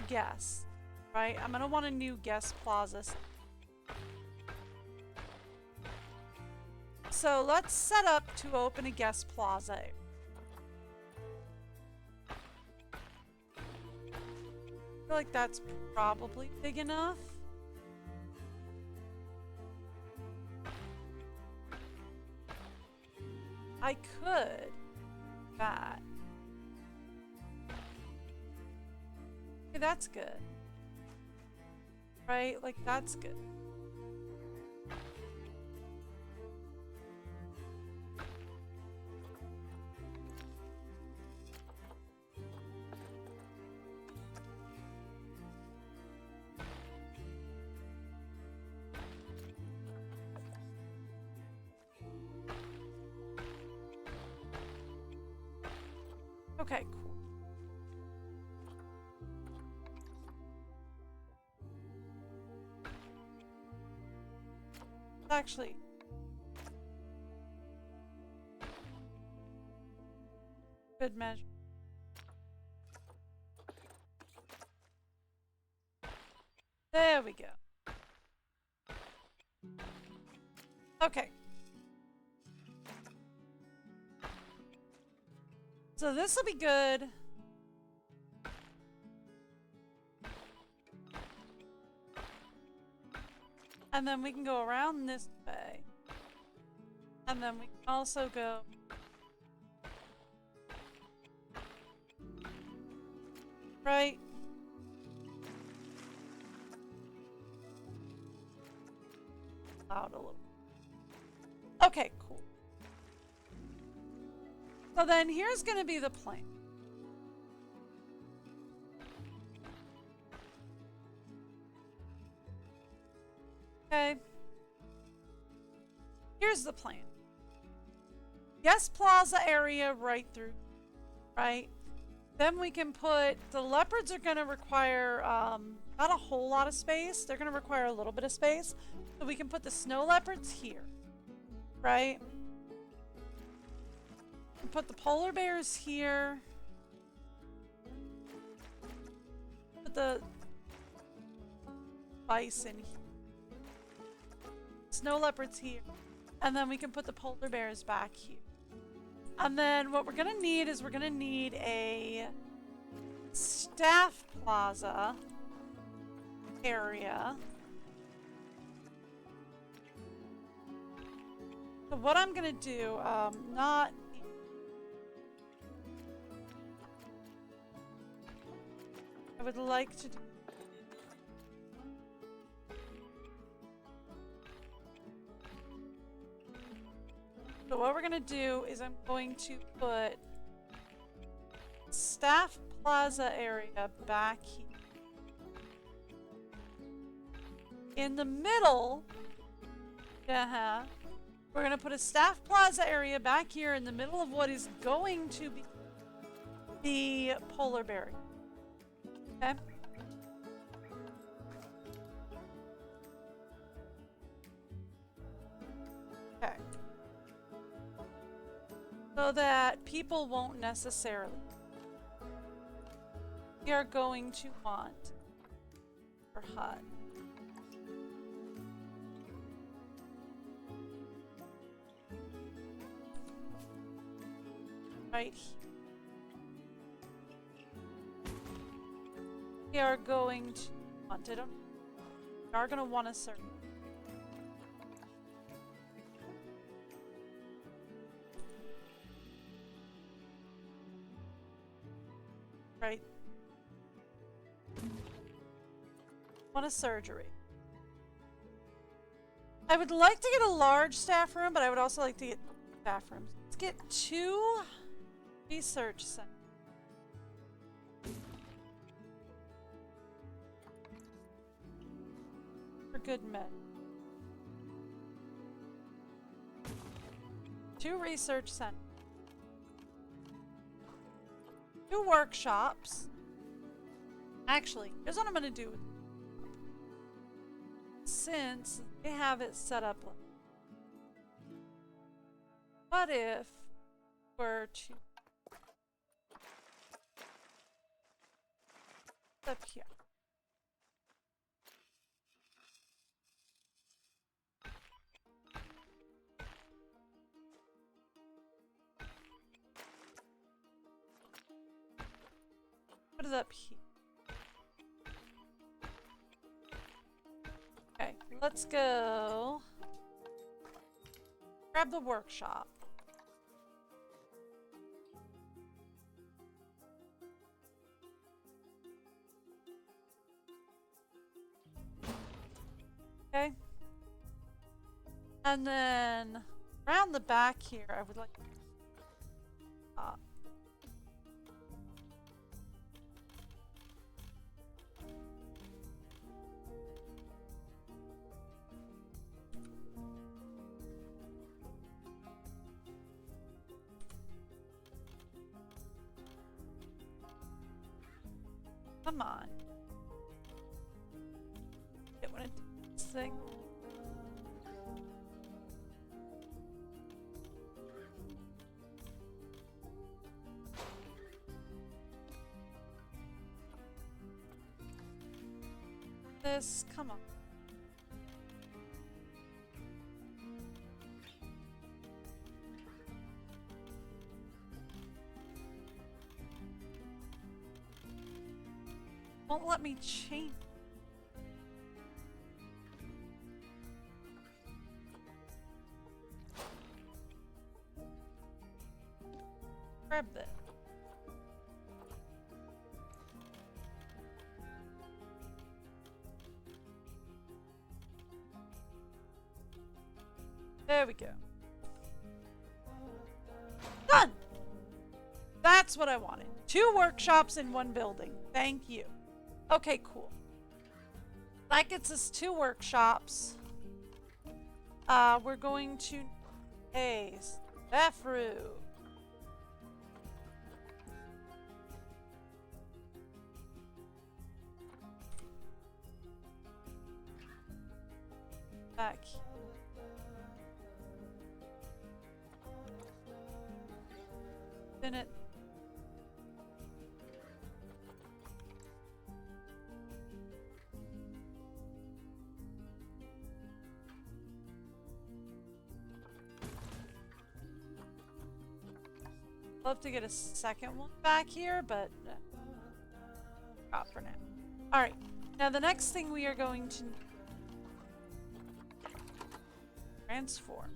guests, right? I'm gonna want a new guest plaza. So let's set up to open a guest plaza. I feel like that's probably big enough. I could that. Okay, that's good. Right? Like, that's good. Okay, cool. Actually, good measure. There we go. Okay. So this will be good. And then we can go around this way. And then we can also go right. Out a little. Okay, cool. So then here's going to be the plan. Okay. Here's the plan. Yes, plaza area right through, right? Then we can put, the leopards are going to require not a whole lot of space. They're going to require a little bit of space. So we can put the snow leopards here, right? And put the polar bears here. Put the bison here. Snow leopards here. And then we can put the polar bears back here. And then what we're gonna need is we're gonna need a staff plaza area. So what I'm gonna do, I would like to do. So what we're gonna do is I'm going to put staff plaza area back here. In the middle, we're gonna put a staff plaza area back here in the middle of what is going to be the polar bear. Okay. Okay. So that people won't necessarily. We are going to want our hut. Right here. We are going to want it. We are going to want a certain. Right. Want a surgery. I would like to get a large staff room, but I would also like to get staff rooms. Let's get 2 research centers. For good men. 2 research centers. 2 workshops. Actually, here's what I'm going to do. Since they have it set up, what if we're to up here? Put it up here. Okay, let's go grab the workshop. Okay. And then around the back here, I would like come on. Don't want to do this thing. This, come on. Won't let me change. Grab this. There we go. Done! That's what I wanted. 2 workshops in 1 building. Thank you. Okay, cool. That gets us 2 workshops. We're going to a staff room. Back here. Spin it. Love to get a second one back here, but not for now. All right. Now the next thing we are going to transform.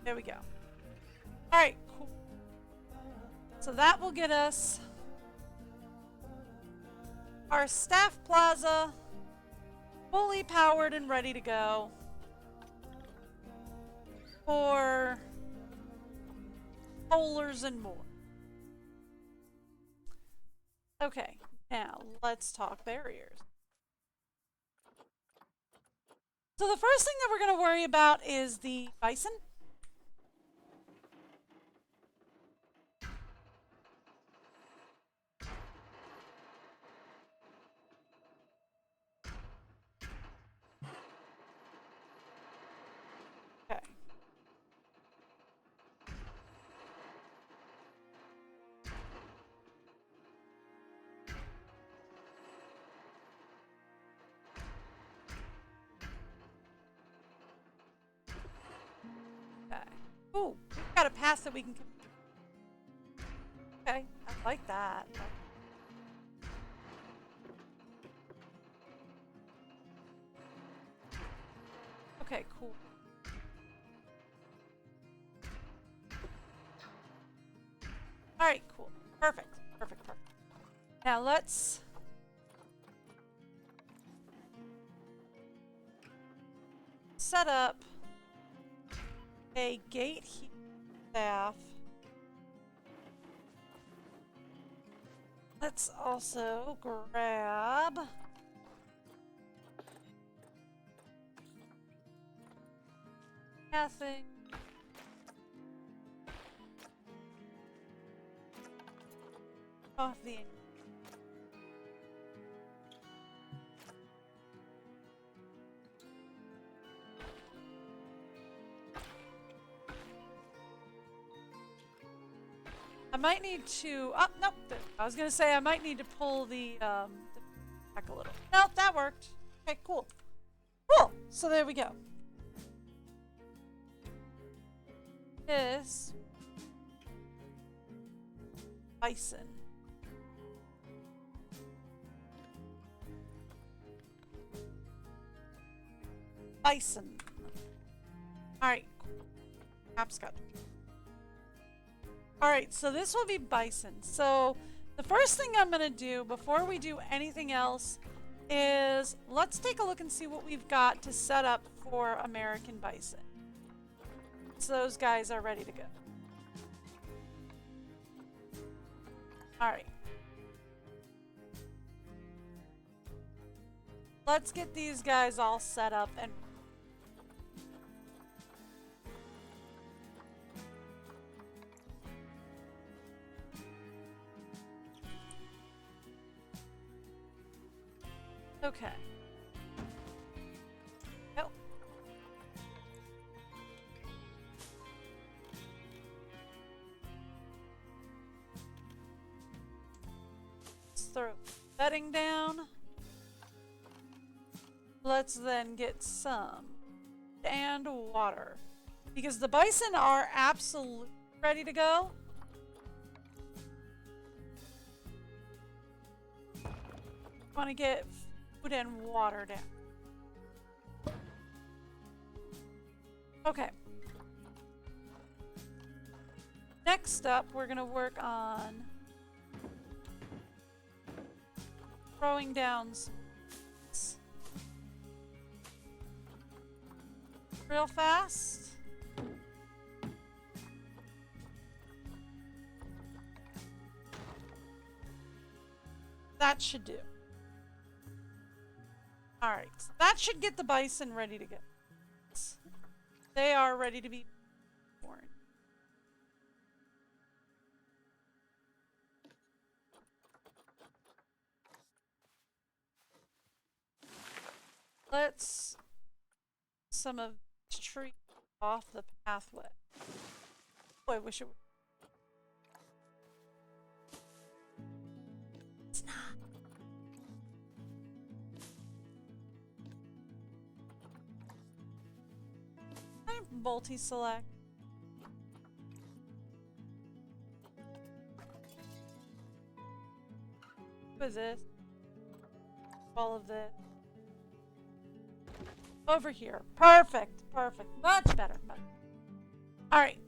There we go. All right, cool. So that will get us our staff plaza fully powered and ready to go for polars and more. Okay, now let's talk barriers. So the first thing that we're going to worry about is the bison. Okay. Okay. Ooh, we've got a pass that we can. Okay, I like that. Okay, cool. Alright, cool. Perfect. Perfect, perfect. Now let's set up a gate here staff. Let's also grab nothing. Off the I might need to. Oh, nope. I was gonna say I might need to pull the back a little. Nope, that worked. Okay, cool. Cool. So there we go. This bison. Bison. All right. Map's got. Alright, so this will be bison. So the first thing I'm going to do before we do anything else is let's take a look and see what we've got to set up for American bison. So those guys are ready to go. Alright. Let's get these guys all set up and okay. Go. Let's throw bedding down. Let's then get some and water. Because the bison are absolutely ready to go. Want to get food and water down. Okay. Next up, we're going to work on throwing down some real fast. That should do. Alright, so that should get the bison ready to go. They are ready to be born. Let's some of this tree off the pathway. Oh, I wish it would. It's not. I multi-select. What is this? All of this. Over here. Perfect. Perfect. Much better. Alright.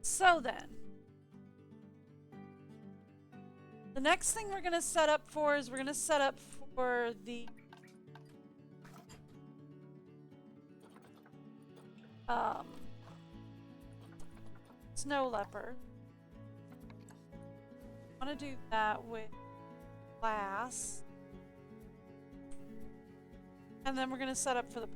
So then, The next thing we're going to set up for is we're going to set up for the snow leopard. I want to do that with glass. And then we're going to set up for the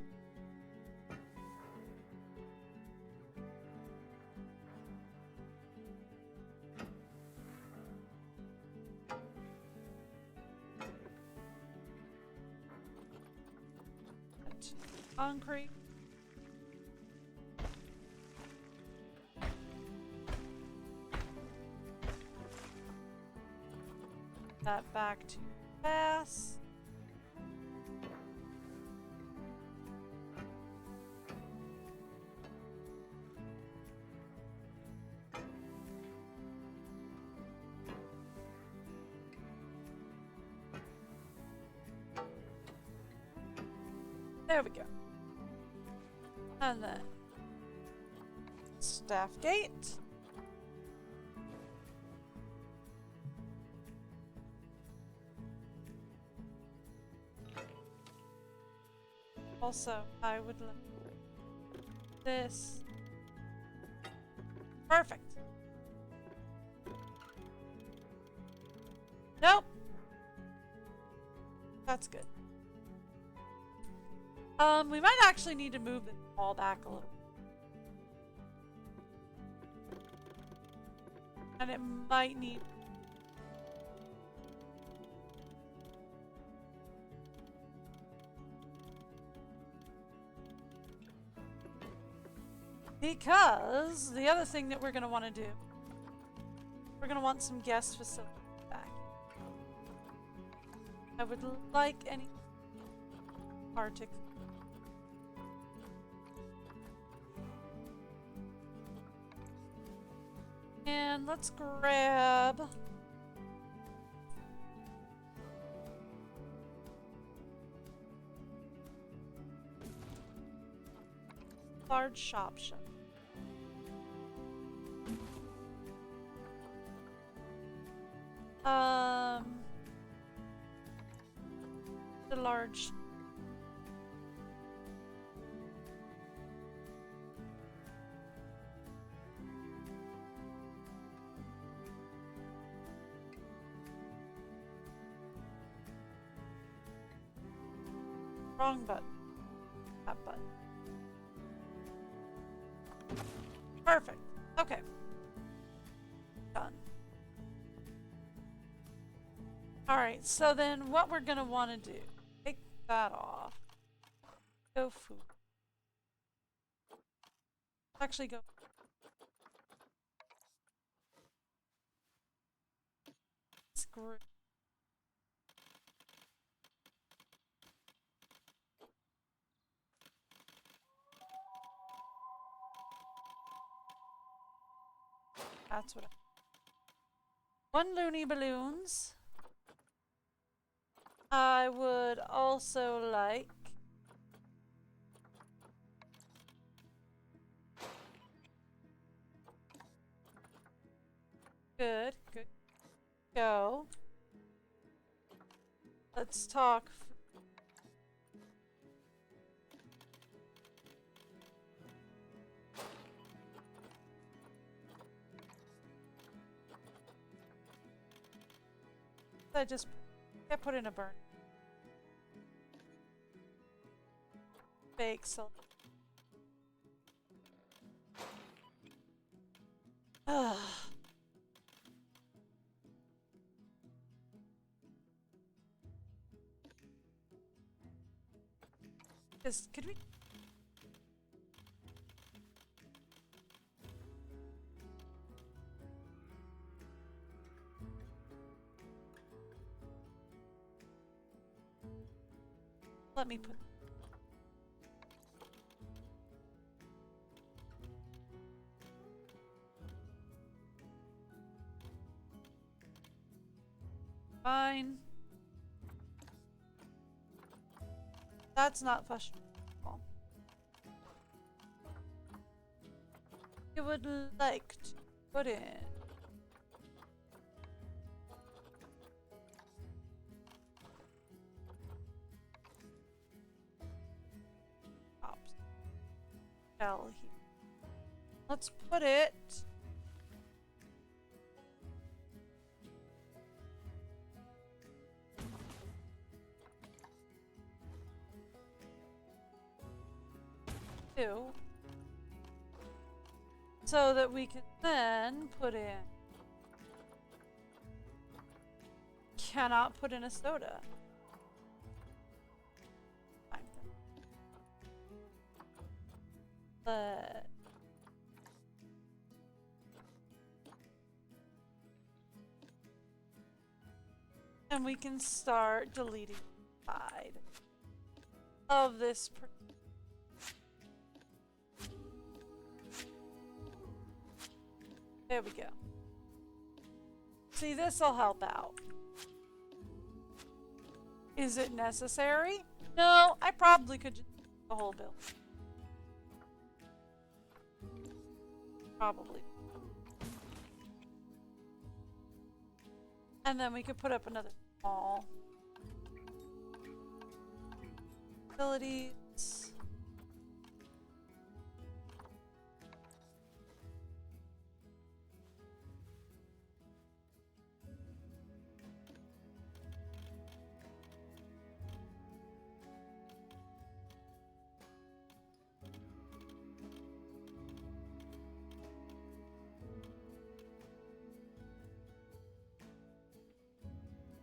concrete. That back to glass. There we go. And then staff gate. Also, I would like this. Perfect. Nope. That's good. We might actually need to move the wall back a little. And it might need... Because the other thing that we're going to want to do, we're going to want some guest facilities back. I would like any Arctic. And let's grab large shop. The large. Wrong button. That button. Perfect. Okay. Done. Alright, so then what we're going to want to do, take that off. Go food. Actually go. Screw. That's what one loony balloons. I would also like good. Go. Let's talk. I just get put in a burn. Bake so. Just could we? Let me put. Fine. That's not fashionable. You would like to put in shell here. Let's put it two so that we can then put in. Cannot put in a soda. Fine. But and we can start deleting the side of this. There we go. See, this will help out. Is it necessary? No, I probably could just do the whole build. Probably. And then we could put up another small facilities.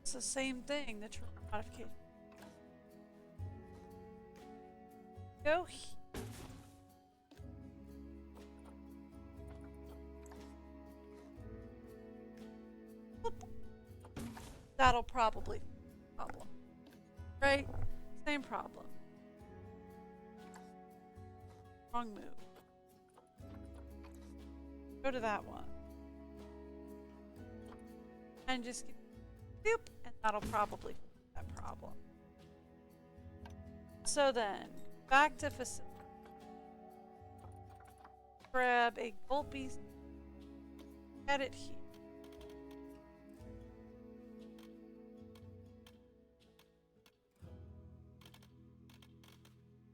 It's the same thing, the terrain modification. Go. Whoop. That'll probably be a problem. Right? Same problem. Wrong move. Go to that one. And just get boop, and that'll probably fix that problem. So then, back to facility. Grab a gulpy, edit here.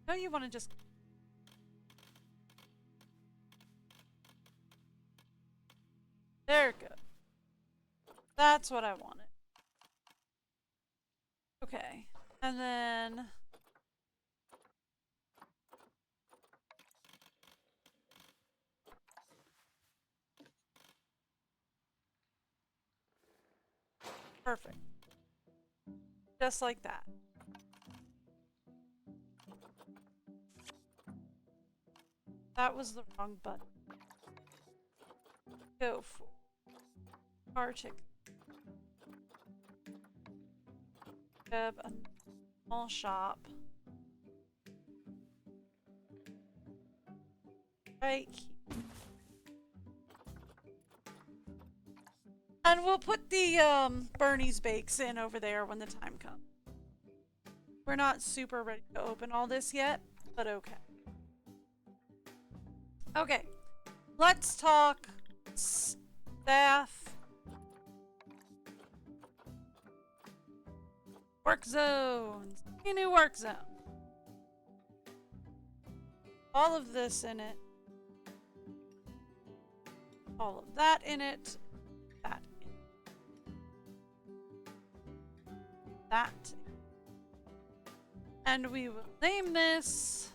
No, you want to just. There, good. That's what I wanted. Okay, and then perfect. Just like that. That was the wrong button. Go for Arctic. Grab a small shop. Right here. And we'll put the Bernie's Bakes in over there when the time comes. We're not super ready to open all this yet, but okay. Okay, let's talk staff. Work zones. A new work zone. All of this in it. All of that in it. That in it. That. And we will name this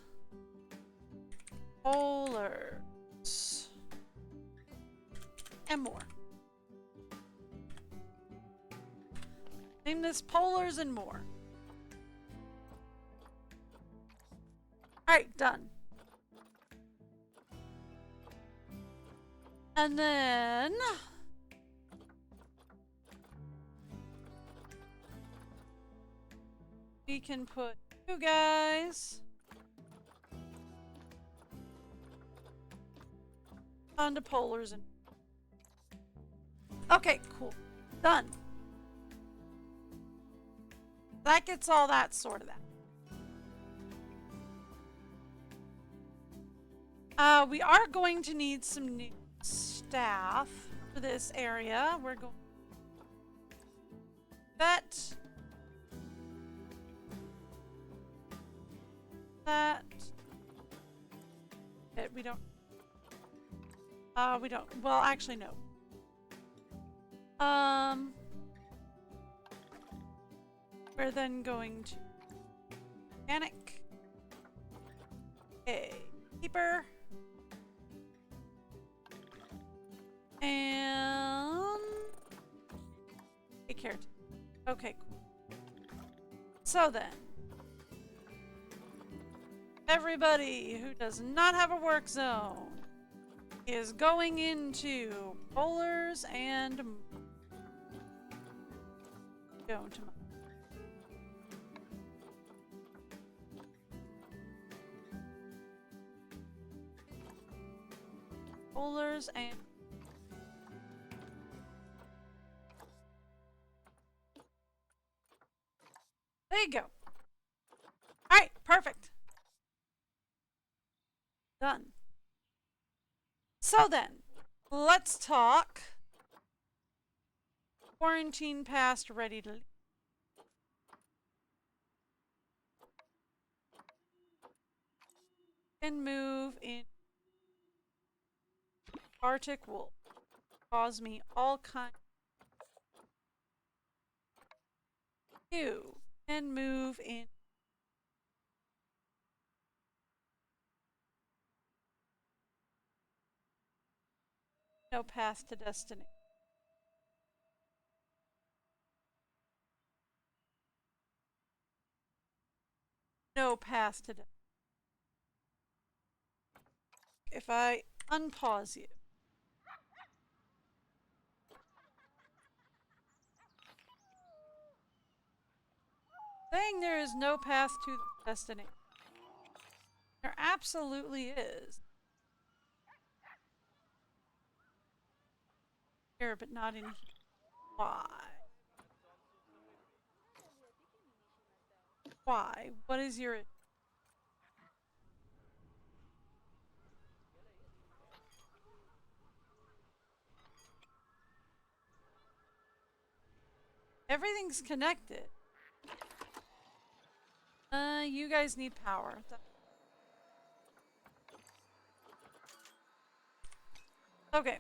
Polars and more. Name this Polars and more. Alright, done. And then we can put you guys onto Polars and okay, cool. Done. That gets all that sorted out. We are going to need some new staff for this area. We're going that. That. We don't. We don't. Well, actually, no. We're then going to mechanic. A keeper. And a carrot. Okay, cool. So then, everybody who does not have a work zone is going into bowlers and going to bowlers and there you go. Alright, perfect. Done. So then, let's talk. Quarantine passed, ready to leave. And move in. Arctic will cause me all kinds. You can move in. No path to destiny. No path to destiny. If I unpause you. Saying there is no path to destiny. There absolutely is. Here, but not in here. Why? Why? What is your... Everything's connected. You guys need power. Okay.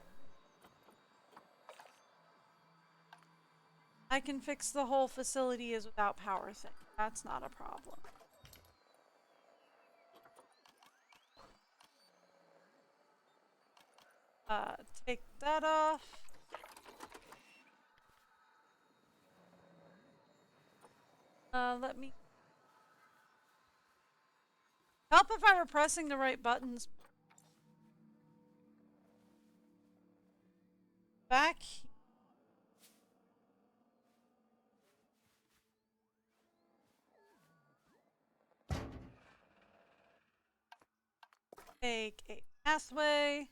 I can fix the whole facility is without power thing. That's not a problem. Take that off. Let me... Help if I were pressing the right buttons. Back here. Take a pathway.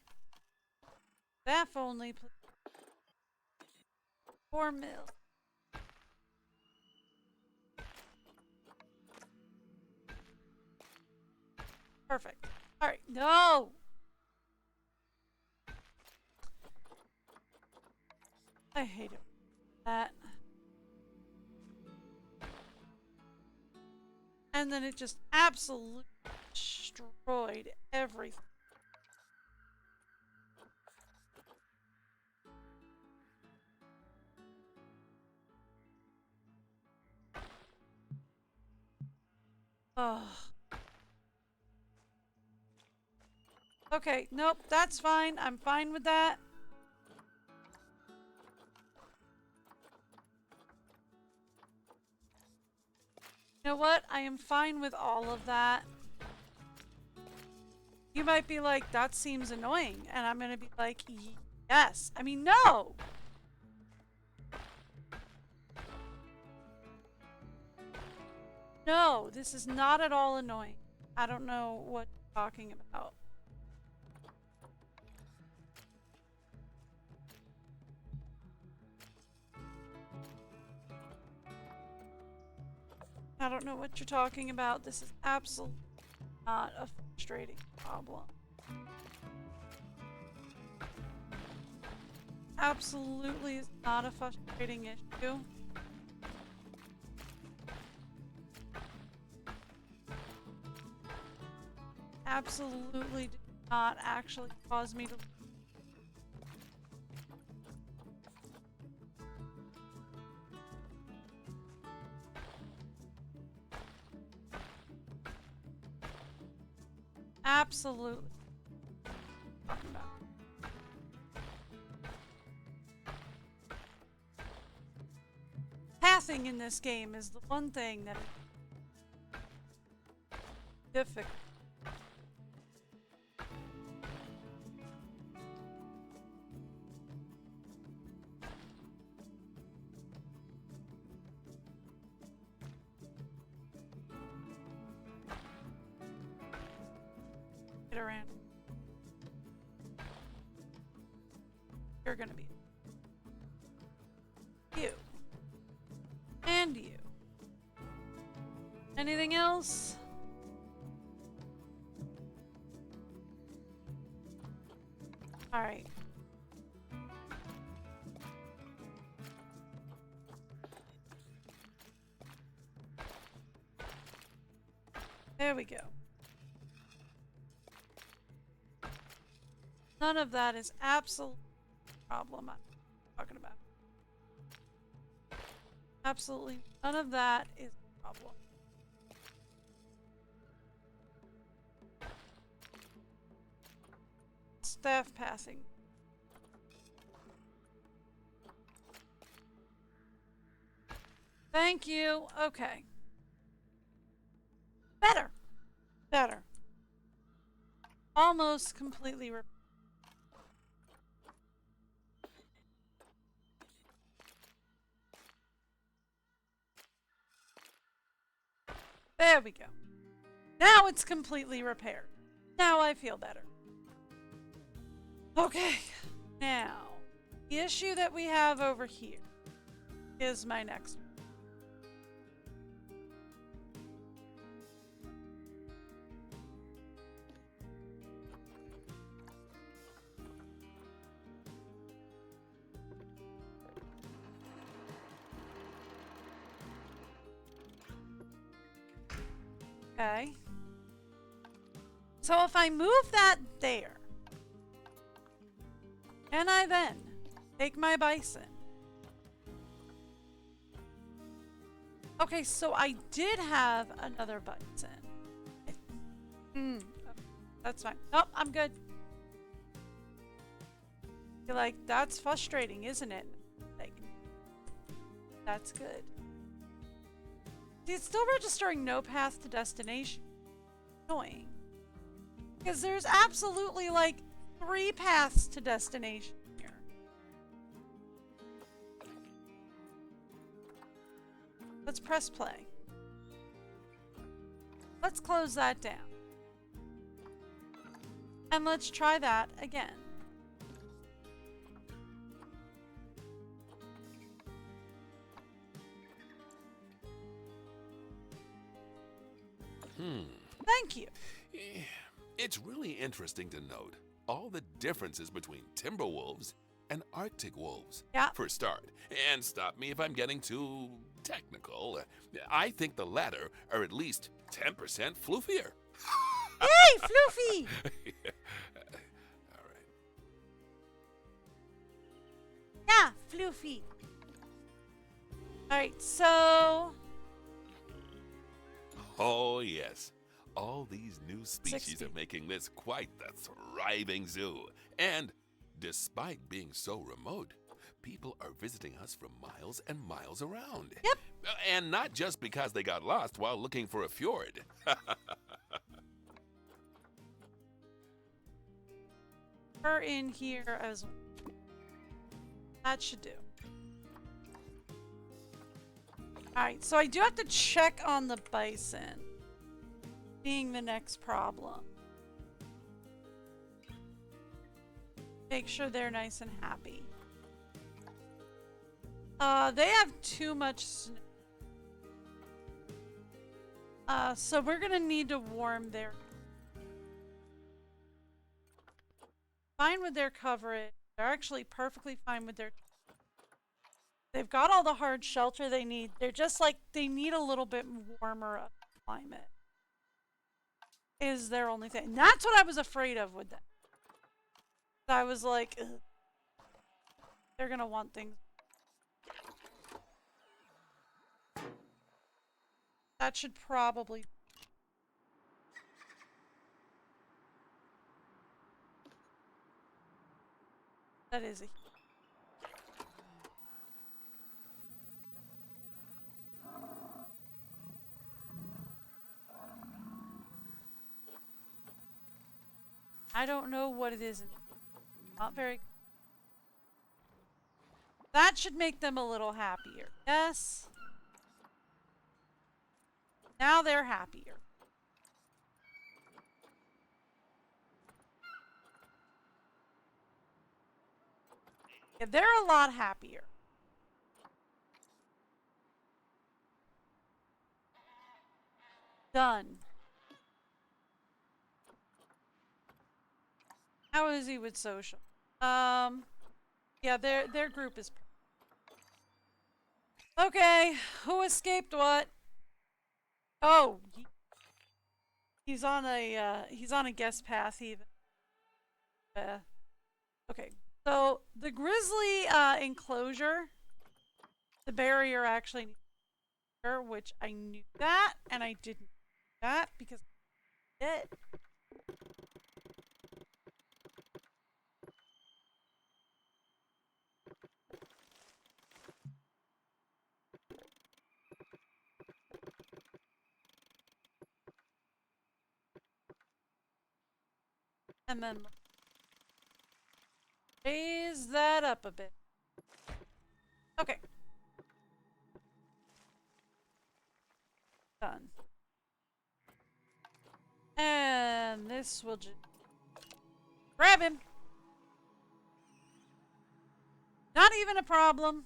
Staff only, please. 4 mil. Perfect. Alright, no! I hate it. That. And then it just absolutely destroyed everything. Oh. Okay, nope, that's fine. I'm fine with that. You know what? I am fine with all of that. You might be like, that seems annoying. And I'm going to be like, yes. I mean, no! No, this is not at all annoying. I don't know what you're talking about. I don't know what you're talking about. This is absolutely not a frustrating problem. Absolutely is not a frustrating issue. Absolutely not actually cause me to. Absolutely. Passing in this game is the one thing that is difficult. Get around. You're gonna be you. And you. Anything else? Alright. There we go. None of that is absolute problem I'm talking about. Absolutely none of that is a problem. Staff passing. Thank you. Okay. Better. Better. Almost completely repaired. There we go. Now it's completely repaired. Now I feel better. Okay. Now, the issue that we have over here is my next one. Okay. So if I move that there, and I then take my bison. Okay, so I did have another bison. That's fine. Nope, I'm good. You're like, that's frustrating, isn't it? Like, that's good. See, it's still registering no path to destination. Annoying. Because there's absolutely like 3 paths to destination here. Let's press play. Let's close that down. And let's try that again. Thank you. It's really interesting to note all the differences between timber wolves and Arctic wolves. Yeah. For a start, and stop me if I'm getting too technical, I think the latter are at least 10% floofier. Hey, Floofy! All right. Yeah, Floofy. Alright, so... Oh, yes. All these new species 60. are making this quite the thriving zoo. And despite being so remote, people are visiting us from miles and miles around. Yep. And not just because they got lost while looking for a fjord. Her in here as well. That should do. Alright, so I do have to check on the bison. Being the next problem. Make sure they're nice and happy. They have too much snow. So we're gonna need to warm their... Fine with their coverage. They're actually perfectly fine with their... They've got all the hard shelter they need. They're just like, they need a little bit warmer climate. is their only thing. That's what I was afraid of with that. I was like, ugh, they're gonna want things. That should probably. That is a. I don't know what it is. Not very. That should make them a little happier. Yes. Now they're happier. Yeah, they're a lot happier. Done. How is he with social? Yeah, their group is. Okay, who escaped what? Oh, he's on a guest pass even. Okay, so the grizzly enclosure, the barrier actually needs to be here, which I knew that, and I didn't do that because I did. And then raise that up a bit. Okay. Done. And this will just grab him. Not even a problem.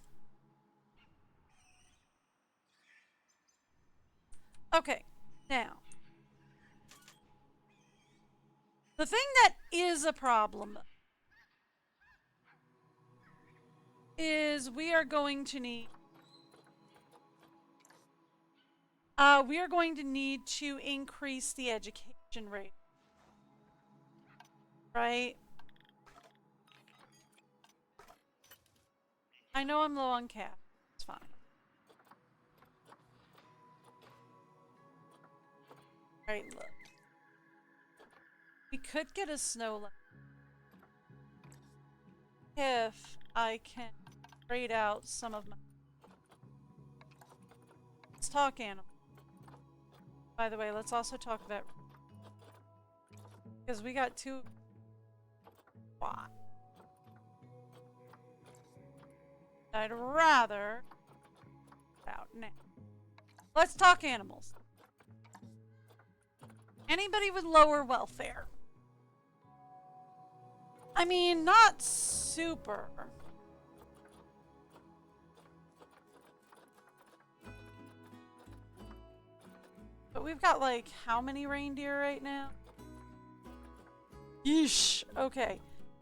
Okay, now. The thing that is a problem is we are going to need to increase the education rate. Right? I know I'm low on cash. It's fine. Right, look. We could get a snow lemon if I can trade out some of my. Let's talk animals. By the way, let's also talk about because we got two. Why? I'd rather out now. Let's talk animals. Anybody with lower welfare? I mean, not super. But we've got like how many reindeer right now? Yeesh. Okay.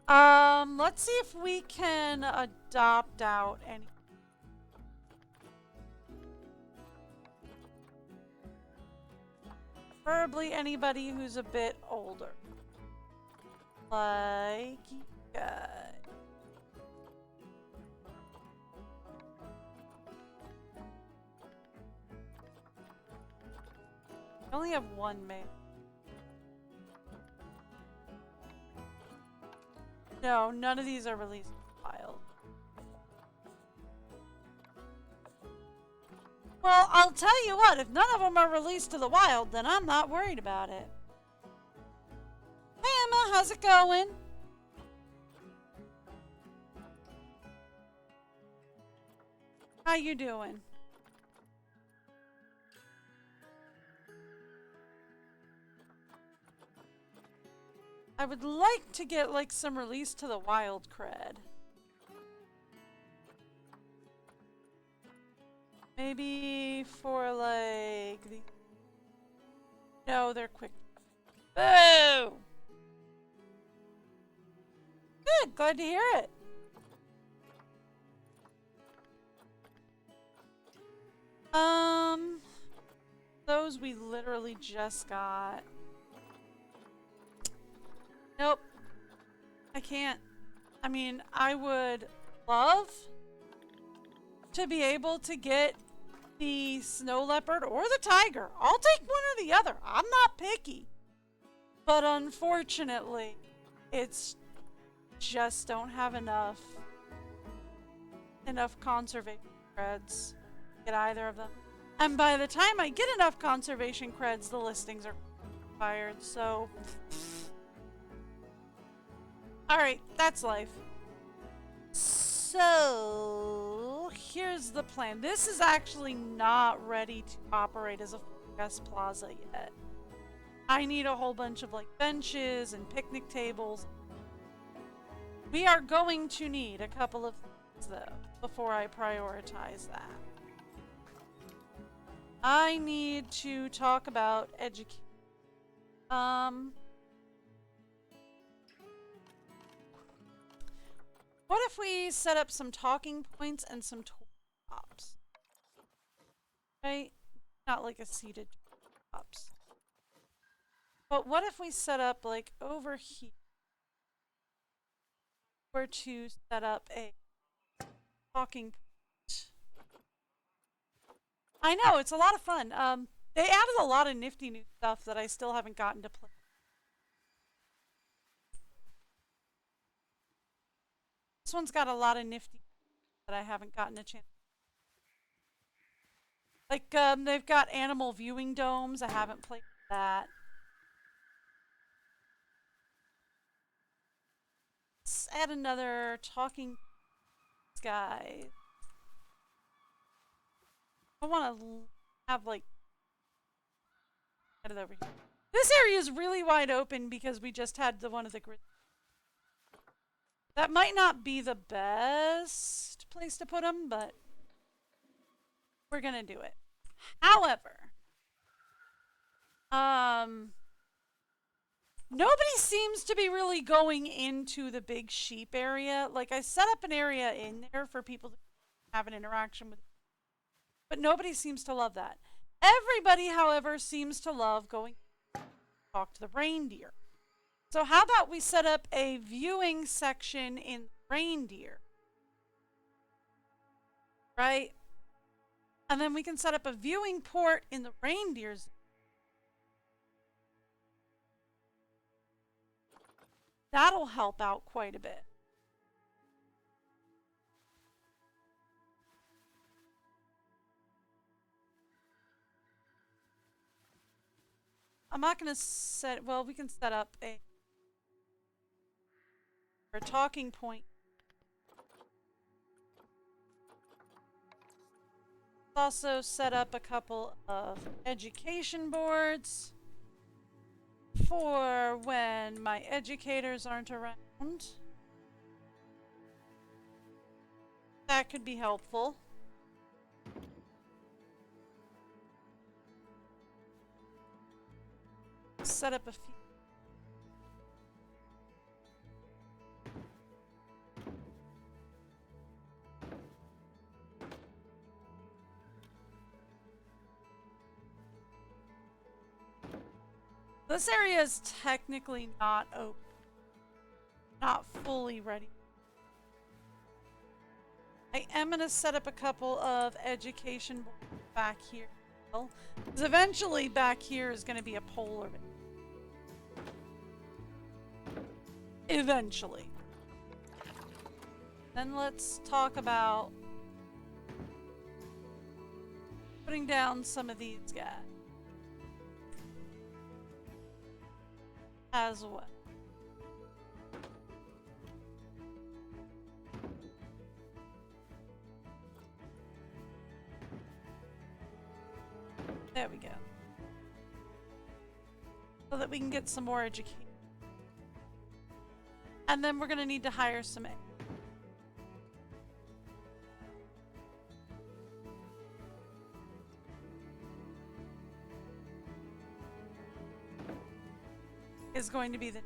Let's see if we can adopt out any. Preferably anybody who's a bit older. Like you guys. I only have one male. No, none of these are released in the wild. Well, I'll tell you what, if none of them are released to the wild, then I'm not worried about it. Hey Emma, how's it going? How you doing? I would like to get like some release to the wild cred. Maybe for like the. No, they're quick. Boo! Good, glad to hear it. Those we literally just got. Nope. I can't. I mean, I would love to be able to get the snow leopard or the tiger. I'll take one or the other. I'm not picky. But unfortunately, it's just don't have enough conservation creds to get either of them. And by the time I get enough conservation creds, the listings are expired, so... Alright, that's life. So, here's the plan. This is actually not ready to operate as a guest plaza yet. I need a whole bunch of like benches and picnic tables. We are going to need a couple of things though before I prioritize that. I need to talk about education. What if we set up some talking points and some tops? Right? Not like a seated tops. But what if we set up like over here? Or to set up a talking point. I know, it's a lot of fun. They added a lot of nifty new stuff that I still haven't gotten to play. This one's got a lot of nifty that I haven't gotten a chance. Like, they've got animal viewing domes. I haven't played that. Let's add another talking guy. I want to have, like, get it over here. This area is really wide open because we just had the one of the grid. That might not be the best place to put them, but we're gonna do it. However, nobody seems to be really going into the big sheep area. Like, I set up an area in there for people to have an interaction with, but nobody seems to love that. Everybody, however, seems to love going to talk to the reindeer. So how about we set up a viewing section in reindeer? Right? And then we can set up a viewing port in the reindeers. That'll help out quite a bit. I'm not going to set, well, we can set up a talking point. Also set up a couple of education boards for when my educators aren't around. That could be helpful. Set up a few. This area is technically not open. Not fully ready. I am going to set up a couple of education boards back here. Because eventually back here is going to be a polar bear. Eventually. Then let's talk about putting down some of these guys as well. There we go. So that we can get some more education. And then we're going to need to hire some is going to be the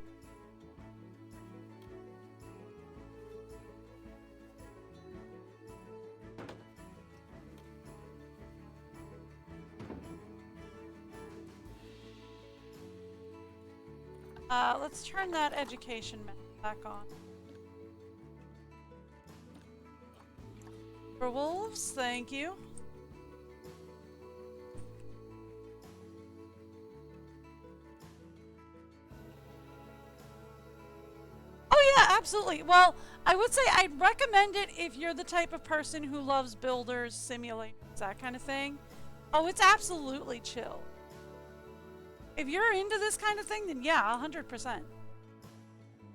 Let's turn that education map back on. For wolves, thank you. Oh yeah, absolutely. Well, I would say I'd recommend it if you're the type of person who loves builders, simulators, that kind of thing. Oh, it's absolutely chill. If you're into this kind of thing, then yeah, 100%.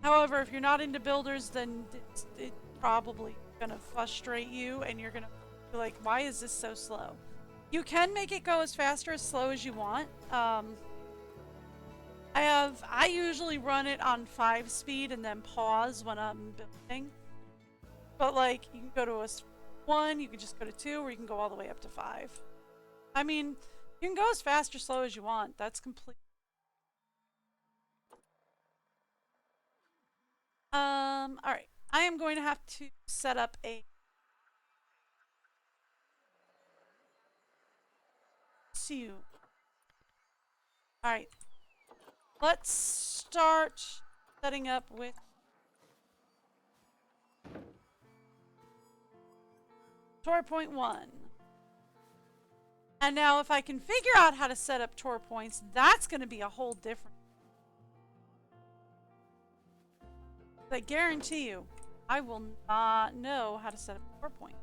However, if you're not into builders, then it's probably gonna frustrate you and you're gonna be like, why is this so slow? You can make it go as fast or as slow as you want. I usually run it on 5 speed and then pause when I'm building. But like, you can go to a 1, you can just go to 2, or you can go all the way up to 5. I mean, you can go as fast or slow as you want. That's complete. Alright. I am going to have to set up a Alright. Let's start setting up with Tor point 1. And now if I can figure out how to set up Tor points, that's going to be a whole different. I guarantee you, I will not know how to set up Tor point.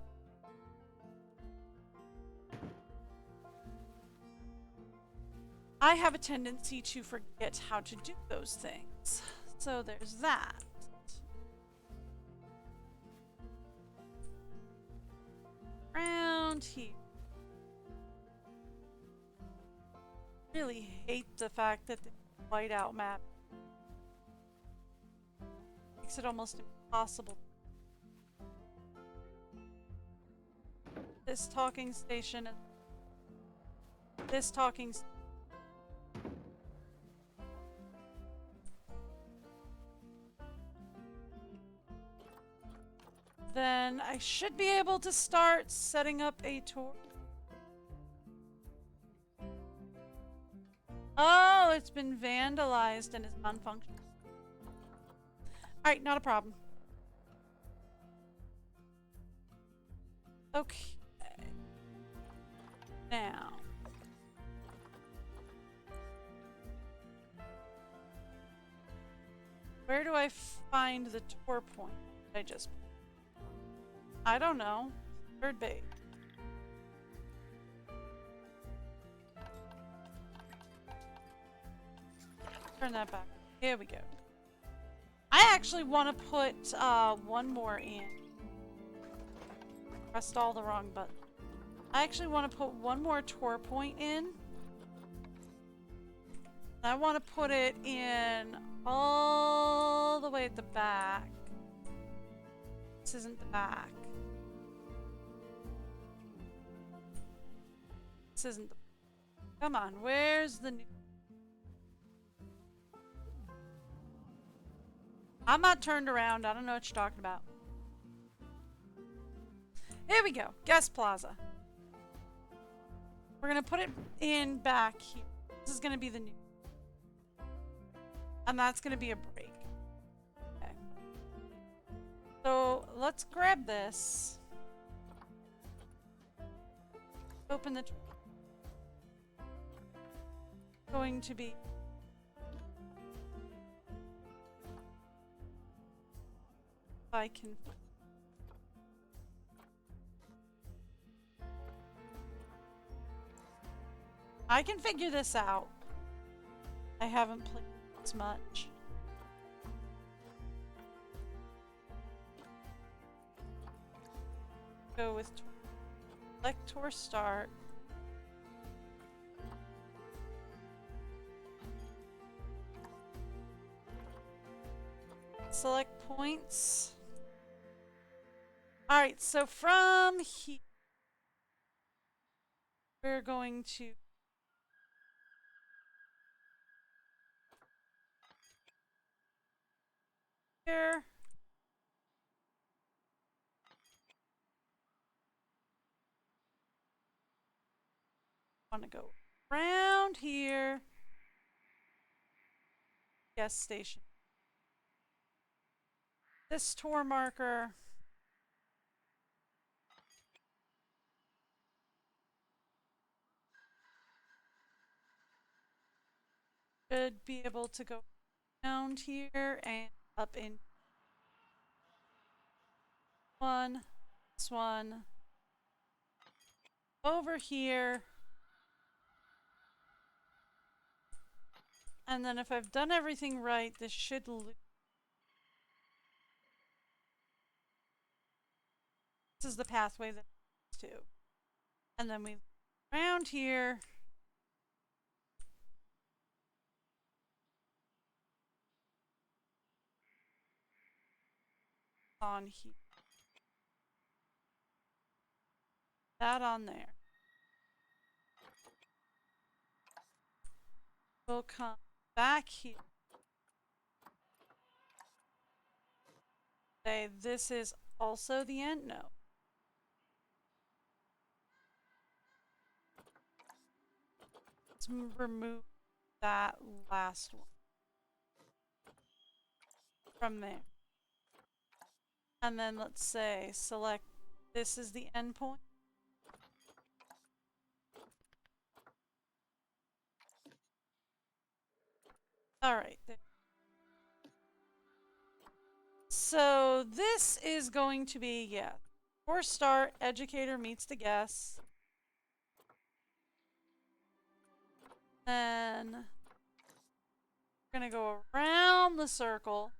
I have a tendency to forget how to do those things. So there's that. Around here. Really hate the fact that the whiteout map makes it almost impossible. This talking station and this talking station. Then I should be able to start setting up a tour. Oh, it's been vandalized and is non-functional. Alright, not a problem. Okay. Now. Where do I find the tour point? I don't know. Third base. Turn that back. Here we go. I actually want to put one more in. Pressed all the wrong buttons. I actually want to put one more tour point in. I want to put it in all the way at the back. This isn't the back. This isn't the... Come on, where's the new... I'm not turned around. I don't know what you're talking about. Here we go. Guest Plaza. We're going to put it in back here. This is going to be the new... And that's going to be a break. Okay. So, let's grab this. Open the... Going to be... I can... I can figure this out. I haven't played as much. Go with select tour start. Select points. Alright, so from here, we're going to here. Want to go around here. gas station. This tour marker should be able to go around here and up in one, this one, over here. And then if I've done everything right, this should loop. This is the pathway that leads to. And then we around here. On here. That on there. We'll come back here. Say this is also the end? No. Let's remove that last one from there. And then let's say select this is the end point. Alright. So this is going to be, yeah. For start, educator meets the guest. Then we're going to go around the circle.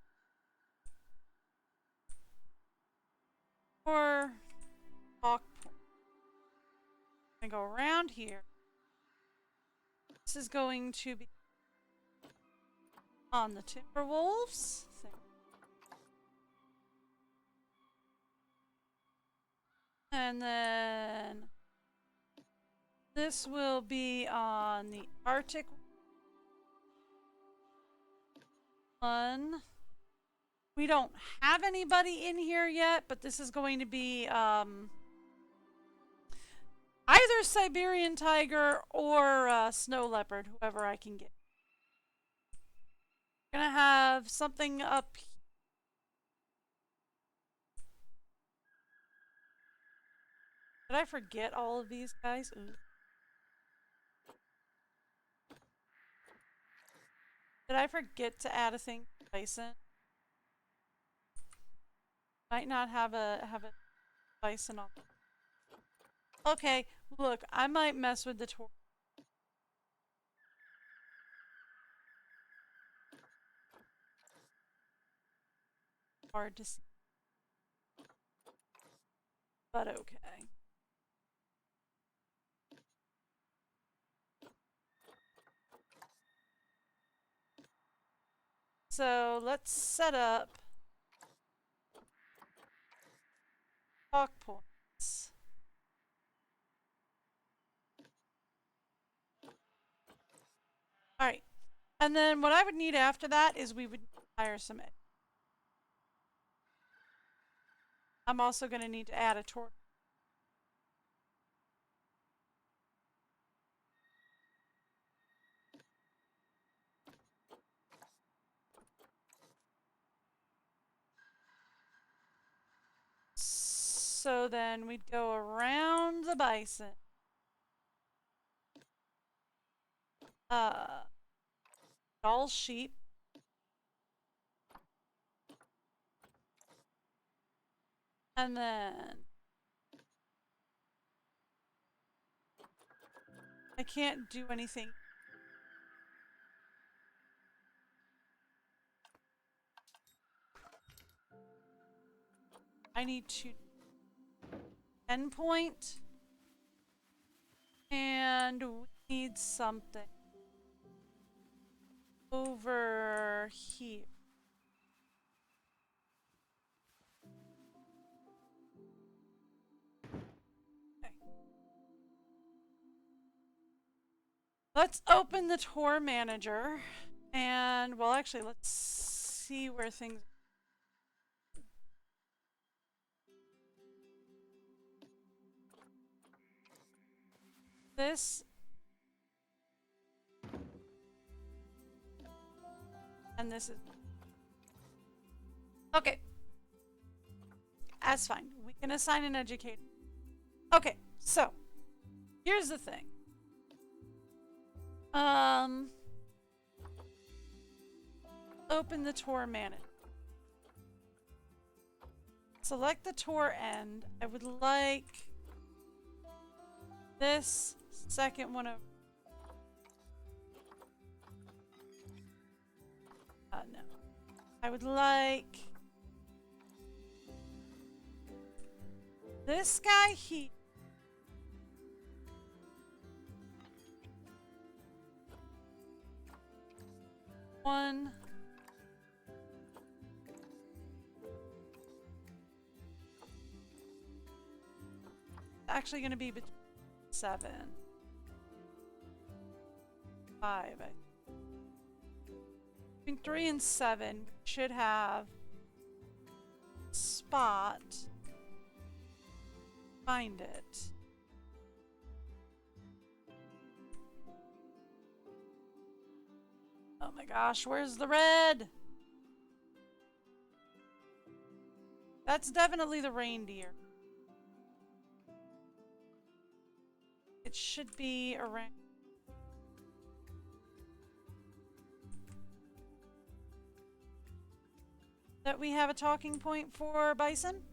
For talk point. I'm going to go around here. This is going to be on the Timberwolves. And then this will be on the Arctic one. We don't have anybody in here yet, but this is going to be either Siberian tiger or snow leopard, whoever I can get. Gonna have something up here. Did I forget all of these guys? Ooh. Did I forget to add a thing for bison? Might not have a bison on. Okay, look, I might mess with the tour. Hard to see. But okay. So let's set up talk points. Alright. And then what I would need after that is we would hire some. I'm also going to need to add a tour. So then we'd go around the bison. All sheep. And then I can't do anything. I need to endpoint. And we need something over here. Okay. Let's open the tour manager. And, well, actually, let's see where things. This And this is... Okay. That's fine. We can assign an educator. Okay, so. Here's the thing. Open the tour manager. Select the tour end. I would like this second one over. No. I would like this guy here. One. Actually going to be between 7, 5. Between 3 and 7, we should have spot. Find it. Oh my gosh, where's the red? That's definitely the reindeer. It should be around. That we have a talking point for bison?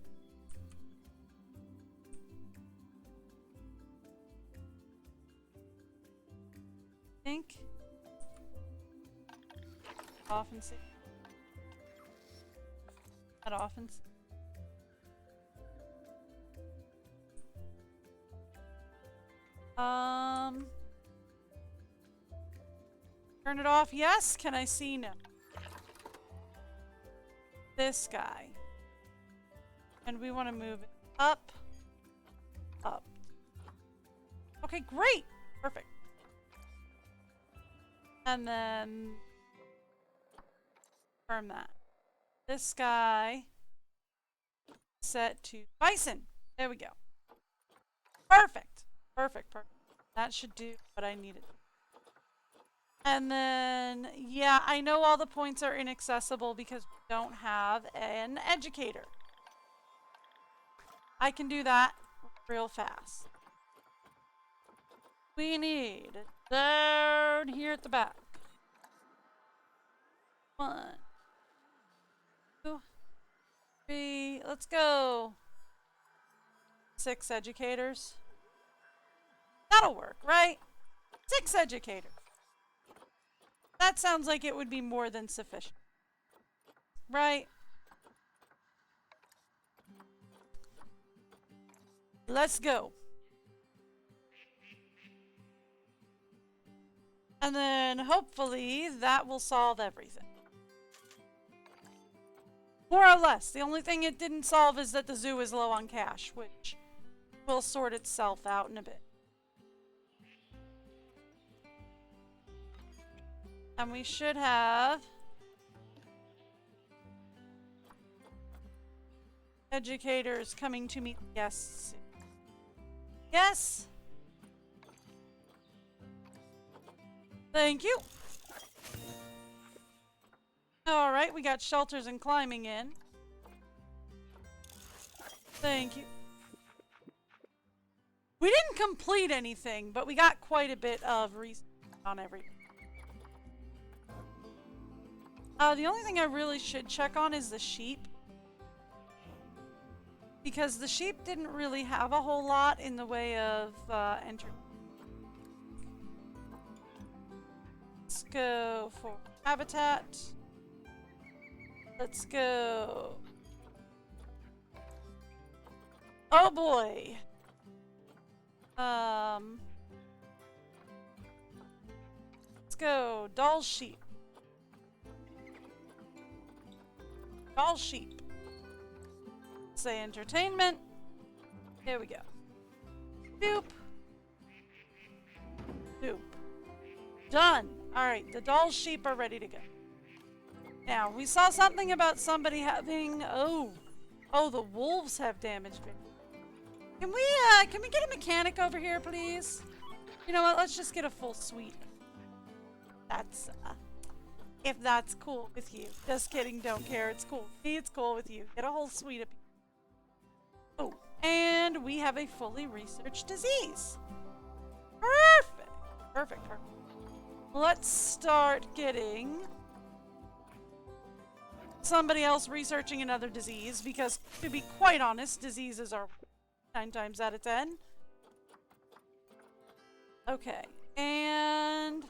Think. Often see. Not often see. Turn it off. Yes. Can I see now? This guy. And we want to move it up. Up. Okay, great. Perfect. And then confirm that. This guy set to bison. There we go. Perfect. Perfect. Perfect. That should do what I needed. And then, yeah, I know all the points are inaccessible because we don't have an educator. I can do that real fast. We need down here at the back. 1, 2, 3. Let's go. 6 educators. That'll work, right? 6 educators. That sounds like it would be more than sufficient. Right? Let's go. And then hopefully that will solve everything. More or less. The only thing it didn't solve is that the zoo is low on cash, which will sort itself out in a bit. And we should have educators coming to meet guests. Yes. Thank you. All right, we got shelters and climbing in. Thank you. We didn't complete anything, but we got quite a bit of research on everything. The only thing I really should check on is the sheep. Because the sheep didn't really have a whole lot in the way of entry. Let's go for habitat. Let's go. Oh boy. Let's go. Doll sheep. Doll sheep. Say entertainment. Here we go. Doop. Doop. Done. Alright, the doll sheep are ready to go. Now, we saw something about somebody having... Oh, the wolves have damaged it. Can we get a mechanic over here, please? You know what? Let's just get a full suite. That's If that's cool with you. Just kidding, don't care. It's cool. It's cool with you. Get a whole suite of people. Oh, and we have a fully researched disease. Perfect. Perfect, perfect. Let's start getting somebody else researching another disease because, to be quite honest, diseases are 9 times out of 10. Okay, and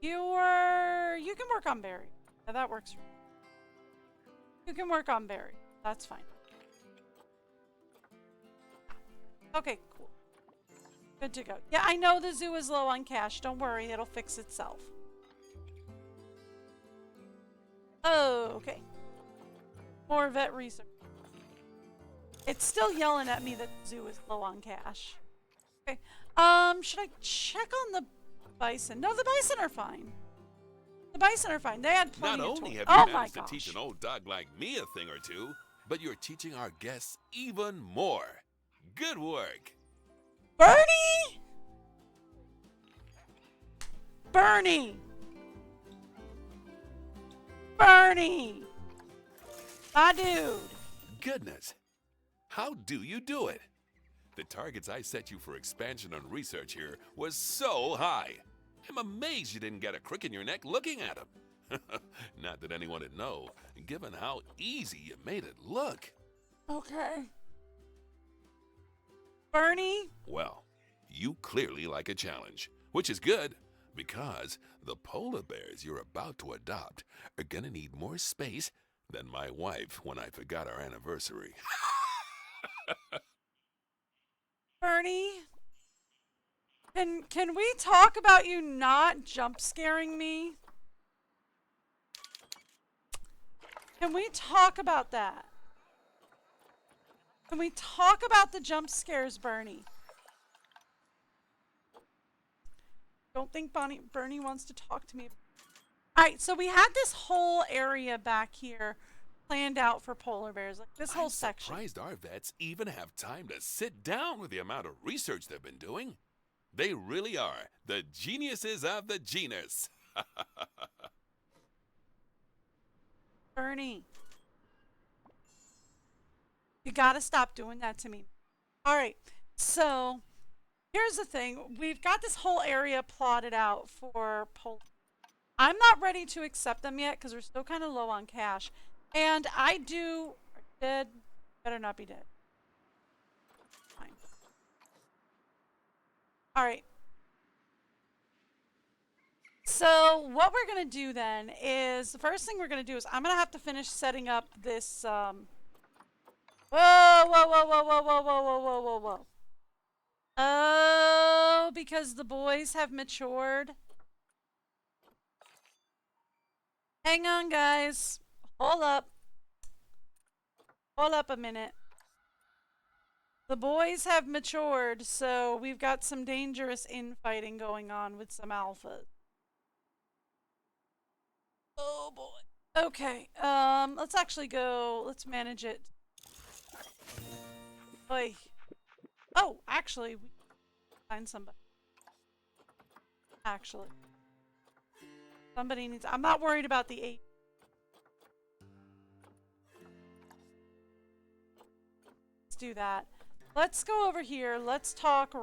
you can work on berry. Yeah, that works for you. You can work on berry. That's fine. Okay, cool. Good to go. Yeah, I know the zoo is low on cash. Don't worry, it'll fix itself. Oh, okay. More vet research. It's still yelling at me that the zoo is low on cash. Okay. Should I check on the bison? No, the bison are fine. The bison are fine. They had plenty Not of only toys. have Oh you my managed to gosh. teach an old dog like me a thing or two, but you're teaching our guests even more. Good work. Bernie! Bernie! Bernie! My dude. Goodness. How do you do it? The targets I set you for expansion and research here was so high. I'm amazed you didn't get a crick in your neck looking at them. Not that anyone would know, given how easy you made it look. Okay. Bernie? Well, you clearly like a challenge, which is good, because the polar bears you're about to adopt are gonna need more space than my wife when I forgot our anniversary. Bernie? Can we talk about you not jump scaring me? Can we talk about that? Can we talk about the jump scares, Bernie? Don't think Bernie wants to talk to me. Alright, so we had this whole area back here planned out for polar bears. Like this whole I'm section. surprised our vets even have time to sit down with the amount of research they've been doing. They really are the geniuses of the genus. Bernie. You gotta stop doing that to me. Alright, so here's the thing. We've got this whole area plotted out for polar. I'm not ready to accept them yet because we're still kind of low on cash. And I do... Dead. Better not be dead. Fine. Alright. So what we're going to do then is... The first thing we're going to do is I'm going to have to finish setting up this... Whoa, whoa, whoa, whoa, whoa, whoa, whoa, whoa, whoa, whoa, whoa. Oh, because the boys have matured. Hang on, guys. Hold up. Hold up a minute. The boys have matured, so we've got some dangerous infighting going on with some alphas. Oh boy. Okay. Let's actually go. Let's manage it. Oy. Oh, actually, we find somebody. Actually. Somebody needs... I'm not worried about the 8. Let's do that. Let's go over here. Let's talk...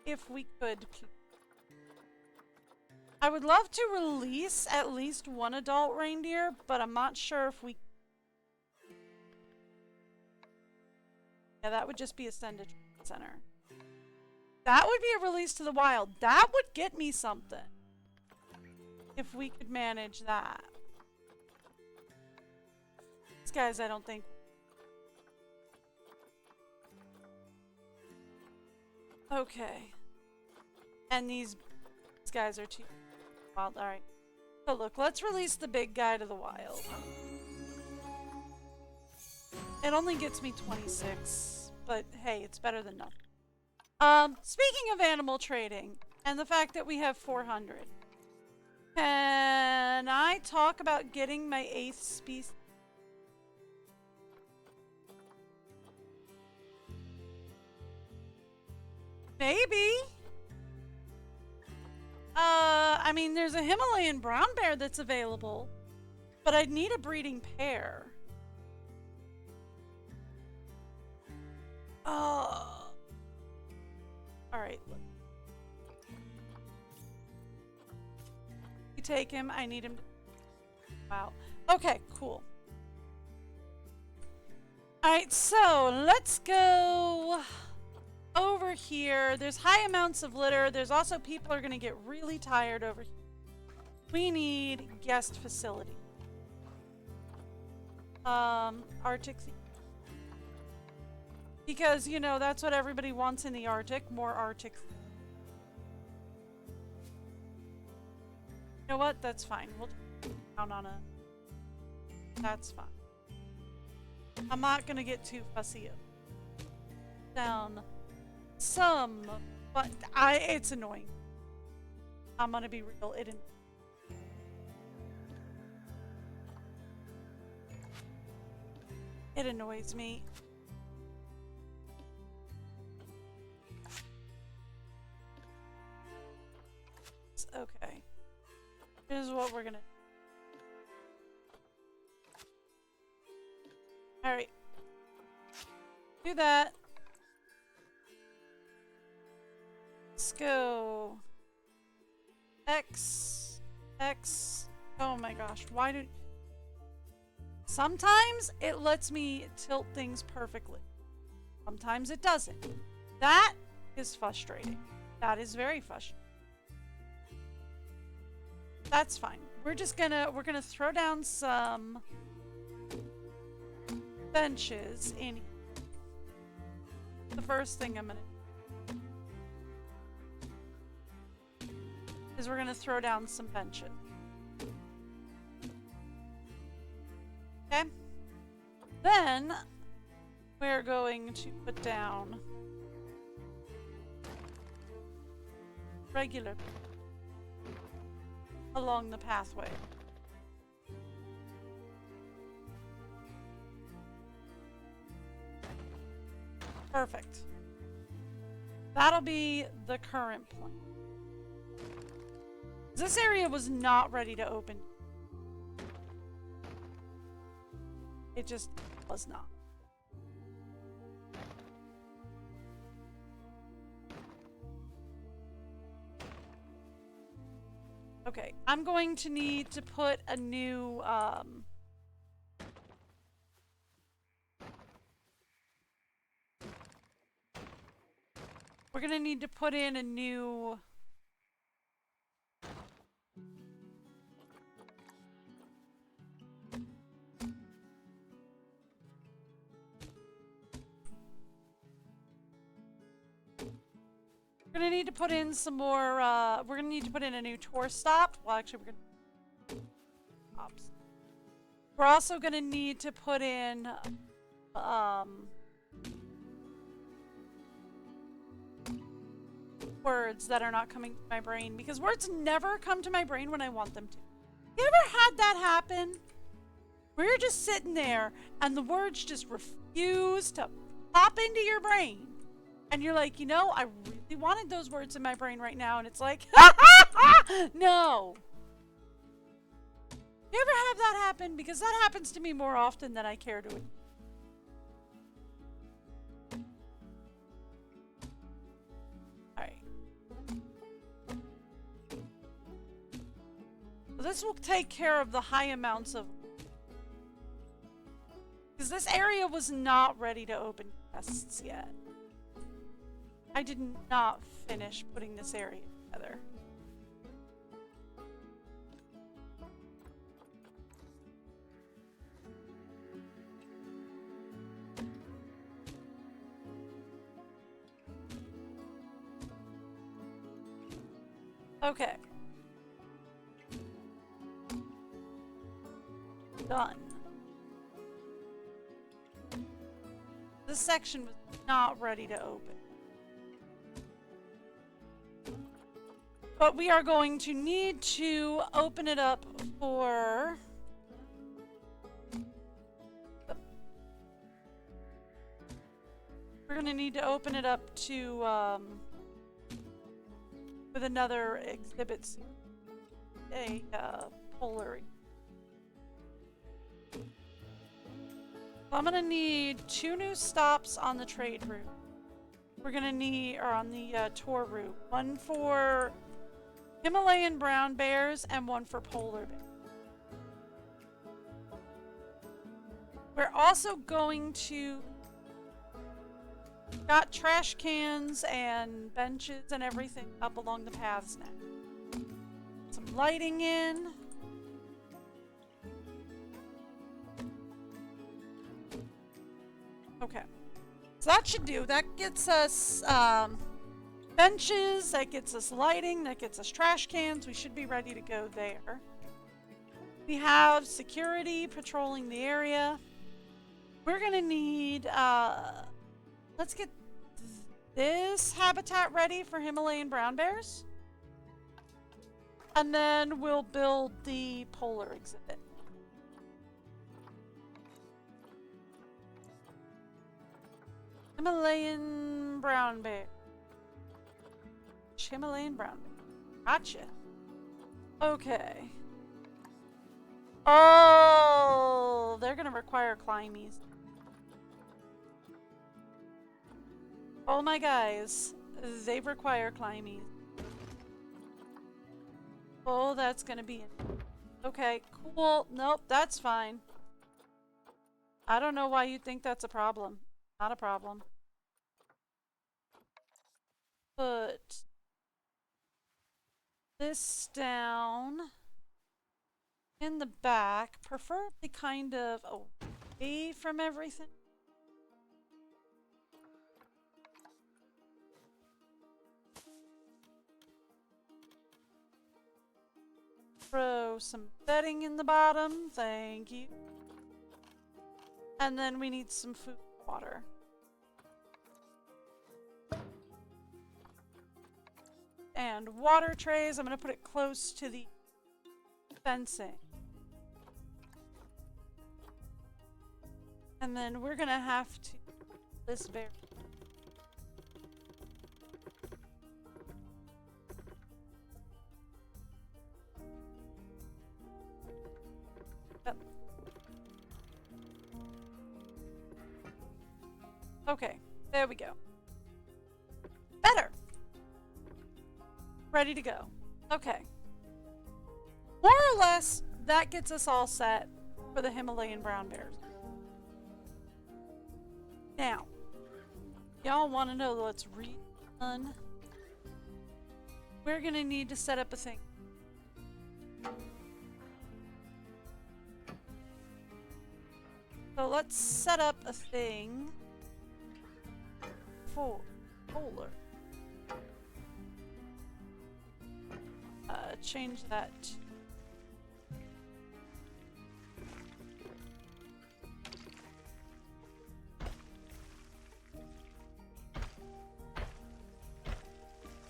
if we could... I would love to release at least one adult reindeer, but I'm not sure if we... Yeah, that would just be a send to center. That would be a release to the wild. That would get me something. If we could manage that. These guys, I don't think... Okay. And these guys are too wild. Alright. So look, let's release the big guy to the wild. It only gets me 26. But hey, it's better than nothing. Speaking of animal trading, and the fact that we have 400, can I talk about getting my 8th species? Maybe. mean, there's a Himalayan brown bear that's available, but I'd need a breeding pair. Oh. Alright, look. You take him, I need him to... Wow. Okay, cool. Alright, so let's go over here. There's high amounts of litter. There's also people are going to get really tired over here. We need guest facility. Arctic. Because, you know, that's what everybody wants in the Arctic. More Arctic. You know what? That's fine. We'll down on a... That's fine. I'm not gonna get too fussy. Down some, but it's annoying. I'm gonna be real. It annoys me. Okay. Here's what we're gonna... Alright. Do that. Let's go. X. X. Oh my gosh. Why do... Sometimes it lets me tilt things perfectly. Sometimes it doesn't. That is frustrating. That is very frustrating. That's fine. We're gonna throw down some benches in here. The first thing I'm gonna do is we're gonna throw down some benches. Okay? Then we're going to put down regular along the pathway. Perfect. That'll be the current plan. This area was not ready to open. It just was not. Okay, I'm going to need to put a new, we're gonna need to put in a new... We're gonna need to put in some more, we're gonna need to put in a new tour stop. Well, actually, we're gonna... Ops. We're also gonna need to put in, words that are not coming to my brain, because words never come to my brain when I want them to. You ever had that happen? Where you're just sitting there, and the words just refuse to pop into your brain. And you're like, you know, I really wanted those words in my brain right now. And it's like, no. You ever have that happen? Because that happens to me more often than I care to admit. Alright. So this will take care of the high amounts of... Because this area was not ready to open tests yet. I did not finish putting this area together. Okay. Done. This section was not ready to open. But we are going to need to open it up for... We're going to need to open it up to, with another exhibit. a polar. I'm gonna need 2 new stops on the trade route. We're gonna need, or on the tour route, 1 for Himalayan brown bears and 1 for polar bears. We're also going to got trash cans and benches and everything up along the paths now. Some lighting in. Okay. So that should do. That gets us benches, that gets us lighting, that gets us trash cans. We should be ready to go there. We have security patrolling the area. We're gonna need, let's get this habitat ready for Himalayan brown bears. And then we'll build the polar exhibit. Himalayan brown bear. Himalayan brown bear. Gotcha. Okay. Oh, they're gonna require climbers. All my guys, they require climbing. Oh, that's gonna be it. Okay, cool. Nope, that's fine. I don't know why you think that's a problem. Not a problem. Put this down in the back, preferably kind of away from everything. Throw some bedding in the bottom, thank you. And then we need some food and water. And water trays, I'm going to put it close to the fencing. And then we're going to have to this bear. Yep. Okay, there we go. Better. Ready to go. Okay. More or less, that gets us all set for the Himalayan brown bears. Now, y'all want to know what's really fun? We're going to need to set up a thing. So let's set up a thing for polar. Change that.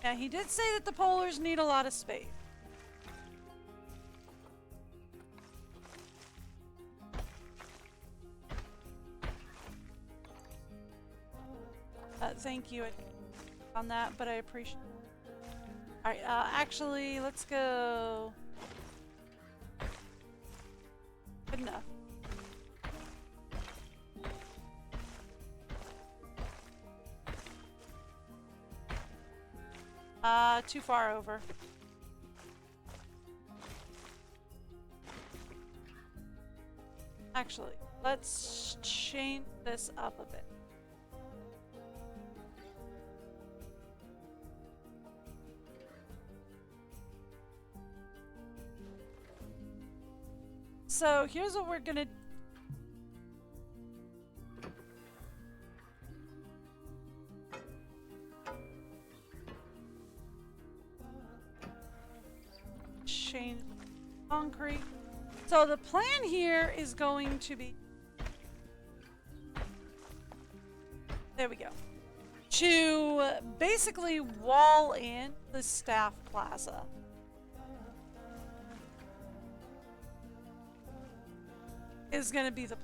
Yeah, he did say that the polars need a lot of space. Thank you on that, but I appreciate it. Alright, actually, let's go. Good enough. Too far over. Actually, let's change this up a bit. So here's what we're gonna change concrete. So the plan here is going to be, there we go, to basically wall in the staff plaza. Is going to be the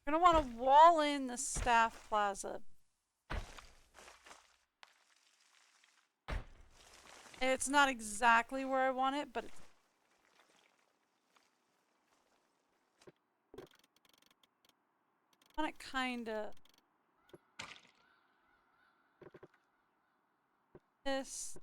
We're gonna want to wall in the staff plaza. It's not exactly where I want it, but it's... I want it kinda... This...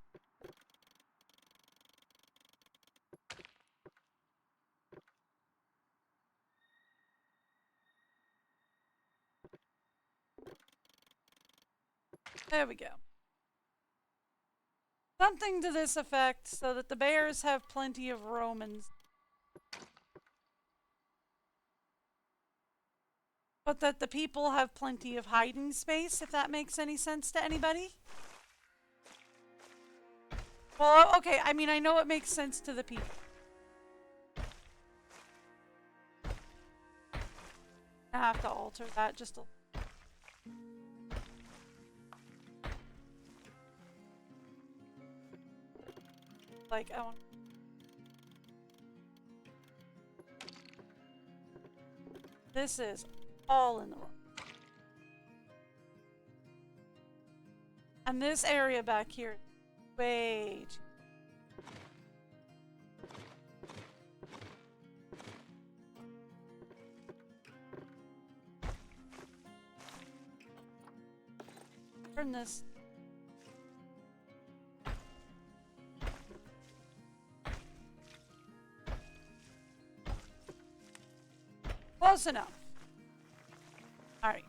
There we go. Something to this effect, so that the bears have plenty of Romans. But that the people have plenty of hiding space, if that makes any sense to anybody. Well, okay, I mean, I know it makes sense to the people. I have to alter that just a... Like, I want... This is all in the wrong. And this area back here, way too... Turn this... Close enough. Alright.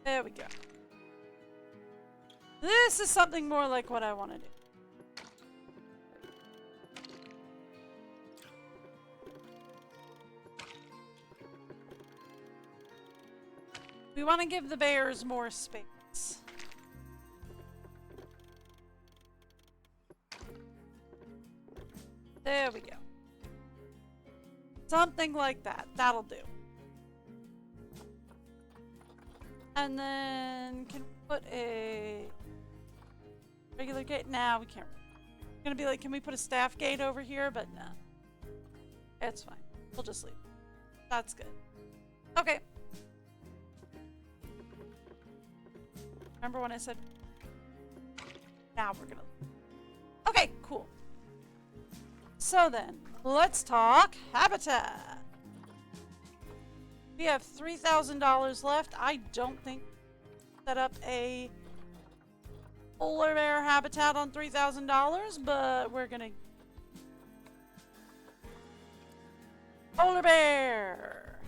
There we go. This is something more like what I want to do. We want to give the bears more space. There we go. Something like that. That'll do. And then can we put a regular gate? Nah, we can't. It's gonna be like, can we put a staff gate over here? But nah. It's fine. We'll just leave. That's good. Okay. Remember when I said... Now we're gonna... Okay, cool. So then, let's talk habitat. We have $3,000 left. I don't think set up a polar bear habitat on $3,000, but we're gonna... Polar bear!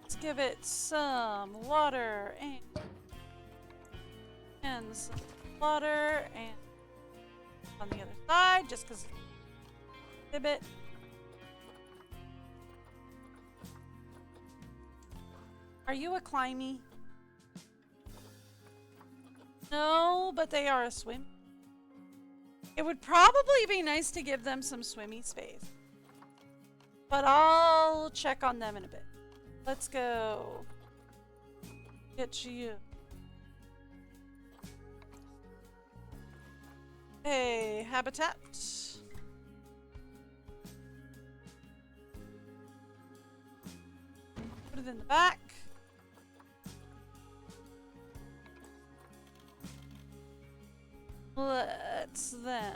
Let's give it some water and some water and on the other side, just because exhibit. Are you a climby? No, but they are a swim. It would probably be nice to give them some swimmy space. But I'll check on them in a bit. Let's go. Get you. Hey, habitat. Put it in the back. Let's then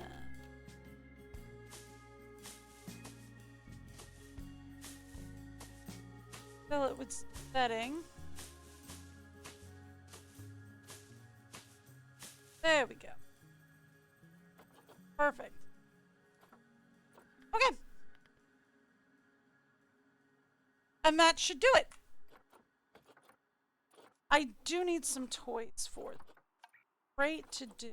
fill it with bedding. There we go. Perfect. Okay. And that should do it. I do need some toys for it. Great to do.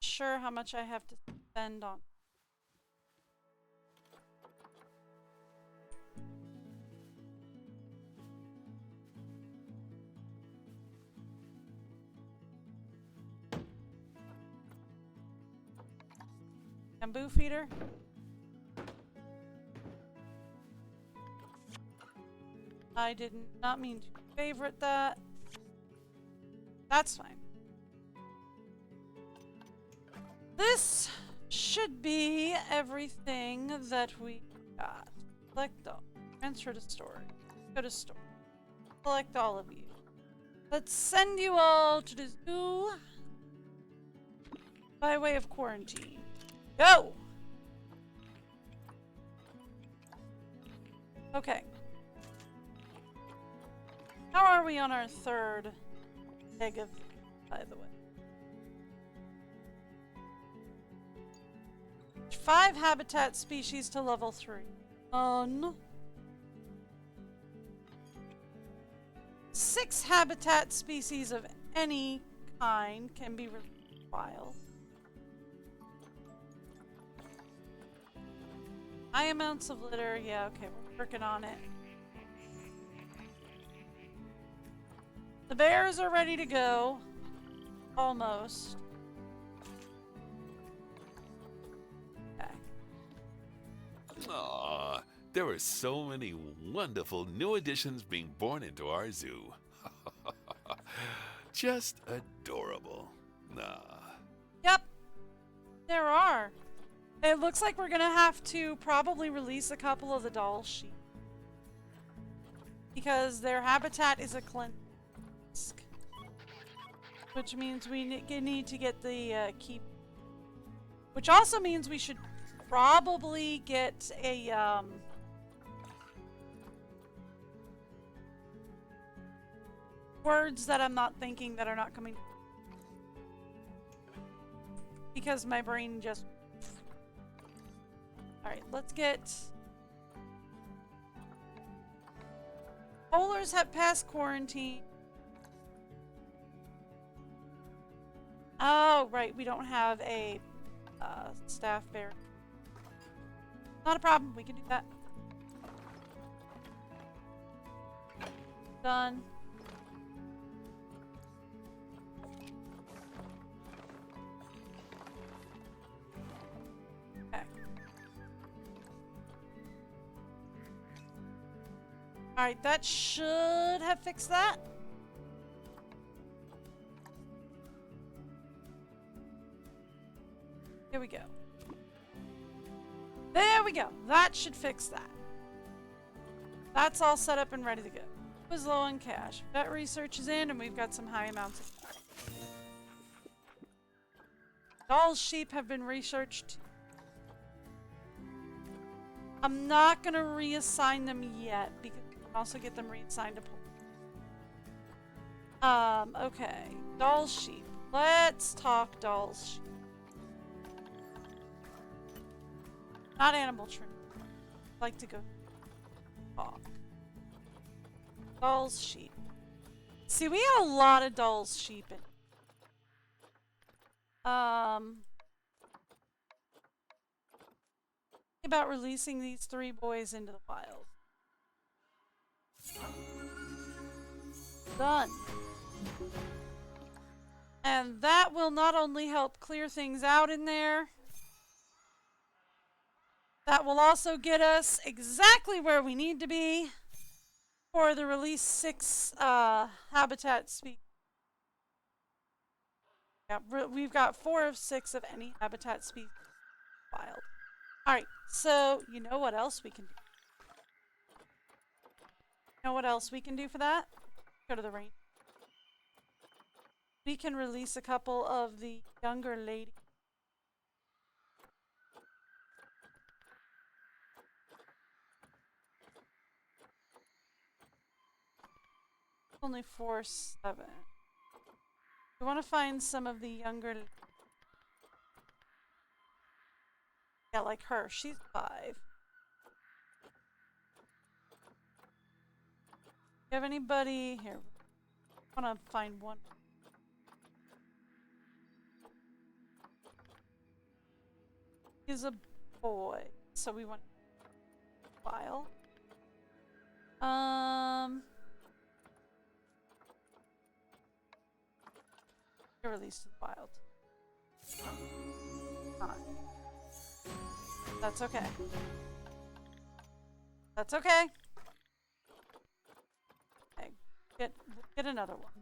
Sure how much I have to spend on. Bamboo feeder. I did not mean to favorite that. That's fine. This should be everything that we got. Select all. Transfer to storage. Go to storage. Select all of you. Let's send you all to the zoo by way of quarantine. Go! Okay. How are we on our third egg of, by the way? 5 habitat species to level 3. 6 habitat species of any kind can be released wild. High amounts of litter. Yeah, okay, we're working on it. The bears are ready to go. Almost. Okay. Aw, there are so many wonderful new additions being born into our zoo. Just adorable. Yep. There are. It looks like we're gonna have to probably release a couple of the doll sheep. Because their habitat is a cleanse. Which means we need to get the keep. Which also means we should probably get a words that I'm not thinking that are not coming. Because my brain just... Alright, let's get... Polars have passed quarantine. Oh, right, we don't have a staff bear. Not a problem, we can do that. Done. Okay. Alright, that should have fixed that. Here we go. There we go. That should fix that. That's all set up and ready to go. It was low on cash. Vet research is in, and we've got some high amounts of cash. All sheep have been researched. I'm not going to reassign them yet, because we can also get them reassigned to okay. Doll sheep. Let's talk doll sheep. Not animal trim. I'd like to go talk. Dolls sheep. See, we have a lot of dolls sheep in. About releasing these 3 boys into the wild. Done. And that will not only help clear things out in there, that will also get us exactly where we need to be for the release 6 habitat species. Yeah, we've got 4 of 6 of any habitat species wild. Alright, so you know what else we can do? You know what else we can do for that? Go to the rain. We can release a couple of the younger ladies. Only 4, 7. We want to find some of the younger. Yeah, like her. She's 5. Do you have anybody here? I want to find one. He's a boy, so we want file. Released to the wild. That's okay. That's okay. Okay, get another one.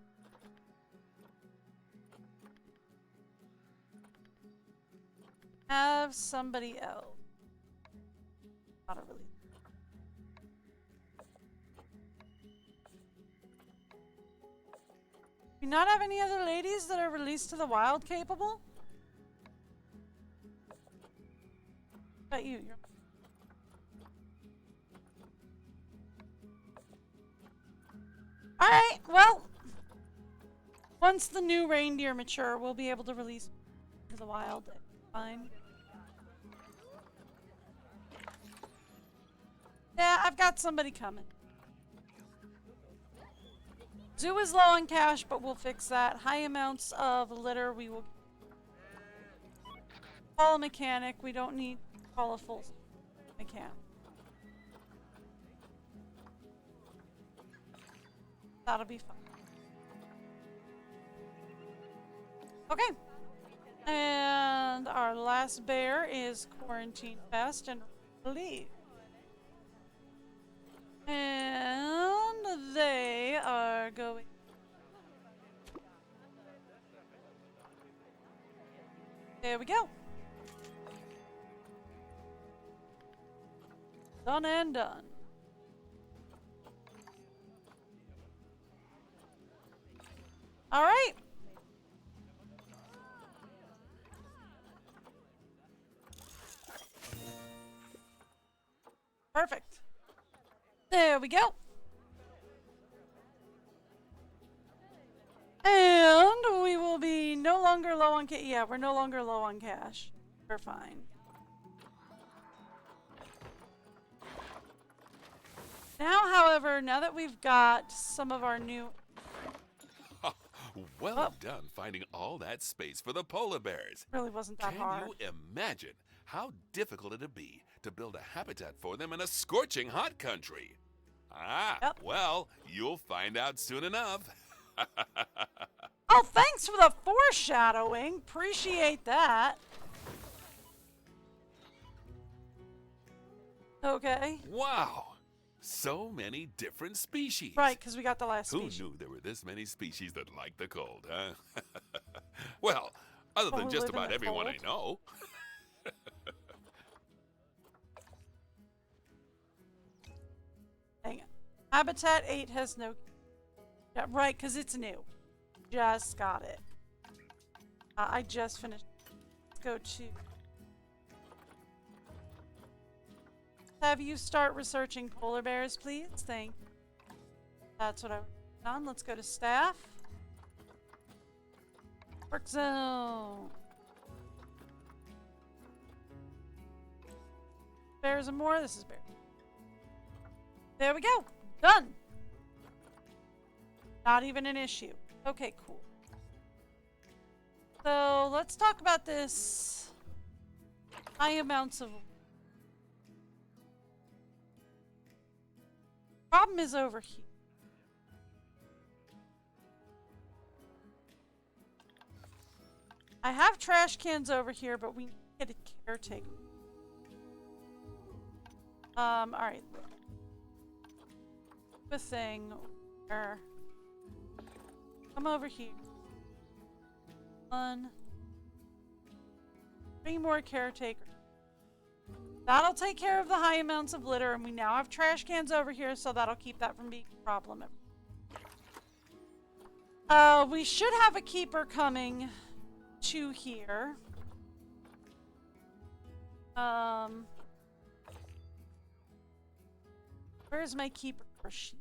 have somebody else. Not a really. Do you not have any other ladies that are released to the wild capable? But you're... Alright, well, once the new reindeer mature, we'll be able to release to the wild. Fine. Yeah, I've got somebody coming. Zoo is low on cash, but we'll fix that. High amounts of litter, we will call a mechanic. We don't need to call a full mechanic. That'll be fun. Okay. And our last bear is quarantine fast and leave. And they are going. There we go. Done and done. All right. Perfect. There we go. And we will be no longer low on cash. Yeah, we're no longer low on cash. We're fine. Now, however, now that we've got some of our new... Well done finding all that space for the polar bears. Really wasn't that hard. Can you imagine how difficult it'd be to build a habitat for them in a scorching hot country? Well, you'll find out soon enough. Oh, thanks for the foreshadowing. Appreciate that. Okay. Wow. So many different species. Right, because we got the last Who species. knew there were this many species that like the cold, huh? Well, other than who just live in about the everyone I cold. know. Hang on. Habitat 8 has no... Yeah, right, because it's new. Just got it. I just finished. Let's go to... Have you start researching polar bears, please? Thank you. That's what I was on. Let's go to staff. Work zone. Bears and more. This is bear. There we go. Done. Not even an issue. Okay, cool. So let's talk about this. High amounts of... Problem is over here. I have trash cans over here, but we need to get a caretaker. Alright. The thing where... Come over here. 1. 3 more caretakers. That'll take care of the high amounts of litter, and we now have trash cans over here, so that'll keep that from being a problem. We should have a keeper coming to here. Where's my keeper sheet?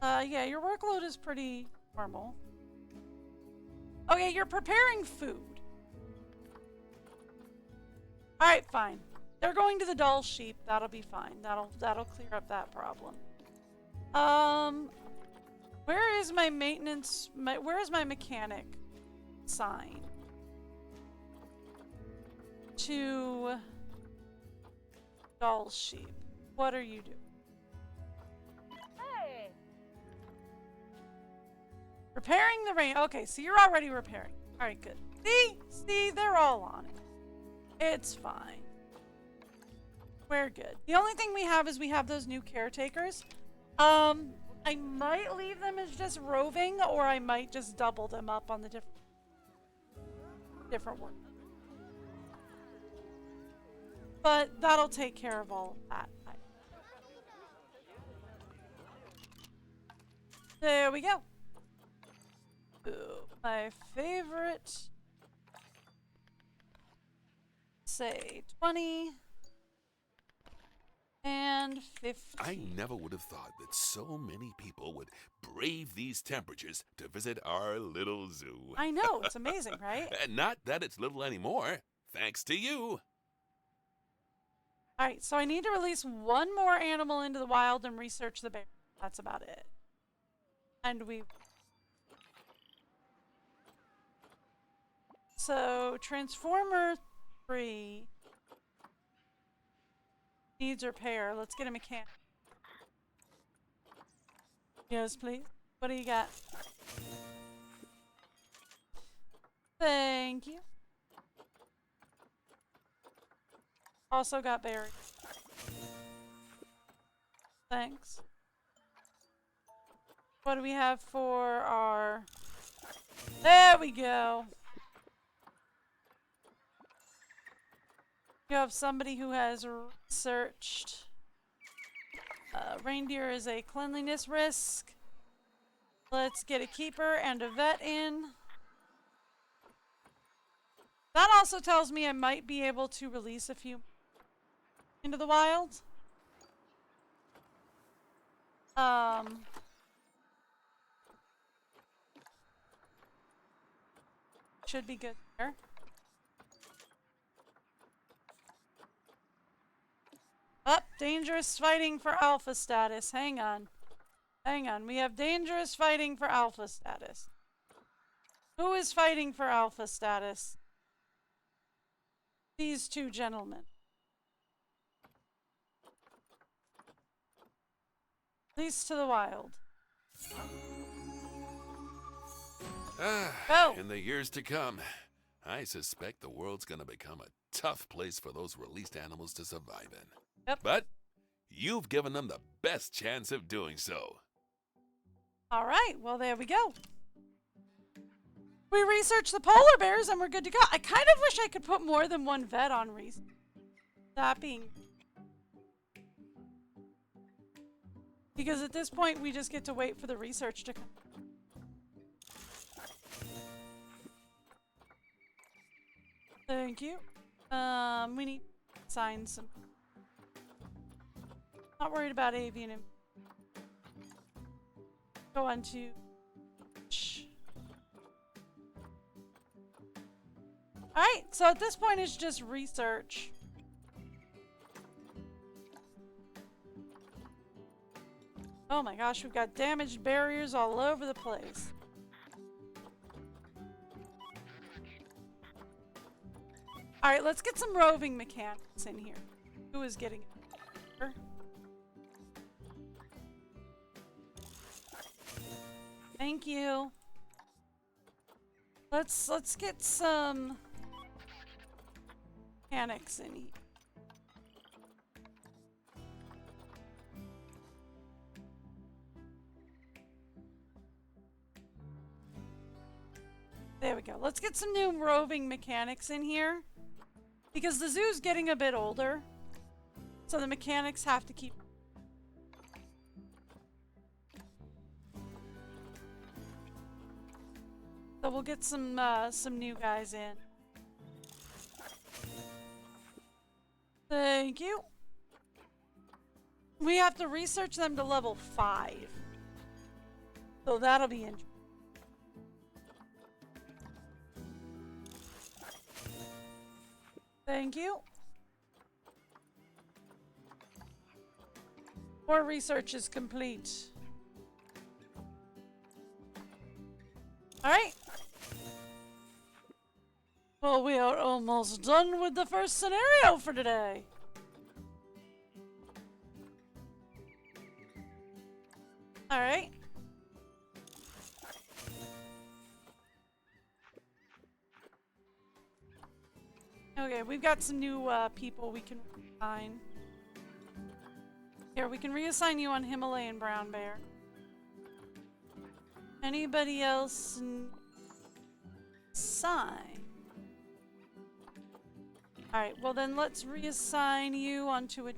Yeah, your workload is pretty normal. Okay, you're preparing food. Alright, fine. They're going to the dull sheep. That'll be fine. That'll clear up that problem. Where is my maintenance... where is my mechanic sign? To... dull sheep. What are you doing? Hey! Repairing the rain. Okay, so you're already repairing. Alright, good. See, they're all on it. It's fine. We're good. The only thing we have is we have those new caretakers. I might leave them as just roving, or I might just double them up on the different work. But that'll take care of all of that. There we go. Ooh, my favorite. Say 20 and 50. I never would have thought that so many people would brave these temperatures to visit our little zoo. I know, it's amazing, right? Not that it's little anymore, thanks to you. Alright, so I need to release one more animal into the wild and research the bear. That's about it. And so, Transformer 3 needs repair. Let's get a mechanic. Yes, please. What do you got? Thank you. Also got berries. Thanks. What do we have for our... There we go. You have somebody who has researched. Reindeer is a cleanliness risk. Let's get a keeper and a vet in. That also tells me I might be able to release a few into the wild. Should be good there. Up, dangerous fighting for alpha status. Hang on. Hang on. We have dangerous fighting for alpha status. Who is fighting for alpha status? These two gentlemen. Release to the wild. Go! In the years to come, I suspect the world's gonna become a tough place for those released animals to survive in. Yep. But you've given them the best chance of doing so. Alright, well there we go. We researched the polar bears and we're good to go. I kind of wish I could put more than one vet on research. That being... Because at this point we just get to wait for the research to come. Thank you. We need to sign some... Not worried about avian. Go on to... Alright, so at this point it's just research. Oh my gosh, we've got damaged barriers all over the place. Alright, let's get some roving mechanics in here. Who is getting it? Thank you. Let's get some mechanics in here. There we go. Let's get some new roving mechanics in here. Because the zoo's getting a bit older. So the mechanics have to keep... So we'll get some new guys in. Thank you. We have to research them to level 5. So that'll be interesting. Thank you. More research is complete. Alright. Well, we are almost done with the first scenario for today. Alright. Okay, we've got some new people we can reassign. Here, we can reassign you on Himalayan brown bear. Anybody else sign? Alright, well then let's reassign you onto a...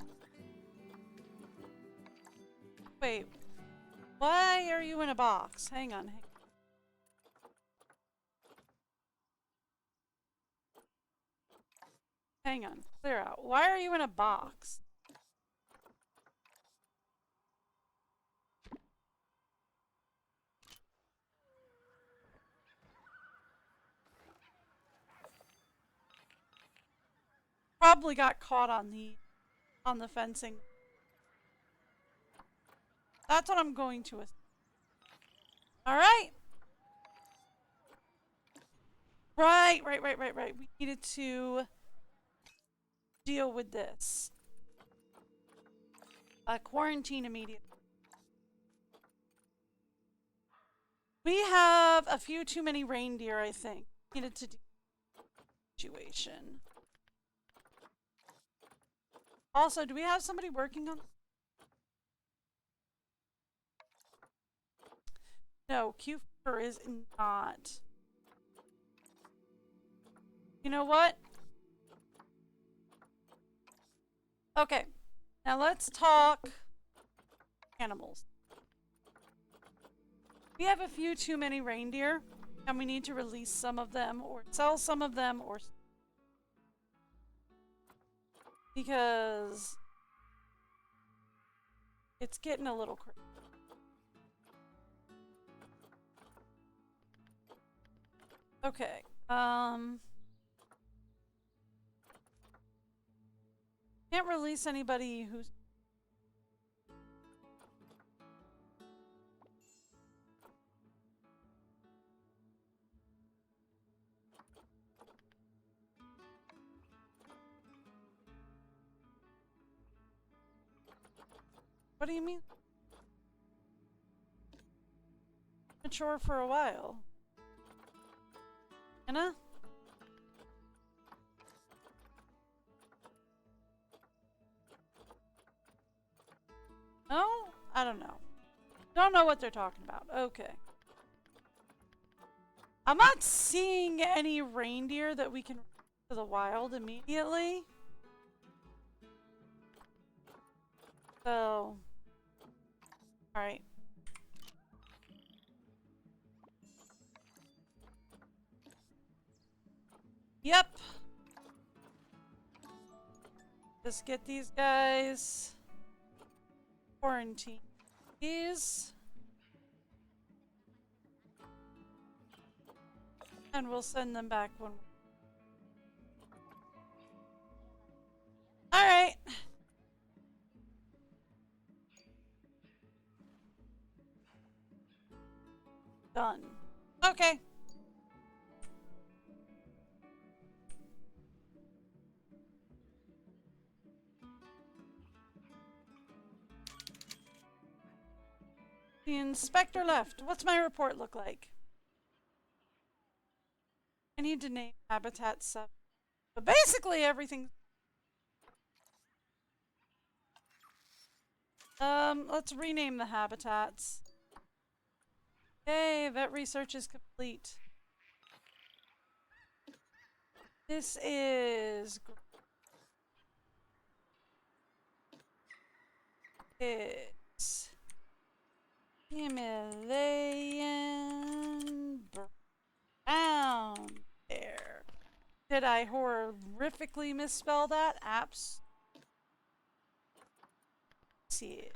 Wait. Why are you in a box? Hang on. Hang on. Clear out. Why are you in a box? Probably got caught on the fencing. That's what I'm going to assume. Alright. Right. We needed to deal with this. Quarantine immediately. We have a few too many reindeer, I think. Needed to do situation. Also, do we have somebody working on? No, Q4 is not. You know what? Okay. Now let's talk animals. We have a few too many reindeer, and we need to release some of them or sell some of them or... Because it's getting a little crazy. Okay. Can't release anybody who's... What do you mean? Mature for a while. Anna? No? I don't know. Don't know what they're talking about. Okay. I'm not seeing any reindeer that we can release to the wild immediately. So... Alright. Yep. Just get these guys quarantined. These. And we'll send them back when... Alright. Done. Okay. The inspector left. What's my report look like? I need to name habitat sub. But basically everything. Let's rename the habitats. Yay, vet research is complete. This is... It's... Himalayan brown bear. Did I horrifically misspell that? Apps. See it.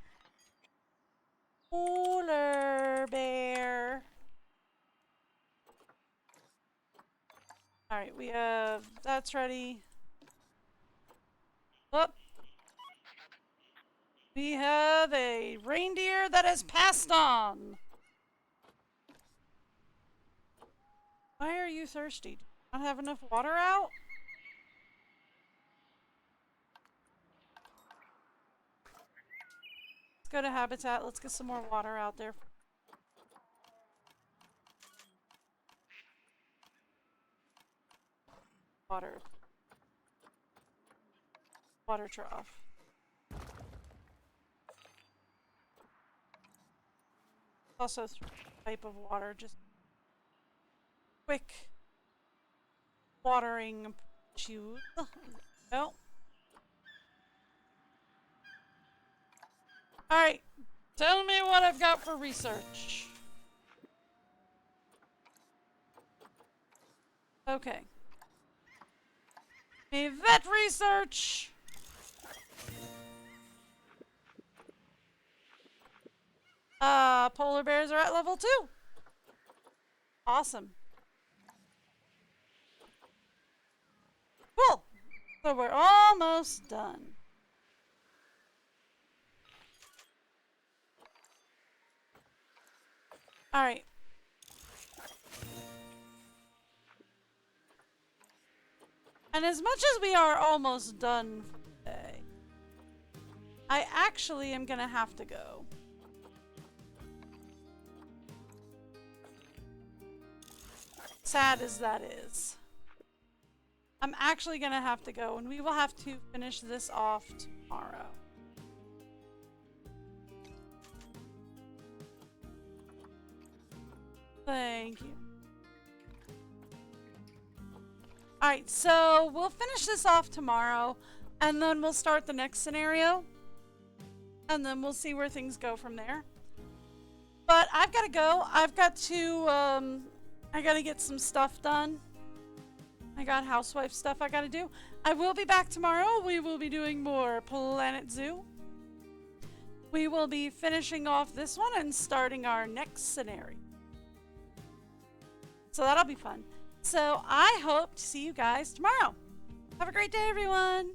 Polar bear. Alright, we have... That's ready. Whoop. We have a reindeer that has passed on. Why are you thirsty? Do you not have enough water out? Let's go to habitat. Let's get some more water out there. Water. Water trough. Also, type of water, just quick watering shoes. No. Alright, tell me what I've got for research. Okay. Me vet research! Polar bears are at level 2. Awesome. Cool. So we're almost done. Alright. And as much as we are almost done for today, I actually am gonna have to go. Sad as that is. I'm actually gonna have to go, and we will have to finish this off tomorrow. Thank you. Alright, so we'll finish this off tomorrow, and then we'll start the next scenario. And then we'll see where things go from there. But I've got to go. I've got to, I got to get some stuff done. I got housewife stuff I got to do. I will be back tomorrow. We will be doing more Planet Zoo. We will be finishing off this one and starting our next scenario. So that'll be fun. So I hope to see you guys tomorrow. Have a great day, everyone.